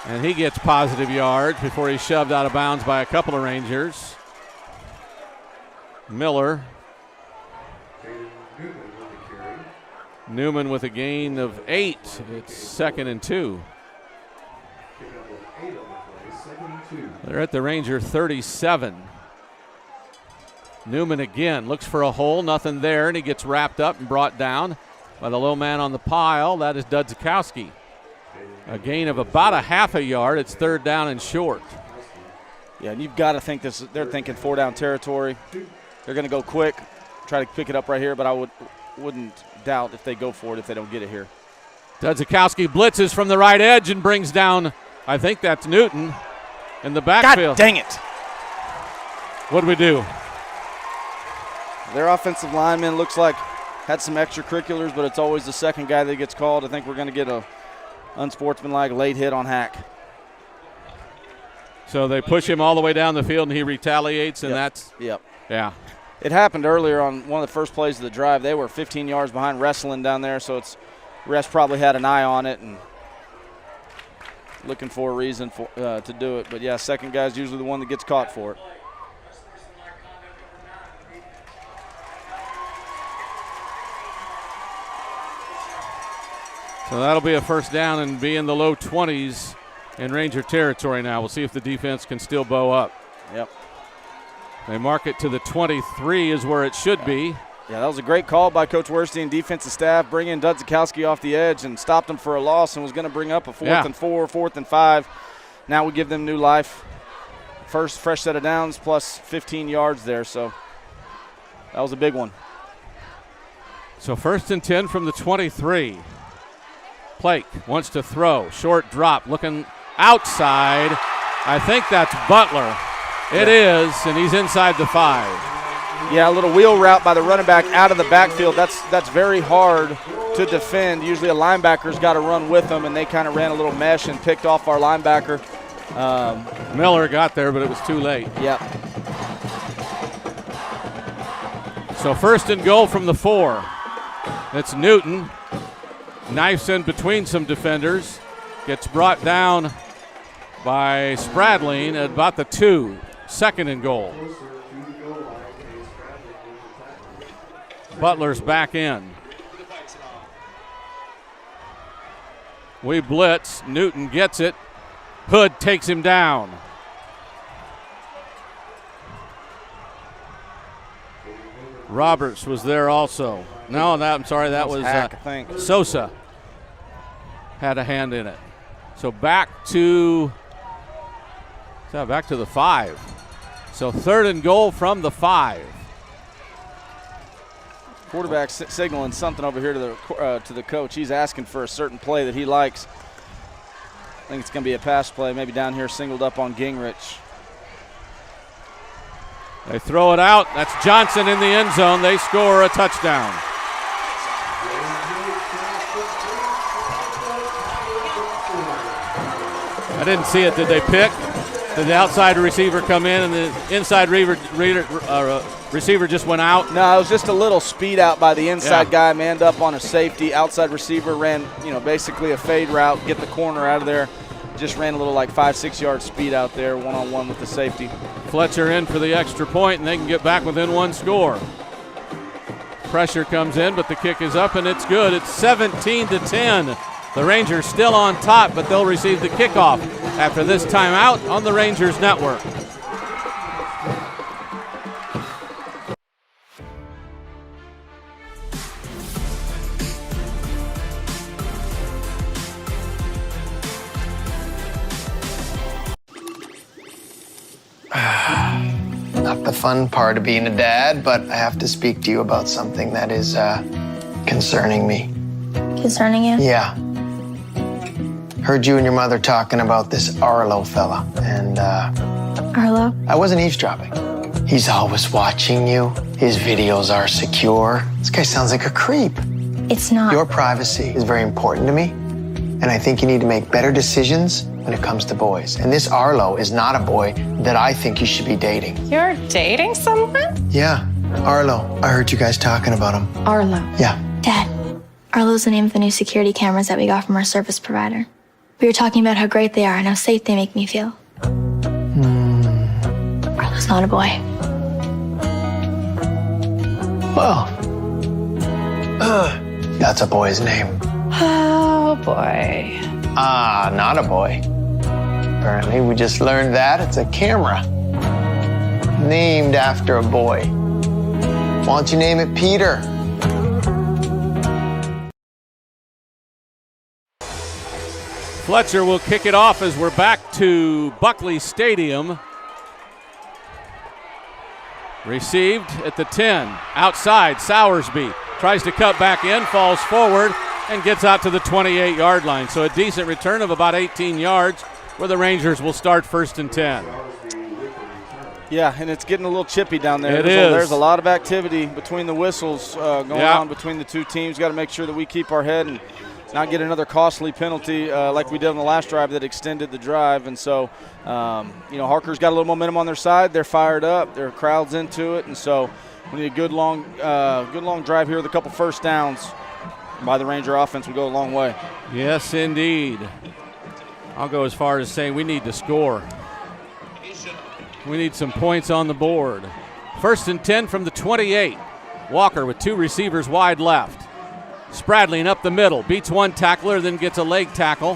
And he gets positive yards before he's shoved out of bounds by a couple of Rangers. Miller. Newman with a gain of 8. It's 2nd and 2. They're at the Ranger 37. Newman again looks for a hole, nothing there, and he gets wrapped up and brought down by the low man on the pile. That is Dedzikowski. A gain of about a half a yard. It's 3rd down and short. Yeah, and you've got to think this. They're thinking 4-down territory. They're going to go quick, try to pick it up right here, but I wouldn't doubt if they go for it if they don't get it here. Dedzikowski blitzes from the right edge and brings down, I think that's Newton in the backfield. God dang it. What do we do? Their offensive lineman looks like had some extracurriculars, but it's always the second guy that gets called. I think we're going to get a unsportsmanlike late hit on Hack. So they push him all the way down the field, and he retaliates, and that's – Yep. Yeah. It happened earlier on one of the first plays of the drive. They were 15 yards behind wrestling down there, so refs probably had an eye on it and looking for a reason to do it. But, yeah, second guy's usually the one that gets caught for it. So that'll be a first down and be in the low 20s in Ranger territory now. We'll see if the defense can still bow up. Yep. They mark it to the 23 is where it should be. Yeah, that was a great call by Coach Werstein, defensive staff, bringing Dedzikowski off the edge and stopped him for a loss and was going to bring up a 4th and 4, 4th and 5. Now we give them new life. First fresh set of downs plus 15 yards there, so that was a big one. So 1st and 10 from the 23. Plake wants to throw. Short drop, looking outside. I think that's Butler. It is, and he's inside the 5. Yeah, a little wheel route by the running back out of the backfield. That's very hard to defend. Usually a linebacker's got to run with them, and they kind of ran a little mesh and picked off our linebacker. Miller got there, but it was too late. Yep. So 1st and goal from the 4. It's Newton. Knifes in between some defenders. Gets brought down by Spradling at about the 2. 2nd and goal. Butler's back in. We blitz. Newton gets it. Hood takes him down. Roberts was there also. No, I'm sorry, that was Hack, I think. Sosa had a hand in it. So back to the 5. So 3rd and goal from the 5. Quarterback signaling something over here to the coach. He's asking for a certain play that he likes. I think it's going to be a pass play, maybe down here singled up on Gingrich. They throw it out. That's Johnson in the end zone. They score a touchdown. I didn't see it. Did they pick? Did the outside receiver come in and the inside Receiver just went out. No, it was just a little speed out by the inside guy, manned up on a safety. Outside receiver ran, basically a fade route, get the corner out of there. Just ran a little like 5-6 yard speed out there, one-on-one with the safety. Fletcher in for the extra point, and they can get back within one score. Pressure comes in, but the kick is up, and it's good. It's 17-10. The Rangers still on top, but they'll receive the kickoff after this timeout on the Rangers Network. Not the fun part of being a dad, but I have to speak to you about something that is concerning me. Concerning you? Yeah. Heard you and your mother talking about this Arlo fella, and Arlo? I wasn't eavesdropping. He's always watching you. His videos are secure. This guy sounds like a creep. It's not. Your privacy is very important to me, and I think you need to make better decisions when it comes to boys. And this Arlo is not a boy that I think you should be dating. You're dating someone? Yeah, Arlo. I heard you guys talking about him. Arlo. Yeah. Dad, Arlo's the name of the new security cameras that we got from our service provider. We were talking about how great they are and how safe they make me feel. Arlo's not a boy. Well, that's a boy's name. Oh, boy. Ah, not a boy. Apparently, we just learned that it's a camera named after a boy. Why don't you name it Peter? Fletcher will kick it off as we're back to Buckley Stadium. Received at the 10. Outside, Sowersby tries to cut back in, falls forward, and gets out to the 28-yard line. So a decent return of about 18 yards where the Rangers will start 1st and 10. Yeah, and it's getting a little chippy down there. It There's is. There's a lot of activity between the whistles going on between the two teams. Got to make sure that we keep our head and not get another costly penalty like we did on the last drive that extended the drive. And so, Harker's got a little momentum on their side. They're fired up. Their crowd's into it. And so we need a good long drive here with a couple first downs by the Ranger offense. Will go a long way. Yes, indeed. I'll go as far as saying we need to score. We need some points on the board. 1st and 10 from the 28. Walker with two receivers wide left. Spradling up the middle, beats one tackler, then gets a leg tackle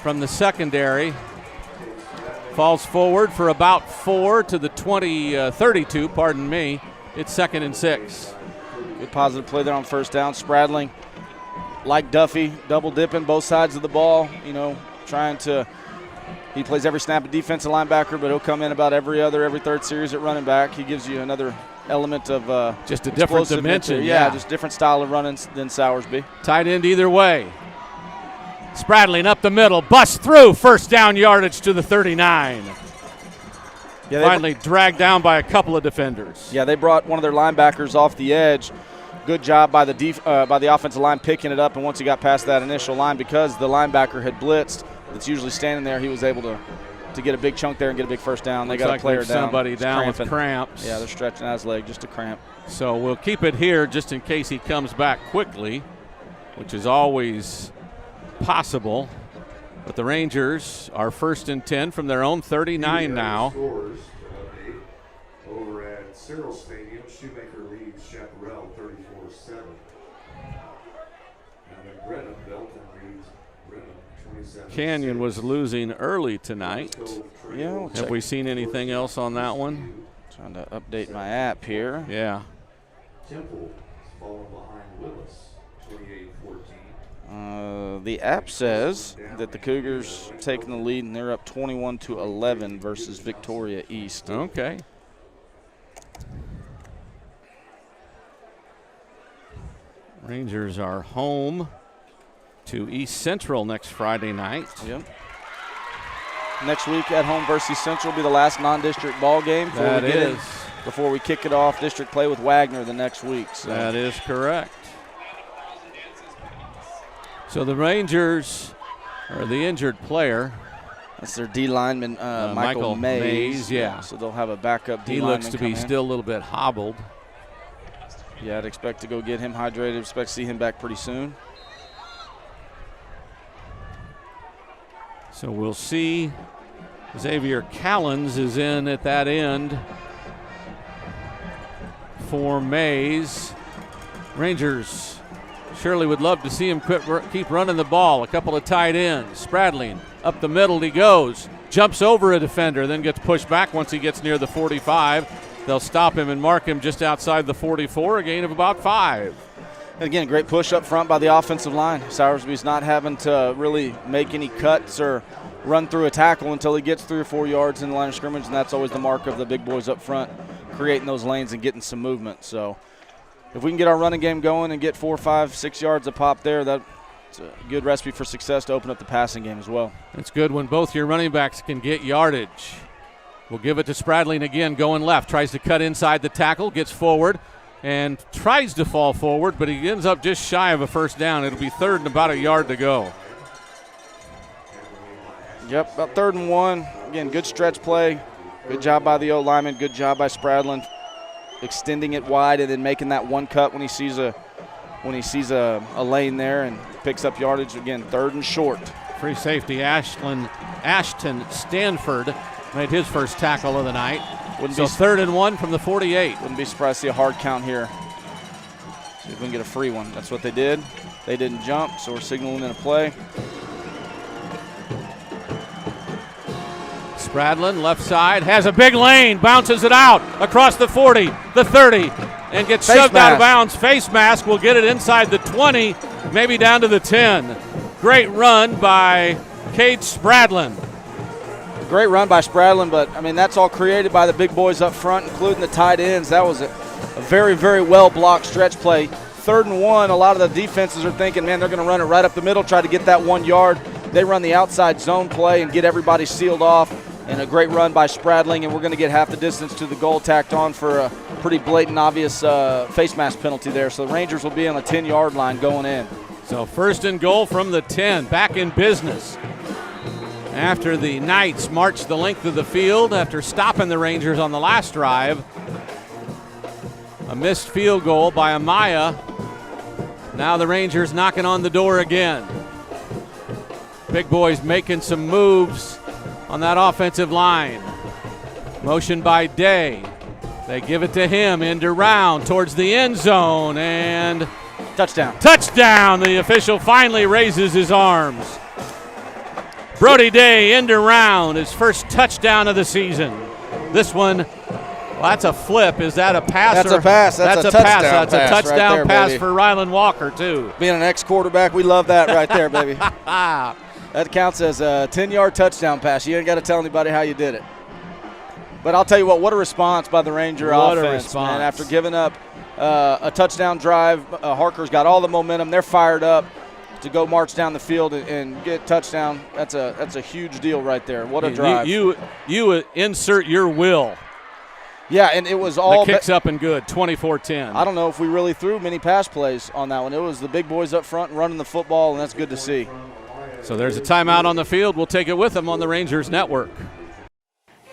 from the secondary. Falls forward for about 4 to the 32, pardon me. It's 2nd and 6. Good positive play there on first down. Spradling, like Duffy, double dipping both sides of the ball, trying to – he plays every snap of defensive linebacker, but he'll come in about every third series at running back. He gives you another element of just a different dimension. Yeah, just different style of running than Sowersby. Tight end either way. Spradling up the middle, busts through, first down yardage to the 39. Yeah, finally dragged down by a couple of defenders. Yeah, they brought one of their linebackers off the edge. Good job by the offensive line picking it up, and once he got past that initial line, because the linebacker had blitzed, that's usually standing there, he was able to get a big chunk there and get a big first down. They got a player down. Somebody down with cramps. Yeah, they're stretching out his leg, just a cramp. So we'll keep it here just in case he comes back quickly, which is always possible. But the Rangers are 1st and 10 from their own 39 now. Over at Cyril Stadium, Shoemaker leads Chaparral 34-7. And then Brenham, Belton leads Brenham 27. Canyon was losing early tonight. Yeah, have we seen anything else on that one? Trying to update my app here. Yeah. Temple is falling behind Willis 28-14. The app says that the Cougars taking the lead, and they're up 21-11 versus Victoria East. Okay. Rangers are home to East Central next Friday night. Yep. Next week at home versus East Central will be the last non-district ball game before we kick it off district play with Wagner the next week. So. That is correct. So the Rangers, or the injured player, That's their D lineman, Michael Mays. Yeah. So they'll have a backup D lineman. He looks to be in. still a little bit hobbled. Yeah, I'd expect to go get him hydrated. Expect to see him back pretty soon. So we'll see. Xavier Callens is in at that end for Mays. Rangers surely would love to see him keep running the ball. A couple of tight ends. Spradling up the middle he goes. Jumps over a defender, then gets pushed back once he gets near the 45. They'll stop him and mark him just outside the 44, a gain of about 5. And again, great push up front by the offensive line. Sowersby's not having to really make any cuts or run through a tackle until he gets 3 or 4 yards in the line of scrimmage, and that's always the mark of the big boys up front, creating those lanes and getting some movement. So if we can get our running game going and get 4, 5, 6 yards a pop there, that's a good recipe for success to open up the passing game as well. It's good when both your running backs can get yardage. We'll give it to Spradling again, going left. Tries to cut inside the tackle, gets forward, and tries to fall forward, but he ends up just shy of a first down. It'll be 3rd and about a yard to go. Yep, about 3rd and 1. Again, good stretch play. Good job by the O-lineman. Good job by Spradling, extending it wide and then making that one cut when he sees a lane there and picks up yardage. Again, 3rd and short. Free safety Ashton Stanford made his first tackle of the night. So 3rd and 1 from the 48. Wouldn't be surprised to see a hard count here. See if we can get a free one. That's what they did. They didn't jump, so we're signaling in a play. Spradlin, left side, has a big lane, bounces it out across the 40, the 30, and gets shoved out of bounds. Face mask will get it inside the 20, maybe down to the 10. Great run by Cade Spradlin. Great run by Spradlin, but, I mean, that's all created by the big boys up front, including the tight ends. That was a very, very well-blocked stretch play. 3rd and 1, a lot of the defenses are thinking, man, they're going to run it right up the middle, try to get that 1 yard. They run the outside zone play and get everybody sealed off. And a great run by Spradling, and we're going to get half the distance to the goal tacked on for a pretty blatant, obvious face mask penalty there. So the Rangers will be on the 10-yard line going in. So 1st and goal from the 10, back in business. After the Knights marched the length of the field after stopping the Rangers on the last drive. A missed field goal by Amaya. Now the Rangers knocking on the door again. Big boys making some moves on that offensive line. Motion by Day. They give it to him, end around towards the end zone, and touchdown. Touchdown! The official finally raises his arms. Brody Day, end around, his first touchdown of the season. This one, well, that's a flip. Is that a pass? That's a pass. That's a touchdown pass. That's a touchdown right there, pass baby. for Rylan Walker, too. Being an ex-quarterback, we love that right there, baby. That counts as a 10-yard touchdown pass. You ain't got to tell anybody how you did it. But I'll tell you what a response by the Ranger offense, man. After giving up a touchdown drive, Harker's got all the momentum. They're fired up to go march down the field and get a touchdown. That's a huge deal right there. What a drive. You insert your will. Yeah, and it was all the kicks up and good, 24-10. I don't know if we really threw many pass plays on that one. It was the big boys up front running the football, and that's good to see. So there's a timeout on the field. We'll take it with them on the Rangers Network.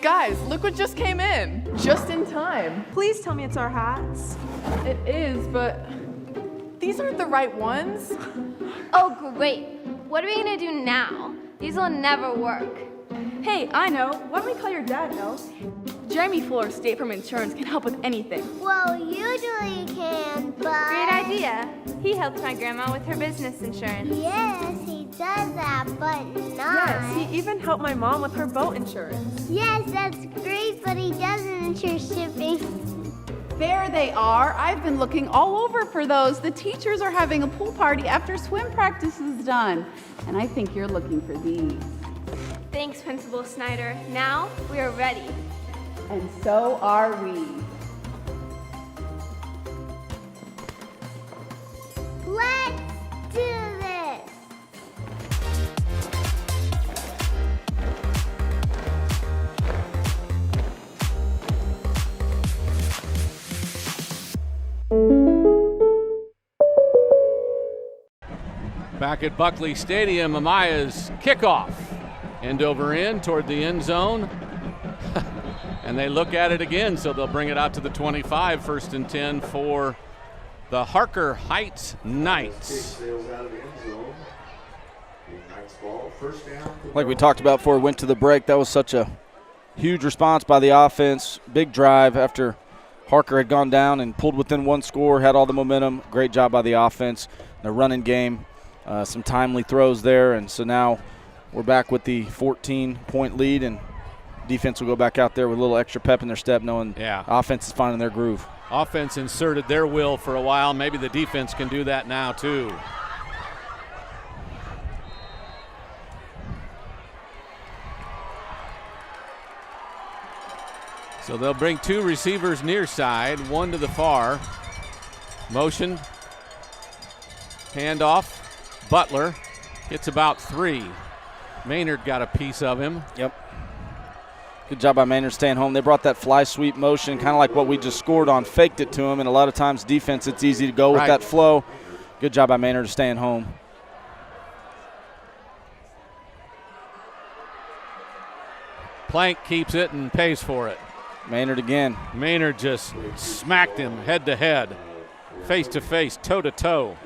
Guys, look what just came in. Just in time. Please tell me it's our hats. It is, but these aren't the right ones. Oh, great. What are we going to do now? These will never work. Hey, I know. Why don't we call your dad, Hill? Jeremy Flores, State Farm Insurance, can help with anything. Well, usually you can, but... Great idea. He helps my grandma with her business insurance. Yes, he does that, but not... Yes, he even helped my mom with her boat insurance. Yes, that's great, but he doesn't insure shipping. There they are. I've been looking all over for those. The teachers are having a pool party after swim practice is done. And I think you're looking for these. Thanks, Principal Snyder. Now we are ready. And so are we. Let's do this. Back at Buckley Stadium, Amaya's kickoff. End over end toward the end zone. And they look at it again, so they'll bring it out to the 25, 1st and 10 for the Harker Heights Knights. Like we talked about before we went to the break, that was such a huge response by the offense. Big drive after Harker had gone down and pulled within one score, had all the momentum. Great job by the offense. The running game, some timely throws there, and so now we're back with the 14-point lead, and defense will go back out there with a little extra pep in their step, knowing offense is finding their groove. Offense inserted their will for a while. Maybe the defense can do that now too. So they'll bring 2 receivers near side, 1 to the far. Motion, handoff, Butler gets about 3. Maynard got a piece of him. Yep. Good job by Maynard staying home. They brought that fly sweep motion, kind of like what we just scored on, faked it to him, and a lot of times defense, it's easy to go with that flow. Good job by Maynard staying home. Plank keeps it and pays for it. Maynard again. Maynard just smacked him head to head, face to face, toe to toe.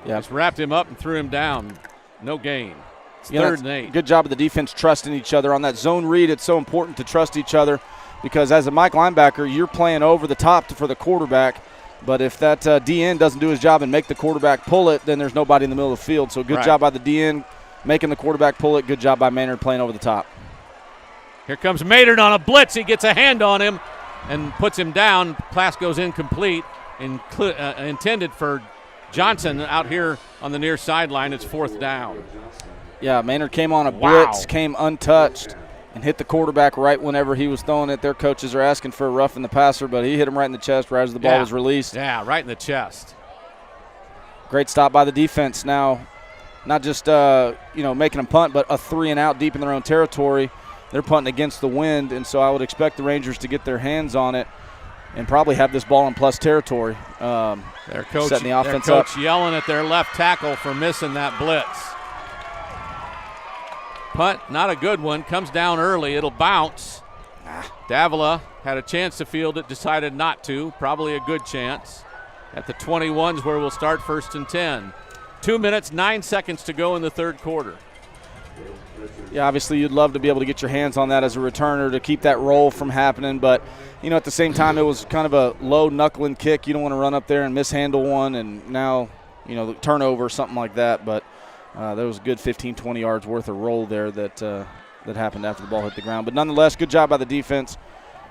Yeah. Just wrapped him up and threw him down. No gain. It's 3rd and 8. Good job of the defense trusting each other. On that zone read, it's so important to trust each other because as a Mike linebacker, you're playing over the top for the quarterback. But if that DN doesn't do his job and make the quarterback pull it, then there's nobody in the middle of the field. So good job by the DN making the quarterback pull it. Good job by Maynard playing over the top. Here comes Maynard on a blitz. He gets a hand on him and puts him down. Pass goes incomplete and intended for Johnson out here on the near sideline. It's 4th down. Yeah, Maynard came on a blitz, came untouched, and hit the quarterback right whenever he was throwing it. Their coaches are asking for a rough in the passer, but he hit him right in the chest right as the ball was released. Yeah, right in the chest. Great stop by the defense now. Not just making them punt, but a 3-and-out deep in their own territory. They're punting against the wind, and so I would expect the Rangers to get their hands on it and probably have this ball in plus territory. Their coach, setting the offense their coach up. Yelling at their left tackle for missing that blitz. Punt, not a good one. Comes down early. It'll bounce. Davila had a chance to field it, decided not to. Probably a good chance. At the 21's where we'll start 1st and 10. 2 minutes, 9 seconds to go in the 3rd quarter. Yeah, obviously you'd love to be able to get your hands on that as a returner to keep that roll from happening. But, at the same time, it was kind of a low knuckling kick. You don't want to run up there and mishandle one and now, the turnover or something like that. But there was a good 15, 20 yards worth of roll there that happened after the ball hit the ground. But nonetheless, good job by the defense.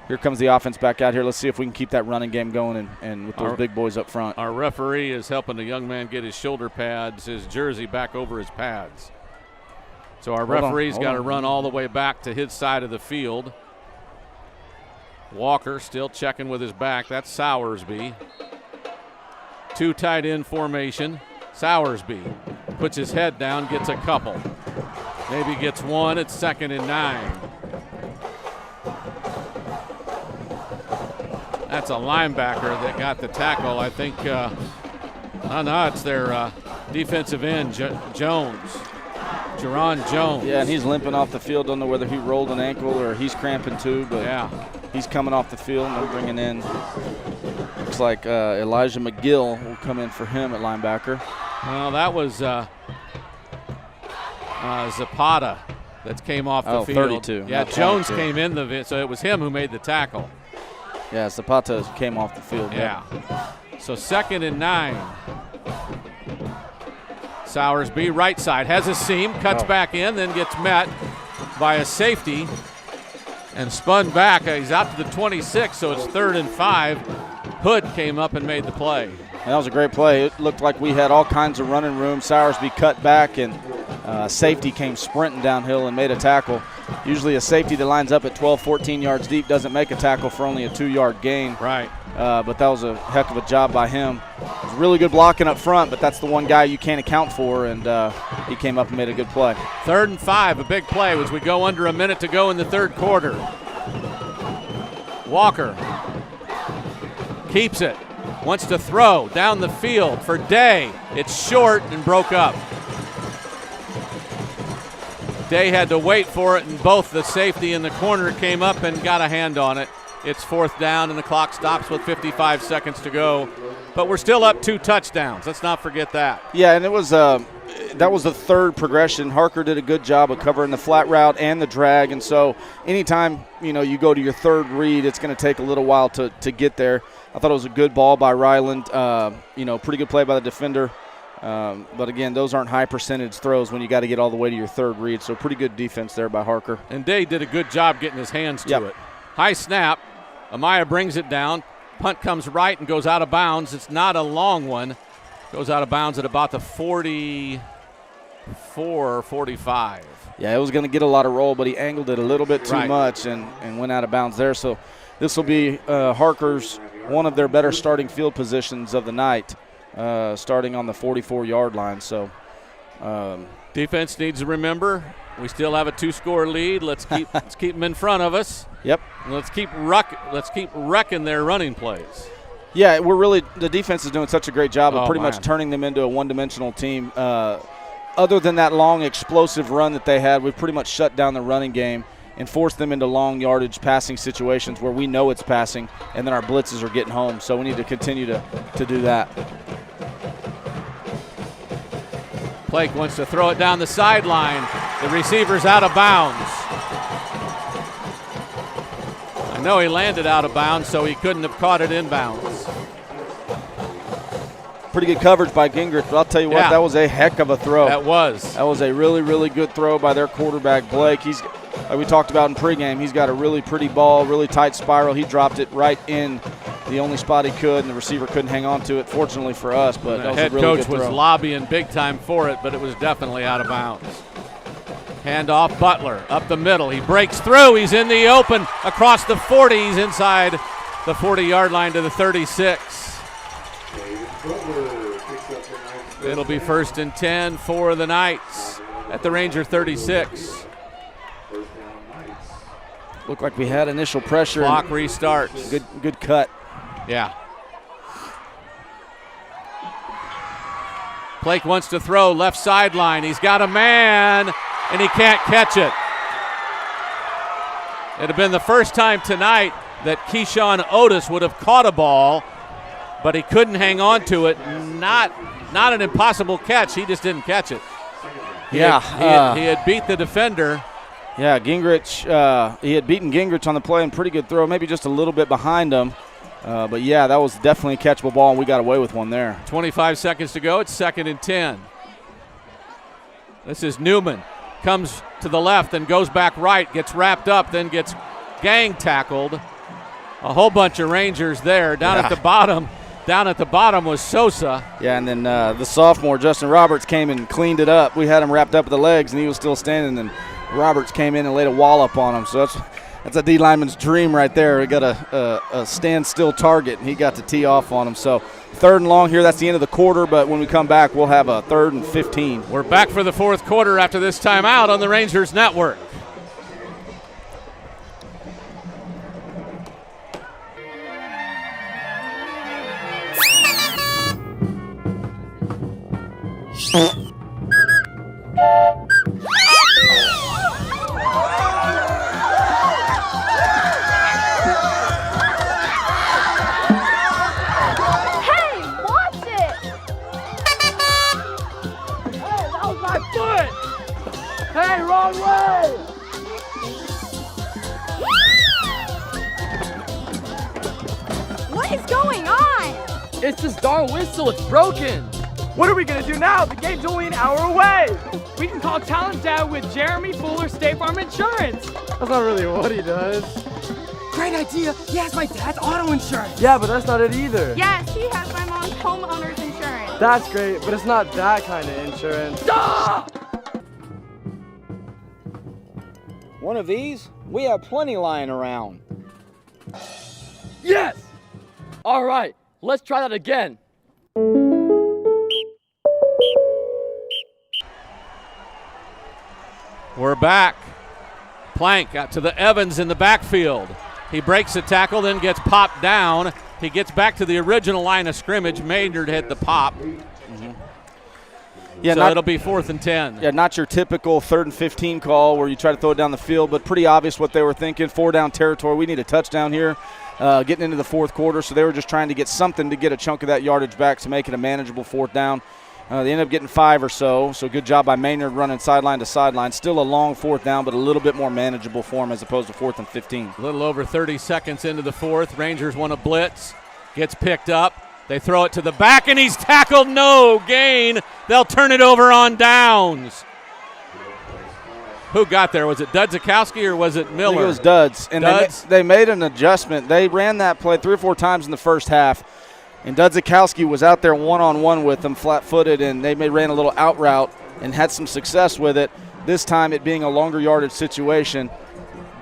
Here comes the offense back out here. Let's see if we can keep that running game going and with those big boys up front. Our referee is helping the young man get his shoulder pads, his jersey back over his pads. So our referee's got to run all the way back to his side of the field. Walker still checking with his back. That's Sowersby. 2 tight end formation. Sowersby puts his head down, gets a couple. Maybe gets 1. It's 2nd and 9. That's a linebacker that got the tackle. I think, it's their defensive end, Jones. Jerron Jones. Yeah, and he's limping off the field. Don't know whether he rolled an ankle or he's cramping too, but he's coming off the field and they're bringing in, looks like Elijah McGill will come in for him at linebacker. Well, that was Zapata that came off the field. 32. Yeah, Jones came in so it was him who made the tackle. Yeah, Zapata came off the field. Yeah. So 2nd and 9. Sowersby, right side, has a seam, cuts back in, then gets met by a safety and spun back. He's out to the 26, so it's 3rd and 5. Hood came up and made the play. That was a great play. It looked like we had all kinds of running room. Sowersby cut back, and safety came sprinting downhill and made a tackle. Usually a safety that lines up at 12, 14 yards deep doesn't make a tackle for only a 2-yard gain. Right. But that was a heck of a job by him. It was really good blocking up front, but that's the one guy you can't account for, and he came up and made a good play. 3rd and 5, a big play as we go under a minute to go in the 3rd quarter. Walker keeps it, wants to throw down the field for Day. It's short and broke up. Day had to wait for it, and both the safety and the corner came up and got a hand on it. It's 4th down, and the clock stops with 55 seconds to go. But we're still up 2 touchdowns. Let's not forget that. Yeah, and it was that was the third progression. Harker did a good job of covering the flat route and the drag, and so anytime you go to your third read, it's going to take a little while to get there. I thought it was a good ball by Ryland. Pretty good play by the defender. But again, those aren't high percentage throws when you got to get all the way to your third read. So pretty good defense there by Harker. And Day did a good job getting his hands to it. High snap. Amaya brings it down. Punt comes right and goes out of bounds. It's not a long one. Goes out of bounds at about the 44, 45. Yeah, it was going to get a lot of roll, but he angled it a little bit too much and went out of bounds there. So this will be Harker's one of their better starting field positions of the night, starting on the 44-yard line. So defense needs to remember we still have a 2-score lead. Let's keep them in front of us. Yep. And let's keep wrecking their running plays. Yeah, the defense is doing such a great job of pretty much turning them into a one-dimensional team. Other than that long explosive run that they had, we've pretty much shut down the running game and forced them into long yardage passing situations where we know it's passing, and then our blitzes are getting home. So we need to continue to do that. Blake wants to throw it down the sideline. The receiver's out of bounds. I know he landed out of bounds, so he couldn't have caught it inbounds. Pretty good coverage by Gingrich, but I'll tell you what, that was a heck of a throw. That was a really, really good throw by their quarterback, Blake. He's, like we talked about in pregame, he's got a really pretty ball, really tight spiral. He dropped it right in the only spot he could, and the receiver couldn't hang on to it, fortunately for us. But that was head a really coach good throw. was lobbying big time for it, but it was definitely out of bounds. Handoff, Butler up the middle. He breaks through. He's in the open across the 40. He's inside the 40-yard line to the 36. It'll be 1st and 10 for the Knights at the Ranger 36. Looked like we had initial pressure. Clock restarts. Good cut. Yeah. Blake wants to throw left sideline. He's got a man, and he can't catch it. It had been the first time tonight that Keyshawn Otis would have caught a ball, but he couldn't hang on to it. Not an impossible catch. He just didn't catch it. He had beat the defender. Yeah, Gingrich, he had beaten Gingrich on the play, and pretty good throw, maybe just a little bit behind him. But, yeah, that was definitely a catchable ball, and we got away with one there. 25 seconds to go. It's 2nd and 10. This is Newman. Comes to the left and goes back right, gets wrapped up, then gets gang tackled. A whole bunch of Rangers there. Down at the bottom was Sosa. Yeah, and then the sophomore, Justin Roberts, came and cleaned it up. We had him wrapped up at the legs, and he was still standing, and Roberts came in and laid a wallop on him. So that's a D lineman's dream right there. We got a standstill target, and he got to tee off on him. So 3rd and long here. That's the end of the quarter, but when we come back, we'll have a 3rd and 15. We're back for the 4th quarter after this timeout on the Rangers Network. Hey, wrong way! What is going on? It's this darn whistle, it's broken. What are we gonna do now? The game's only an hour away. We can call Talon's dad with Jeremy Fuller State Farm Insurance. That's not really what he does. Great idea. He has my dad's auto insurance. Yeah, but that's not it either. Yes, he has my mom's homeowner's insurance. That's great, but it's not that kind of insurance. Ah! One of these? We have plenty lying around. Yes! All right, let's try that again. We're back. Plank out to the Evans in the backfield. He breaks a tackle, then gets popped down. He gets back to the original line of scrimmage. Maynard hit the pop. Yeah, so it'll be 4th and 10. Yeah, not your typical 3rd and 15 call where you try to throw it down the field, but pretty obvious what they were thinking. 4-down territory. We need a touchdown here getting into the 4th quarter, so they were just trying to get something to get a chunk of that yardage back to make it a manageable 4th down. They ended up getting 5 or so good job by Maynard running sideline to sideline. Still a long 4th down, but a little bit more manageable for him as opposed to 4th and 15. A little over 30 seconds into the 4th. Rangers want to blitz. Gets picked up. They throw it to the back, and he's tackled. No gain. They'll turn it over on downs. Who got there? Was it Dudzikowski or was it Miller? I think it was Duds. And Duds? They made an adjustment. They ran that play 3 or 4 times in the first half. And Dudzikowski was out there one-on-one with them, flat-footed, and they ran a little out route and had some success with it. This time, it being a longer yardage situation,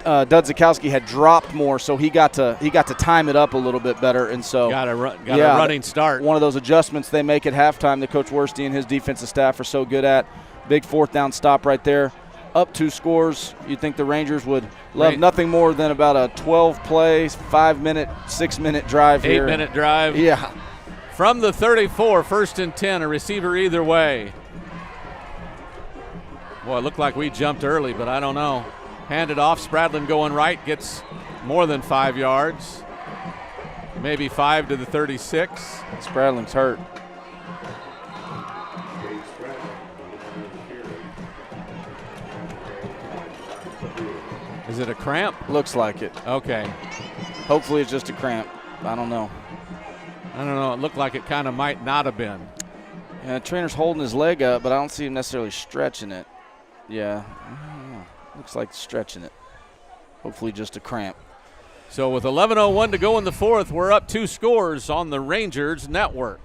Dudzikowski had dropped more, so he got to time it up a little bit better, and so got a running start. One of those adjustments they make at halftime that Coach Worsty and his defensive staff are so good at. Big 4th down stop right there. Up 2 scores. You'd think the Rangers would love nothing more than about a 12-play, 5-minute, 6-minute drive here. 8-minute drive. Yeah. From the 34, 1st and 10, a receiver either way. Boy, it looked like we jumped early, but I don't know. Handed off, Spradlin going right, gets more than 5 yards. Maybe 5 to the 36. Spradlin's hurt. Is it a cramp? Looks like it. Okay. Hopefully it's just a cramp. I don't know. It looked like it kind of might not have been. Yeah, the trainer's holding his leg up, but I don't see him necessarily stretching it. Yeah. Looks like stretching it. Hopefully just a cramp. So with 11:01 to go in the 4th, we're up 2 scores on the Rangers network.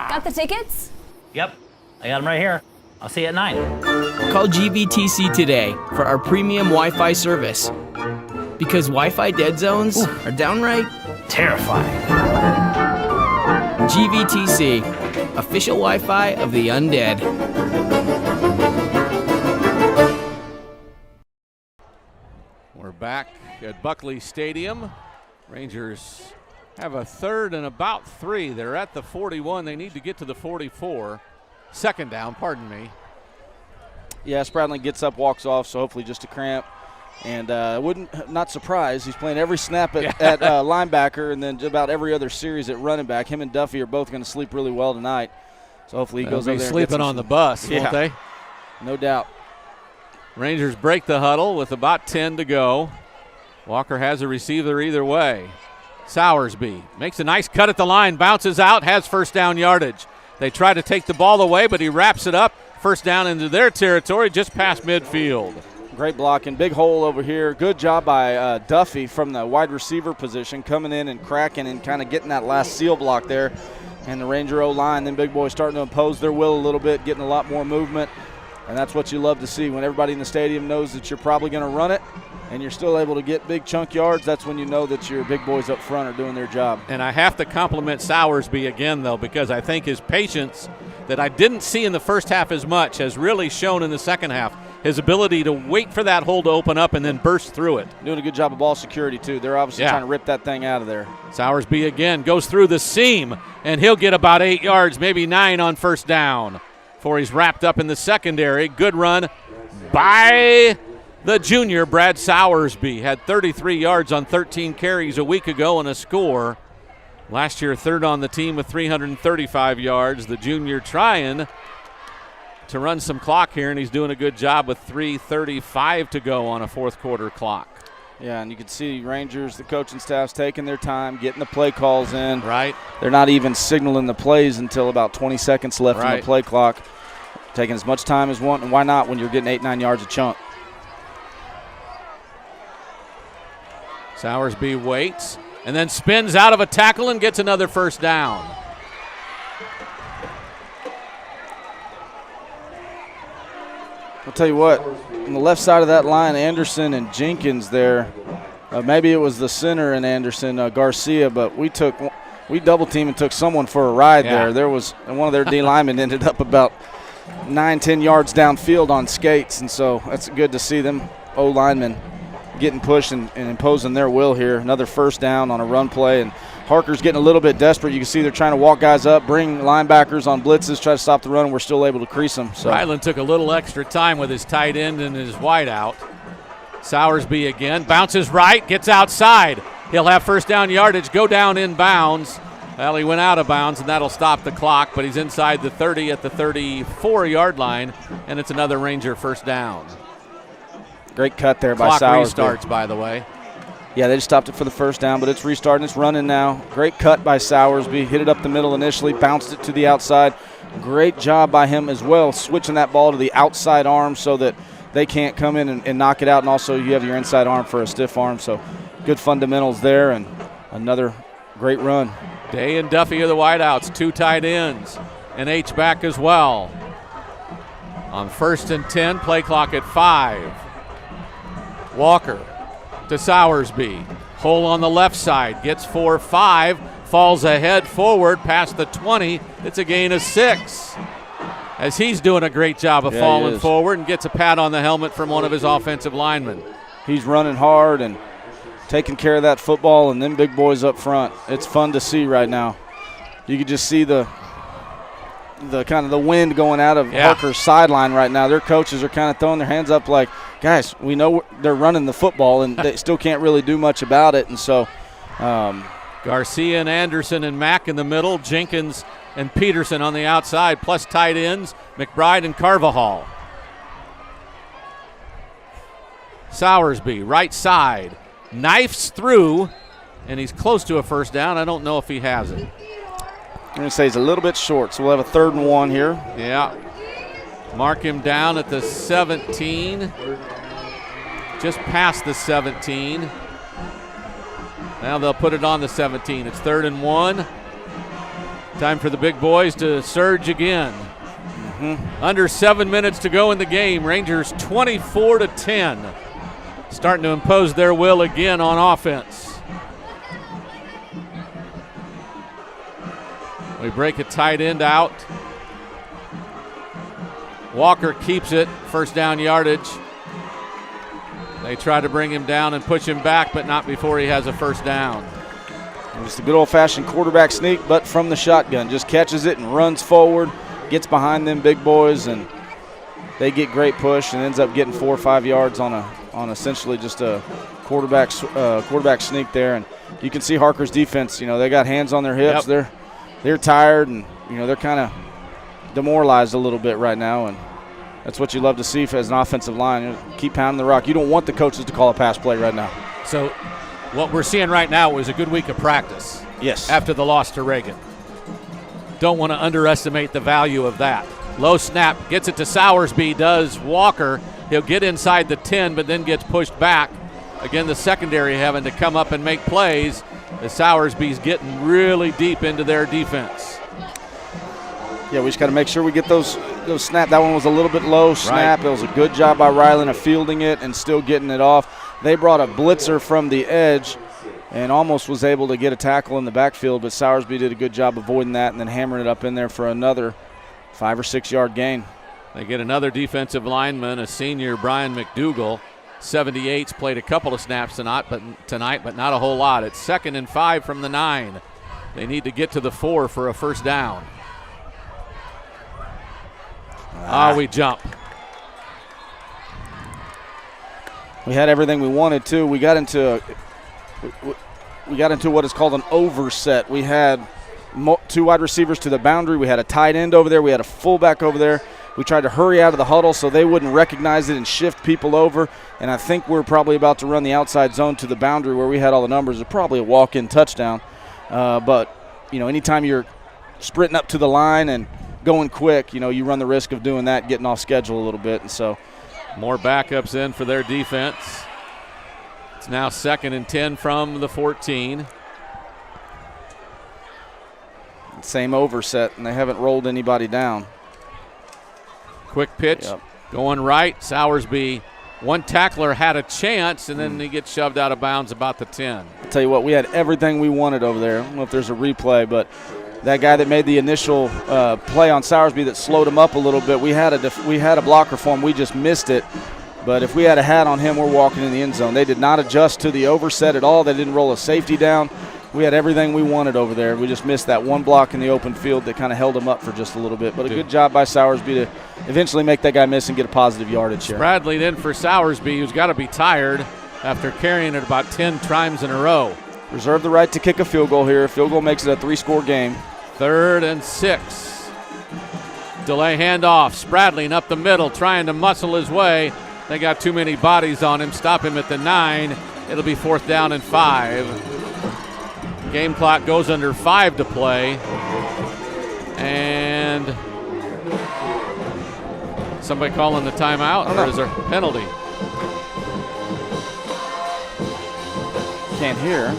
Got the tickets? Yep, I got them right here. I'll see you at 9. Call GVTC today for our premium Wi-Fi service. Because Wi-Fi dead zones are downright terrifying. GVTC, official Wi-Fi of the undead. We're back at Buckley Stadium. Rangers have a 3rd and about 3. They're at the 41. They need to get to the 44. 2nd down, pardon me. Yeah, Spradlin gets up, walks off, so hopefully just a cramp. And not surprised. He's playing every snap at linebacker and then about every other series at running back. Him and Duffy are both going to sleep really well tonight. So hopefully he goes over there and sleeping on the bus, won't they? No doubt. Rangers break the huddle with about 10 to go. Walker has a receiver either way. Sowersby makes a nice cut at the line, bounces out, has 1st down yardage. They try to take the ball away, but he wraps it up. 1st down into their territory, just past midfield. Great blocking. Big hole over here. Good job by Duffy from the wide receiver position, coming in and cracking and kind of getting that last seal block there. And the Ranger O-line, then big boys starting to impose their will a little bit, getting a lot more movement. And that's what you love to see. When everybody in the stadium knows that you're probably going to run it and you're still able to get big chunk yards, that's when you know that your big boys up front are doing their job. And I have to compliment Sowersby again, though, because I think his patience that I didn't see in the first half as much has really shown in the second half. His ability to wait for that hole to open up and then burst through it. Doing a good job of ball security, too. They're obviously trying to rip that thing out of there. Sowersby again goes through the seam, and he'll get about 8 yards, maybe 9 on 1st down before he's wrapped up in the secondary. Good run by the junior, Brad Sowersby. Had 33 yards on 13 carries a week ago and a score. Last year, 3rd on the team with 335 yards. The junior trying to run some clock here, and he's doing a good job with 3:35 to go on a 4th quarter clock. Yeah, and you can see Rangers, the coaching staff's taking their time, getting the play calls in. Right. They're not even signaling the plays until about 20 seconds left in the play clock. Taking as much time as one, and why not when you're getting 8-9 yards a chunk. Sowersby waits and then spins out of a tackle and gets another 1st down. I'll tell you what, on the left side of that line, Anderson and Jenkins there. Maybe it was the center and Anderson, Garcia, but we double team and took someone for a ride there. There was one of their D linemen ended up about 9-10 yards downfield on skates, and so that's good to see them O-linemen getting pushed and imposing their will here. Another first down on a run play, and Harker's getting a little bit desperate. You can see they're trying to walk guys up, bring linebackers on blitzes, try to stop the run, and we're still able to crease them. So Ryland took a little extra time with his tight end and his wide out. Sowersby again, bounces right, gets outside. He'll have first down yardage, go down in bounds. Well, he went out of bounds, and that'll stop the clock, but he's inside the 30 at the 34-yard line, and it's another Ranger first down. Great cut there by Sowersby. Clock restarts, by the way. Yeah, they just stopped it for the first down, but it's restarting. It's running now. Great cut by Sowersby. Hit it up the middle initially, bounced it to the outside. Great job by him as well, switching that ball to the outside arm so that they can't come in and knock it out, and also you have your inside arm for a stiff arm. So good fundamentals there, and another great run. Day and Duffy are the wideouts, 2 tight ends, and H-back as well. On 1st and 10, play clock at 5. Walker to Sowersby. Hole on the left side, gets 4-5, falls ahead forward past the 20. It's a gain of 6. As he's doing a great job of falling forward and gets a pat on the helmet from one of his offensive linemen. He's running hard and taking care of that football, and them big boys up front. It's fun to see right now. You can just see the kind of the wind going out of Harker's sideline right now. Their coaches are kind of throwing their hands up like, guys, we know they're running the football, and they still can't really do much about it. And so Garcia and Anderson and Mack in the middle, Jenkins and Peterson on the outside, plus tight ends, McBride and Carvajal. Sowersby, right side, knifes through, and he's close to a first down. I don't know if he has it. I'm going to say he's a little bit short, so we'll have a 3rd and 1 here. Yeah. Mark him down at the 17. Just past the 17. Now they'll put it on the 17. It's 3rd and 1. Time for the big boys to surge again. Under 7 minutes to go in the game. Rangers 24-10. Starting to impose their will again on offense. We break a tight end out. Walker keeps it, first down yardage. They try to bring him down and push him back, but not before he has a first down. Just a good old-fashioned quarterback sneak, but from the shotgun. Just catches it and runs forward, gets behind them big boys, and they get great push and ends up getting 4 or 5 yards on essentially just a quarterback sneak there. And you can see Harker's defense. You know, they got hands on their hips. Yep. They're tired, and you know they're kind of demoralized a little bit right now, and that's what you love to see as an offensive line. You keep pounding the rock. You don't want the coaches to call a pass play right now. So what we're seeing right now was a good week of practice. Yes. After the loss to Reagan. Don't want to underestimate the value of that. Low snap, gets it to Sowersby, does Walker. He'll get inside the 10, but then gets pushed back. Again, the secondary having to come up and make plays. The Sowersby's getting really deep into their defense. Yeah, we just got to make sure we get those snaps. That one was a little bit low snap. Right. It was a good job by Ryland of fielding it and still getting it off. They brought a blitzer from the edge and almost was able to get a tackle in the backfield, but Sowersby did a good job avoiding that and then hammering it up in there for another 5 or 6 yard gain. They get another defensive lineman, a senior, Brian McDougal. 78's played a couple of snaps tonight, but not a whole lot. It's 2nd and 5 from the 9. They need to get to the 4 for a first down. We jump. We had everything we wanted to. We got into what is called an overset. We had 2 wide receivers to the boundary. We had a tight end over there. We had a fullback over there. We tried to hurry out of the huddle so they wouldn't recognize it and shift people over. And I think we're probably about to run the outside zone to the boundary where we had all the numbers. It's probably a walk-in touchdown. But, you know, anytime you're sprinting up to the line and going quick, you know, you run the risk of doing that, getting off schedule a little bit. And so more backups in for their defense. It's now 2nd and 10 from the 14. Same overset, and they haven't rolled anybody down. Quick pitch, going right. Sowersby, one tackler had a chance, and then he gets shoved out of bounds about the 10. I'll tell you what, we had everything we wanted over there. I don't know if there's a replay, but that guy that made the initial play on Sowersby that slowed him up a little bit. We had a blocker for him. We just missed it. But if we had a hat on him, we're walking in the end zone. They did not adjust to the overset at all. They didn't roll a safety down. We had everything we wanted over there. We just missed that one block in the open field that kind of held him up for just a little bit. But a good job by Sowersby to eventually make that guy miss and get a positive yardage here. Bradley in for Sowersby, who's got to be tired after carrying it about 10 times in a row. Reserve the right to kick a field goal here. Field goal makes it a 3-score game. 3rd and 6. Delay handoff. Spradling up the middle, trying to muscle his way. They got too many bodies on him. Stop him at the 9. It'll be 4th down and 5. Game clock goes under 5 to play. And somebody calling the timeout, or is there a penalty? Can't hear.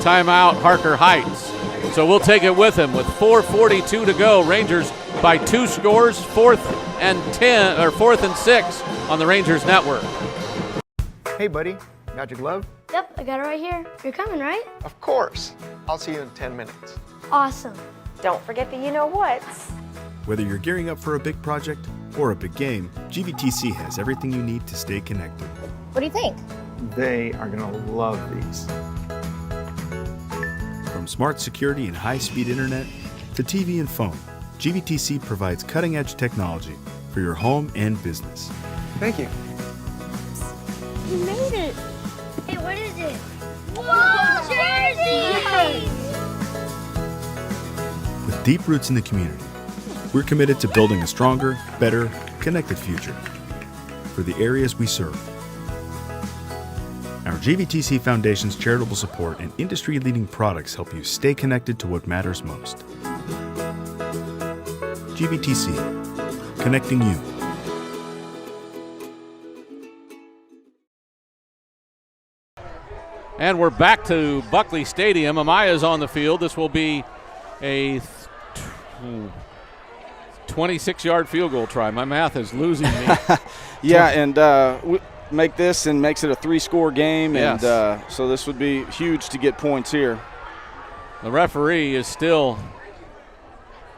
Timeout, Harker Heights. So we'll take it with him with 4:42 to go. Rangers by 2 scores, 4th and 10 or 4th and 6 on the Rangers network. Hey, buddy, got your glove? Yep, I got it right here. You're coming, right? Of course. I'll see you in 10 minutes. Awesome. Don't forget the you-know-whats. Whether you're gearing up for a big project or a big game, GVTC has everything you need to stay connected. What do you think? They are going to love these. From smart security and high-speed internet to TV and phone, GVTC provides cutting-edge technology for your home and business. Thank you. You made it. Hey, what is it? Whoa, jersey! With deep roots in the community, we're committed to building a stronger, better, connected future for the areas we serve. Our GVTC Foundation's charitable support and industry-leading products help you stay connected to what matters most. GVTC, connecting you. And we're back to Buckley Stadium. Amaya's on the field. This will be a 26-yard field goal try. My math is losing me. Yeah, and we make this and makes it a 3-score game. Yes. And so this would be huge to get points here. The referee is still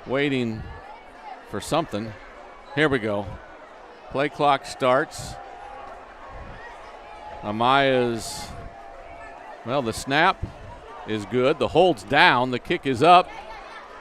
waiting for something. Here we go. Play clock starts. Amaya's, well, the snap is good. The hold's down. The kick is up,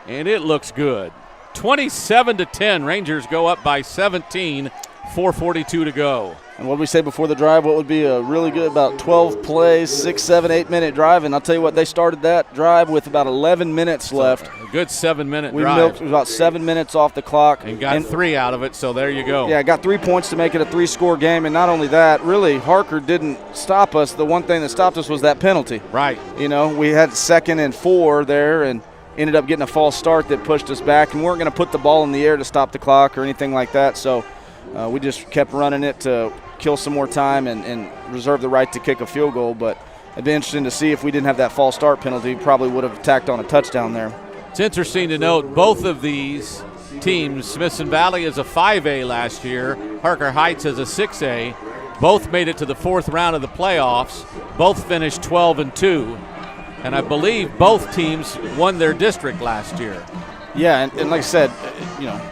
and it looks good. 27-10. Rangers go up by 17. 4:42 to go. And what did we say before the drive? What would be a really good, about 12 plays, 6, 7, 8-minute drive? And I'll tell you what, they started that drive with about 11 minutes left. A good 7-minute we drive. We milked about 7 minutes off the clock. And got 3 out of it, so there you go. Yeah, got 3 points to make it a 3-score game. And not only that, really, Harker didn't stop us. The one thing that stopped us was that penalty. Right. You know, we had 2nd and 4 there and ended up getting a false start that pushed us back. And we weren't going to put the ball in the air to stop the clock or anything like that. So we just kept running it to kill some more time and reserve the right to kick a field goal. But it'd be interesting to see if we didn't have that false start penalty. Probably would have tacked on a touchdown there. It's interesting to note both of these teams, Smithson Valley is a 5A last year, Harker Heights is a 6A. Both made it to the 4th round of the playoffs. Both finished 12-2. And I believe both teams won their district last year. Yeah, and like I said, you know,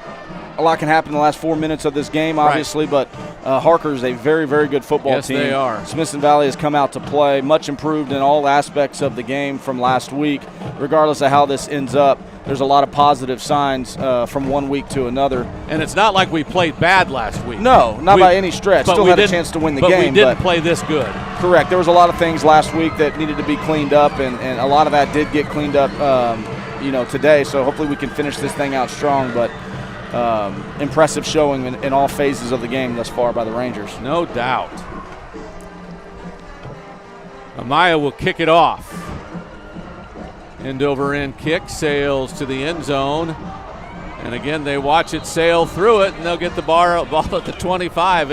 a lot can happen in the last 4 minutes of this game, obviously, right. But Harker is a very, very good football team. Yes, they are. Smithson Valley has come out to play, much improved in all aspects of the game from last week. Regardless of how this ends up, there's a lot of positive signs from one week to another. And it's not like we played bad last week. No, not by any stretch. Still had a chance to win the game. But we didn't play this good. Correct. There was a lot of things last week that needed to be cleaned up, and a lot of that did get cleaned up today. So hopefully we can finish this thing out strong. But impressive showing in all phases of the game thus far by the Rangers. No doubt. Amaya will kick it off. End over end kick, sails to the end zone. And again, they watch it sail through it, and they'll get the ball at the 25.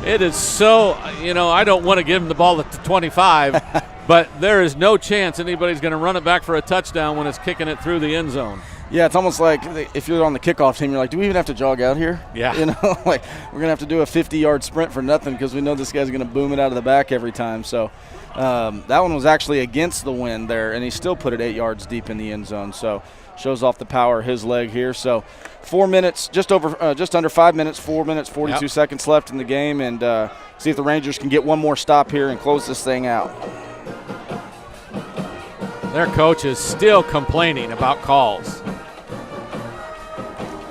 It is so, I don't want to give them the ball at the 25, but there is no chance anybody's going to run it back for a touchdown when it's kicking it through the end zone. Yeah, it's almost like if you're on the kickoff team, you're like, do we even have to jog out here? Yeah. Like we're going to have to do a 50-yard sprint for nothing because we know this guy's going to boom it out of the back every time. So That one was actually against the wind there, and he still put it 8 yards deep in the end zone. So shows off the power of his leg here. So 4 minutes, just under 5 minutes, 4 minutes, 42 seconds left in the game, and see if the Rangers can get one more stop here and close this thing out. Their coach is still complaining about calls.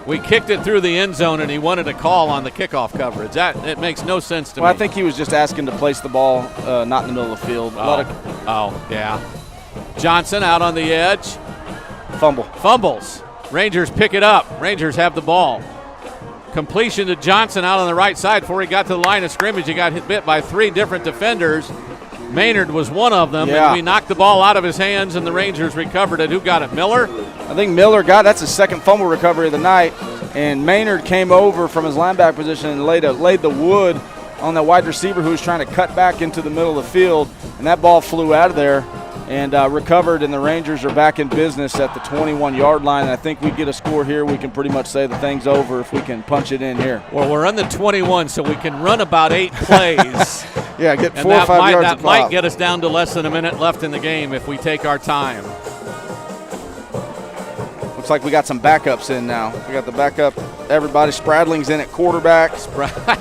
We kicked it through the end zone, and he wanted a call on the kickoff coverage. It makes no sense to me. Well, I think he was just asking to place the ball not in the middle of the field. Yeah. Johnson out on the edge. Fumbles. Rangers pick it up. Rangers have the ball. Completion to Johnson out on the right side. Before he got to the line of scrimmage, he got hit by 3 different defenders. Maynard was one of them, and we knocked the ball out of his hands, and the Rangers recovered it. Who got it, Miller? I think Miller that's his second fumble recovery of the night, and Maynard came over from his linebacker position and laid the wood on the wide receiver who was trying to cut back into the middle of the field, and that ball flew out of there and recovered, and the Rangers are back in business at the 21-yard line. And I think we get a score here. We can pretty much say the thing's over if we can punch it in here. Well, we're on the 21, so we can run about 8 plays. Yeah, get 4 or 5 yards. That might get us down to less than a minute left in the game if we take our time. Looks like we got some backups in now. We got the backup. Everybody, Spradling's in at quarterback.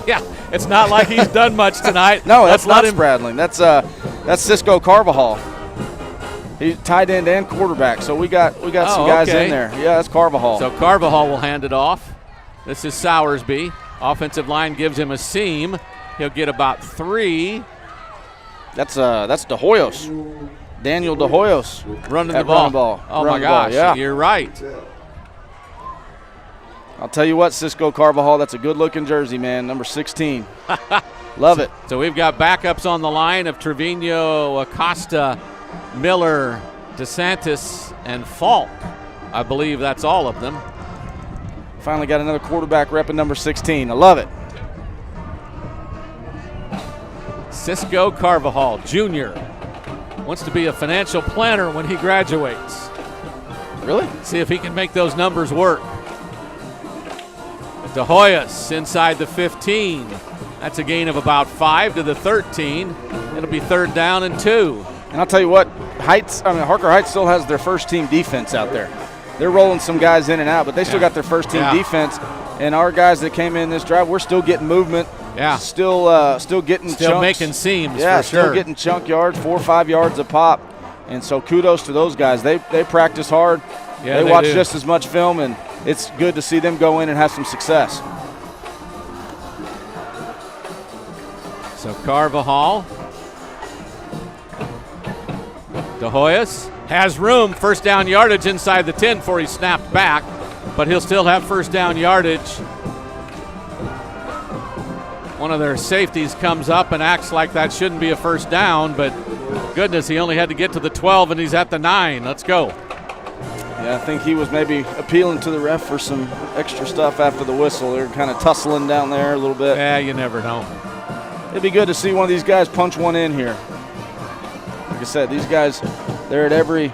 Yeah, it's not like he's done much tonight. No, that's not Spradling. That's Cisco Carvajal. He's tight end and quarterback. So we got some guys in there. Yeah, that's Carvajal. So Carvajal will hand it off. This is Sowersby. Offensive line gives him a seam. He'll get about 3. That's De Hoyos. Daniel De Hoyos running the ball. Oh, my gosh. Yeah. You're right. I'll tell you what, Cisco Carvajal, that's a good-looking jersey, man, number 16. Love it. So we've got backups on the line of Trevino, Acosta, Miller, DeSantis, and Falk. I believe that's all of them. Finally got another quarterback rep at number 16. I love it. Cisco Carvajal, Jr. wants to be a financial planner when he graduates. Really? See if he can make those numbers work. De Hoyos inside the 15. That's a gain of about 5 to the 13. It'll be 3rd down and 2. And I'll tell you what, Harker Heights still has their first team defense out there. They're rolling some guys in and out, but they still got their first team defense. And our guys that came in this drive, we're still getting movement. Yeah. Still getting chunks. Still making seams, yeah, for sure. Still getting chunk yards, 4 or 5 yards a pop. And so kudos to those guys. They practice hard. Yeah, they watch just as much film, and it's good to see them go in and have some success. So Carvajal. De Hoyos has room, 1st down yardage inside the 10 before he snapped back, but he'll still have 1st down yardage. One of their safeties comes up and acts like that shouldn't be a 1st down, but goodness, he only had to get to the 12 and he's at the 9. Let's go. Yeah, I think he was maybe appealing to the ref for some extra stuff after the whistle. They're kind of tussling down there a little bit. Yeah, you never know. It'd be good to see one of these guys punch one in here. Like I said, these guys, they're at every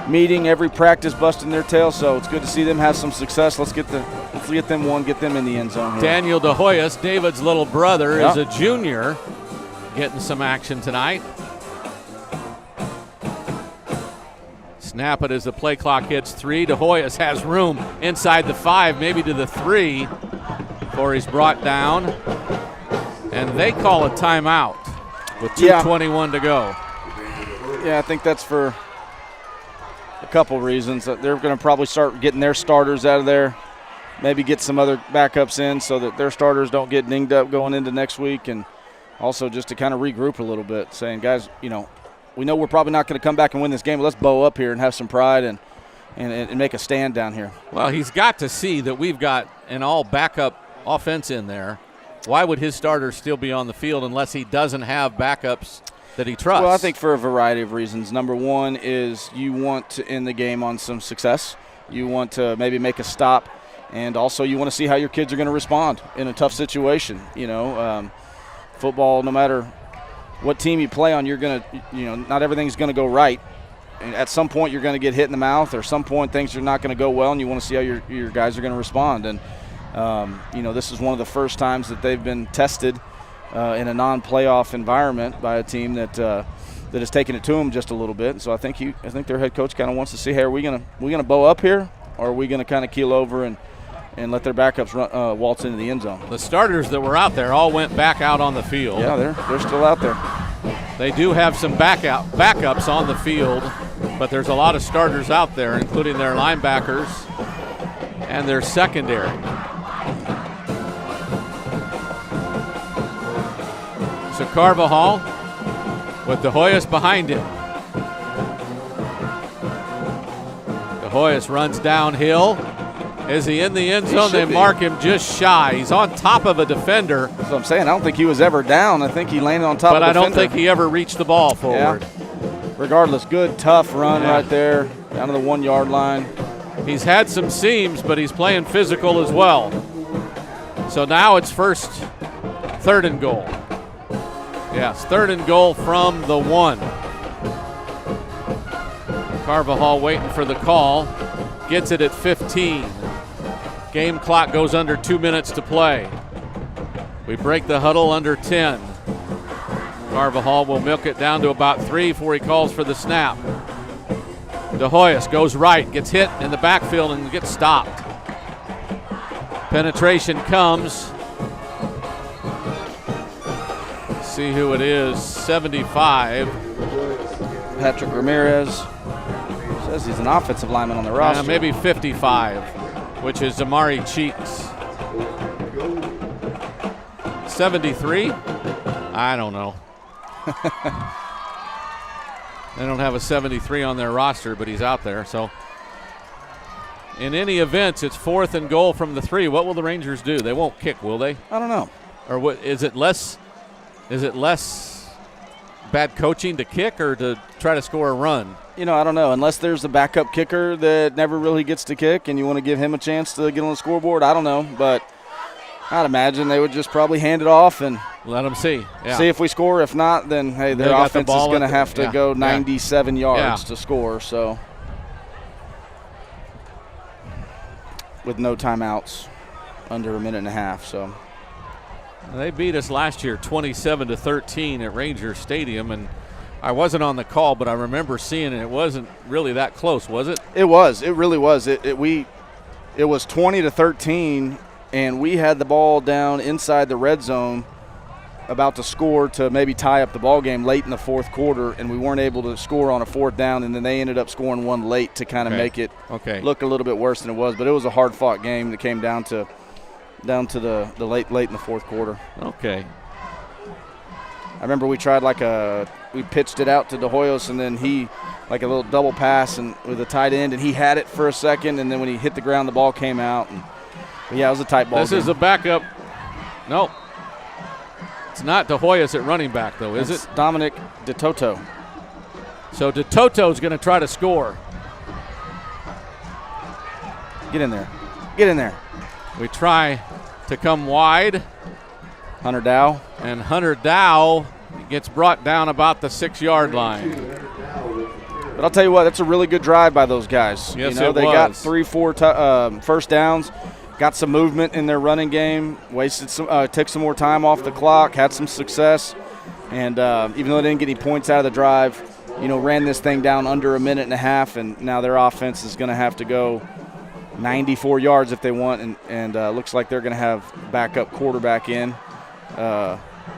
meeting, every practice, busting their tail. So it's good to see them have some success. Let's get them one, get them in the end zone here. Daniel De Hoyos, David's little brother, is a junior, getting some action tonight. Snap it as the play clock hits 3. De Hoyos has room inside the 5, maybe to the 3, before he's brought down. And they call a timeout with 2:21 to go. Yeah, I think that's for a couple reasons. They're going to probably start getting their starters out of there, maybe get some other backups in so that their starters don't get dinged up going into next week, and also just to kind of regroup a little bit, saying, guys, we know we're probably not going to come back and win this game, but let's bow up here and have some pride and make a stand down here. Well, he's got to see that we've got an all backup offense in there. Why would his starters still be on the field unless he doesn't have backups that he trusts? Well, I think for a variety of reasons. Number one is you want to end the game on some success. You want to maybe make a stop, and also you want to see how your kids are going to respond in a tough situation. Football, no matter what team you play on, you're going to, not everything's going to go right. And at some point you're going to get hit in the mouth, or some point things are not going to go well, and you want to see how your guys are going to respond. And this is one of the first times that they've been tested in a non-playoff environment by a team that that has taken it to them just a little bit. And so I think their head coach kind of wants to see, hey, are we gonna bow up here, or are we gonna kind of keel over and let their backups run, waltz into the end zone? The starters that were out there all went back out on the field. Yeah, they're still out there. They do have some backups on the field, but there's a lot of starters out there, including their linebackers and their secondary. So Carvajal with De Hoyos behind him. De Hoyos runs downhill. Is he in the end zone? They mark him just shy. He's on top of a defender. That's what I'm saying. I don't think he was ever down. I think he landed on top of a defender. But I don't think he ever reached the ball forward. Yeah. Regardless, good, tough run right there down to the 1 yard line. He's had some seams, but he's playing physical as well. So now it's third and goal. Yes, third and goal from the 1. Carvajal waiting for the call. Gets it at 15. Game clock goes under 2 minutes to play. We break the huddle under 10. Carvajal will milk it down to about 3 before he calls for the snap. De Hoyos goes right, gets hit in the backfield and gets stopped. Penetration comes. See who it is, 75. Patrick Ramirez. Says he's an offensive lineman on the roster. Maybe 55, which is Amari Cheeks. 73? I don't know. They don't have a 73 on their roster, but he's out there. So in any event, it's 4th and goal from the 3. What will the Rangers do? They won't kick, will they? I don't know. Or what is it less bad coaching to kick or to try to score a run? I don't know. Unless there's a backup kicker that never really gets to kick and you want to give him a chance to get on the scoreboard, I don't know. But I'd imagine they would just probably hand it off and let them see. Yeah. See if we score. If not, then, hey, their offense is going to have to go 97 yards to score. So with no timeouts, under a minute and a half. So they beat us last year 27-13 at Ranger Stadium, and I wasn't on the call, but I remember seeing it. It wasn't really that close, was it? It was. It really was. It was 20-13, and we had the ball down inside the red zone, about to score to maybe tie up the ball game late in the fourth quarter, and we weren't able to score on a 4th down, and then they ended up scoring one late to kind of make it look a little bit worse than it was. But it was a hard-fought game that came down to the late in the fourth quarter. Okay. I remember we tried we pitched it out to De Hoyos, and then he like a little double pass and with a tight end, and he had it for a second, and then when he hit the ground, the ball came out. But yeah, it was a tight ball. This is a backup. No, it's not De Hoyos at running back though, is it? Dominic DeToto. So DeToto's going to try to score. Get in there. Get in there. We try to come wide. Hunter Dow. And Hunter Dow gets brought down about the 6-yard line. But I'll tell you what, that's a really good drive by those guys. Yes, they got 3-4 first downs, got some movement in their running game, took some more time off the clock, had some success, and even though they didn't get any points out of the drive, ran this thing down under a minute and a half, and now their offense is going to have to go 94 yards if they want, and looks like they're going to have backup quarterback in.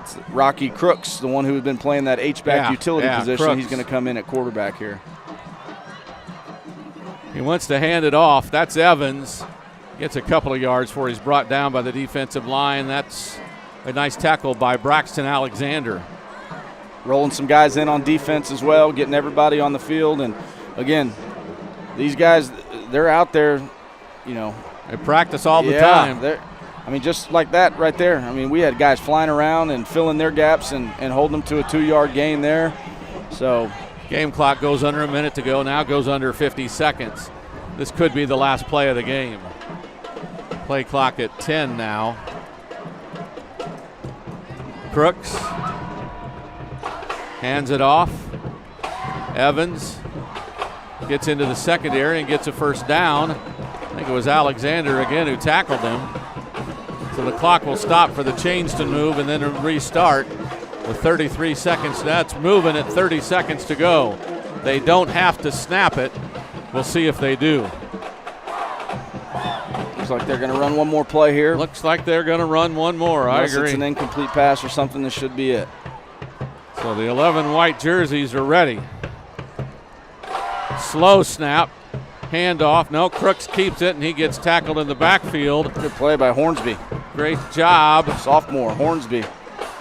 It's Rocky Crooks, the one who's been playing that H-back utility position. Crooks. He's going to come in at quarterback here. He wants to hand it off. That's Evans. Gets a couple of yards before he's brought down by the defensive line. That's a nice tackle by Braxton Alexander. Rolling some guys in on defense as well, getting everybody on the field. And, again, these guys, they're out there, They practice all the time. Just like that right there. We had guys flying around and filling their gaps and holding them to a 2-yard gain there. So game clock goes under a minute to go. Now goes under 50 seconds. This could be the last play of the game. Play clock at 10 now. Crooks hands it off. Evans gets into the secondary and gets a first down. I think it was Alexander again who tackled him. So the clock will stop for the chains to move and then restart. with 33 seconds. That's moving at 30 seconds to go. They don't have to snap it. We'll see if they do. Looks like they're going to run one more play here. Looks like they're going to run one more. Unless I agree. It's an incomplete pass or something. This should be it. So the 11 white jerseys are ready. Slow snap. Handoff. No, Crooks keeps it, and he gets tackled in the backfield. Good play by Hornsby. Great job. Sophomore, Hornsby.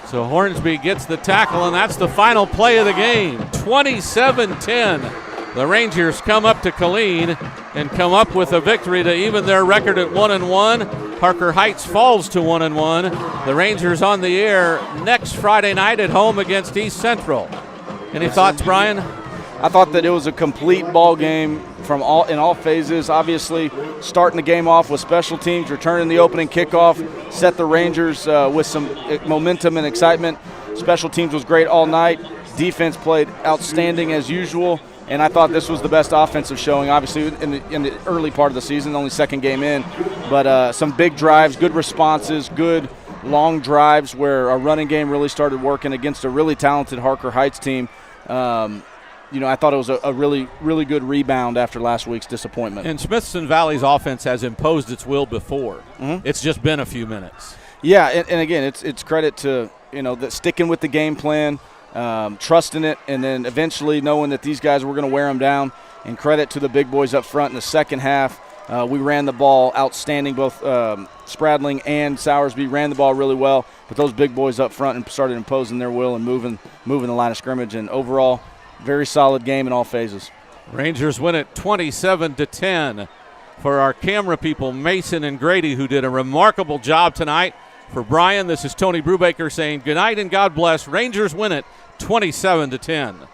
So Hornsby gets the tackle, and that's the final play of the game. 27-10. The Rangers come up to Killeen and come up with a victory to even their record at 1-1. Harker Heights falls to 1-1. The Rangers on the air next Friday night at home against East Central. Any thoughts, Brian? I thought that it was a complete ball game in all phases. Obviously, starting the game off with special teams, returning the opening kickoff, set the Rangers with some momentum and excitement. Special teams was great all night. Defense played outstanding as usual, and I thought this was the best offensive showing, obviously, in the early part of the season, only second game in. But some big drives, good responses, good long drives where our running game really started working against a really talented Harker Heights team. I thought it was a really, really good rebound after last week's disappointment. And Smithson Valley's offense has imposed its will before. Mm-hmm. It's just been a few minutes. Yeah, and again, it's credit to sticking with the game plan, trusting it, and then eventually knowing that these guys were going to wear them down. And credit to the big boys up front in the second half. We ran the ball outstanding. Both Spradling and Sowersby ran the ball really well, but those big boys up front and started imposing their will and moving the line of scrimmage. And overall, very solid game in all phases. Rangers win it 27-10. For our camera people, Mason and Grady, who did a remarkable job tonight. For Brian, this is Tony Brubaker saying good night and God bless. Rangers win it 27-10.